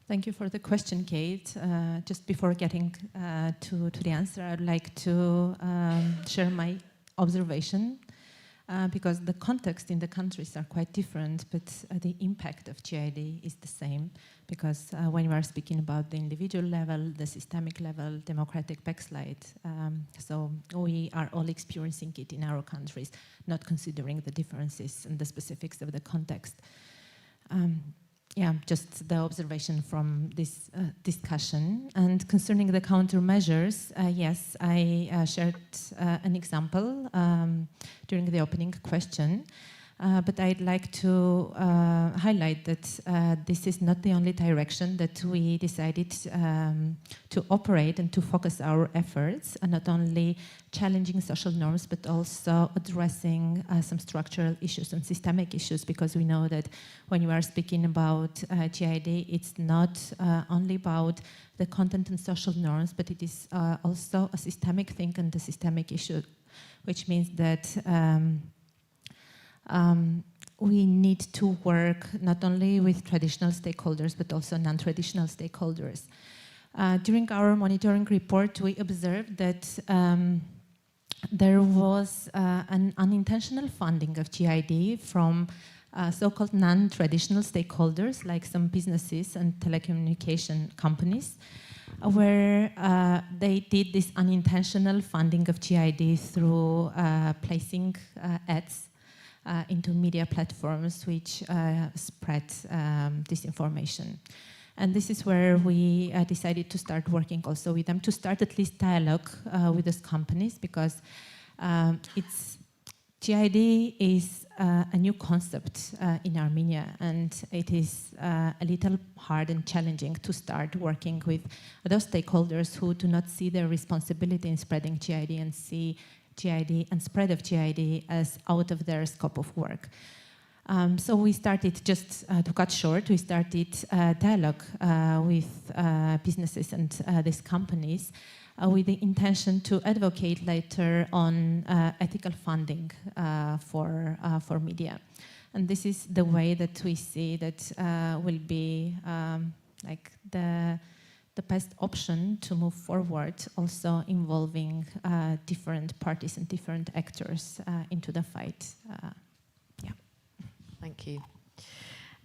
Thank you for the question, Kate. Just before getting to the answer, I'd like to share my observation, because the context in the countries are quite different, but the impact of GID is the same. Because when we are speaking about the individual level, the systemic level, democratic backslide, so we are all experiencing it in our countries, not considering the differences and the specifics of the context. Yeah, just the observation from this discussion. And concerning the countermeasures, yes, I shared an example during the opening question. But I'd like to highlight that this is not the only direction that we decided to operate and to focus our efforts, and not only challenging social norms, but also addressing some structural issues and systemic issues, because we know that when you are speaking about GID, it's not only about the content and social norms, but it is also a systemic thing and a systemic issue, which means that we need to work not only with traditional stakeholders, but also non-traditional stakeholders. During our monitoring report, we observed that there was an unintentional funding of GID from so-called non-traditional stakeholders, like some businesses and telecommunication companies, where they did this unintentional funding of GID through placing ads into media platforms which spread disinformation. And this is where we decided to start working also with them, to start at least dialogue with those companies, because GID is a new concept in Armenia, and it is a little hard and challenging to start working with those stakeholders who do not see their responsibility in spreading GID and see GID and spread of GID as out of their scope of work. So we started, just to cut short, we started dialogue with businesses and these companies with the intention to advocate later on ethical funding for media. And this is the way that we see that will be like the best option to move forward, also involving different parties and different actors into the fight. Yeah. Thank you.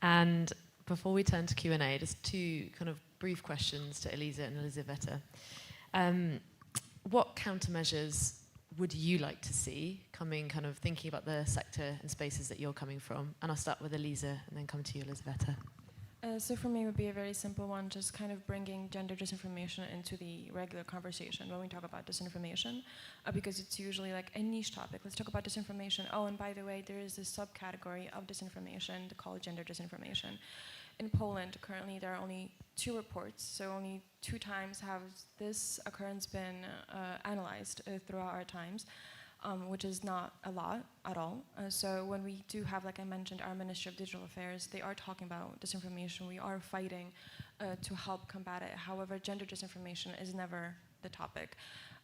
And before we turn to Q&A, just two kind of brief questions to Elisa and Elisaveta. what countermeasures would you like to see coming, kind of thinking about the sector and spaces that you're coming from? And I'll start with Elisa and then come to you, Elisabetta. So for me, it would be a very simple one, just kind of bringing gender disinformation into the regular conversation when we talk about disinformation, because it's usually like a niche topic. Let's talk about disinformation. Oh, and by the way, there is this subcategory of disinformation called gender disinformation. In Poland, currently, there are only 2 reports, so only 2 times has this occurrence been analyzed throughout our times. Which is not a lot at all. So when we do have, like I mentioned, our Ministry of Digital Affairs, they are talking about disinformation. We are fighting to help combat it. However, gender disinformation is never the topic.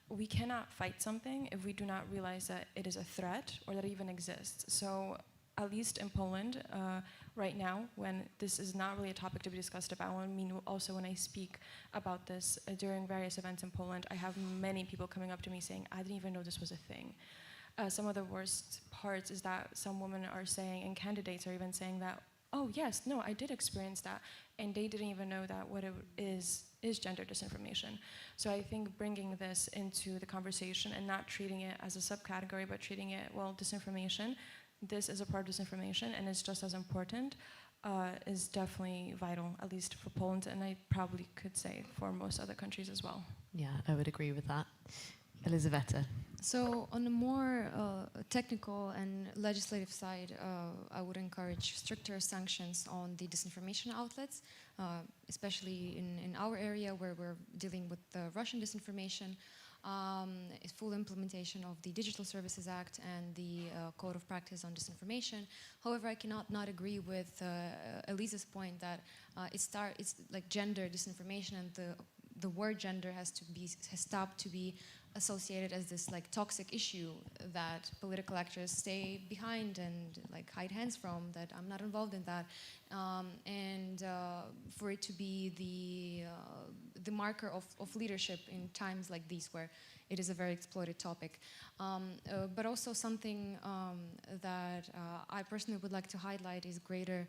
We cannot fight something if we do not realize that it is a threat or that it even exists. So at least in Poland, right now, when this is not really a topic to be discussed about, I mean, also when I speak about this during various events in Poland, I have many people coming up to me saying, I didn't even know this was a thing. Some of the worst parts is that some women are saying, and candidates are even saying that, oh yes, no, I did experience that, and they didn't even know that what it is gender disinformation. So I think bringing this into the conversation and not treating it as a subcategory, but treating it, well, disinformation, this is a part of disinformation and it's just as important, is definitely vital, at least for Poland, and I probably could say for most other countries as well. Yeah, I would agree with that. Elisabetta. So on a more technical and legislative side, I would encourage stricter sanctions on the disinformation outlets, especially in our area where we're dealing with the Russian disinformation. Full implementation of the Digital Services Act and the Code of Practice on Disinformation. However, I cannot not agree with Elisa's point that it's like gender disinformation, and the word gender has stopped to be associated as this like toxic issue that political actors stay behind and like hide hands from, that I'm not involved in that, and for it to be the marker of leadership in times like these where it is a very exploited topic. But also something that I personally would like to highlight is greater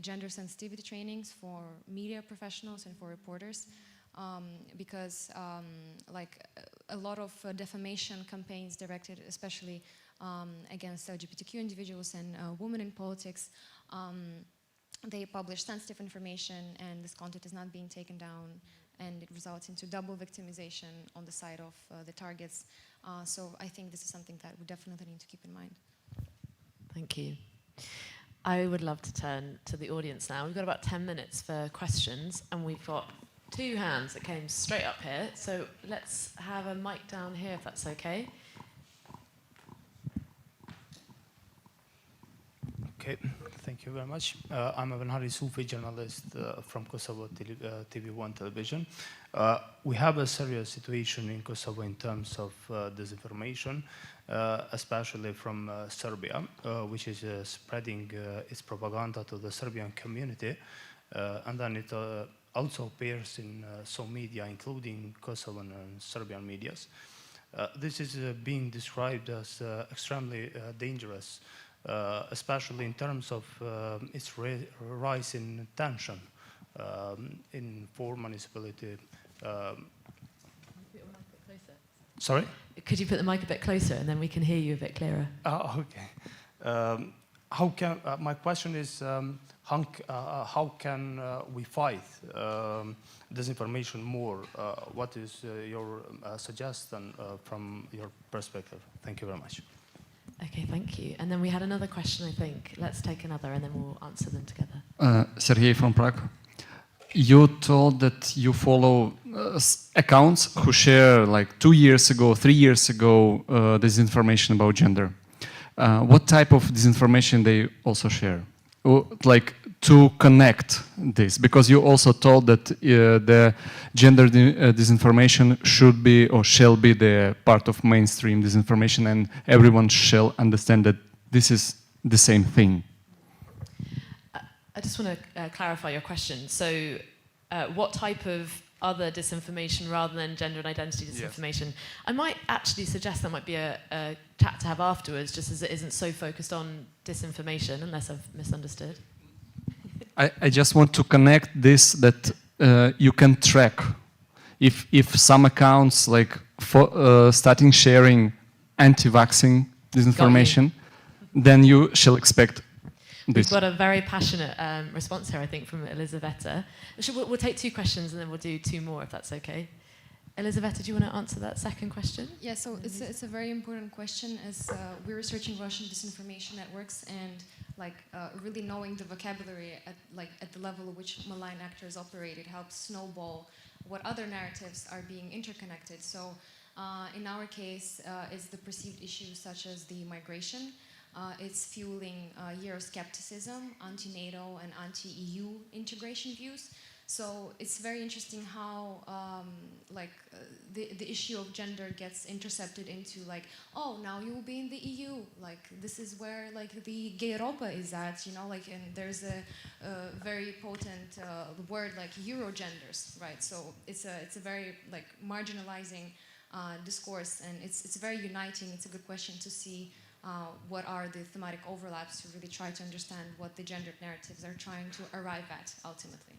gender sensitivity trainings for media professionals and for reporters. Because like a lot of defamation campaigns directed especially against LGBTQ individuals and women in politics, they publish sensitive information and this content is not being taken down, and it results into double victimization on the side of the targets. So I think this is something that we definitely need to keep in mind. Thank you. I would love to turn to the audience now. We've got about 10 minutes for questions, and we've got 2 hands that came straight up here. So let's have a mic down here, if that's okay. Okay, thank you very much. I'm Evan Hari Soufi, journalist from Kosovo TV1 television. We have a serious situation in Kosovo in terms of disinformation, especially from Serbia, which is spreading its propaganda to the Serbian community, and then it also appears in some media, including Kosovan and Serbian medias. This is being described as extremely dangerous, especially in terms of its rise in tension in 4 municipality. Sorry? Could you put the mic a bit closer and then we can hear you a bit clearer? Oh, okay. How can, my question is, how can we fight disinformation more? What is your suggestion from your perspective? Thank you very much. Okay, thank you. And then we had another question, I think. Let's take another and then we'll answer them together. Sergey from Prague. You told that you follow accounts who share like 2 years ago, 3 years ago, disinformation about gender. What type of disinformation they also share? Like to connect this, because you also told that the gender disinformation should be or shall be the part of mainstream disinformation, and everyone shall understand that this is the same thing. I just want to clarify your question. So what type of other disinformation rather than gender and identity disinformation? Yes. I might actually suggest that might be a chat to have afterwards, just as it isn't so focused on disinformation, unless I've misunderstood. I just want to connect this, that you can track. if some accounts like starting sharing anti-vaccine disinformation, then you shall expect We've this. got a very passionate response here, I think, from Elisaveta. We'll take 2 questions and then we'll do 2 more, if that's okay. Elisaveta, do you want to answer that second question? Yeah, so it's a very important question as we're researching Russian disinformation networks and really knowing the vocabulary at the level at which malign actors operate. It helps snowball what other narratives are being interconnected. So in our case, it's the perceived issues such as the migration. It's fueling Euroscepticism, anti-NATO and anti-EU integration views. So it's very interesting how the issue of gender gets intercepted into oh, now you will be in the EU. This is where the gay Europa is at, and there's a very potent word like Eurogenders, right? So it's a very marginalizing discourse, and it's very uniting. It's a good question to see what are the thematic overlaps to really try to understand what the gendered narratives are trying to arrive at ultimately.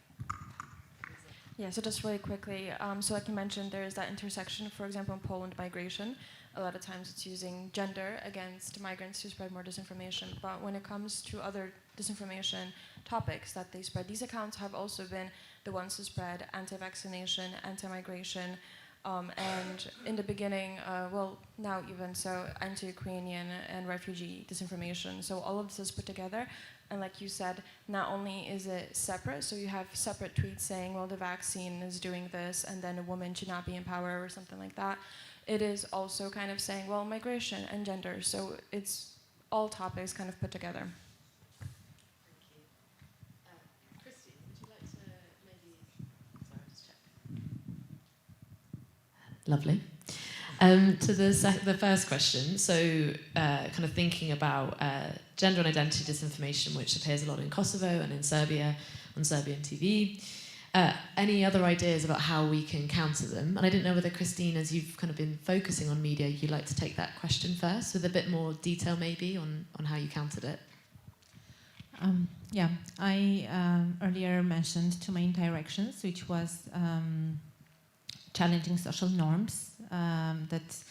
Yeah, so just really quickly, so like you mentioned, there is that intersection, for example, in Poland, migration. A lot of times it's using gender against migrants to spread more disinformation. But when it comes to other disinformation topics that they spread, these accounts have also been the ones to spread anti-vaccination, anti-migration, and in the beginning, well, now even so, anti-Ukrainian and refugee disinformation. So all of this is put together. And like you said, not only is it separate, so you have separate tweets saying, well, the vaccine is doing this, and then a woman should not be in power or something like that. It is also kind of saying, well, migration and gender. So it's all topics kind of put together. Christine, would you like to maybe... Sorry, just check. Lovely. To the first question, so kind of thinking about gender and identity disinformation, which appears a lot in Kosovo and in Serbia, on Serbian TV. Any other ideas about how we can counter them? And I didn't know whether, Christine, as you've kind of been focusing on media, you'd like to take that question first with a bit more detail maybe on how you countered it. Yeah, I earlier mentioned 2 main directions, which was challenging social norms that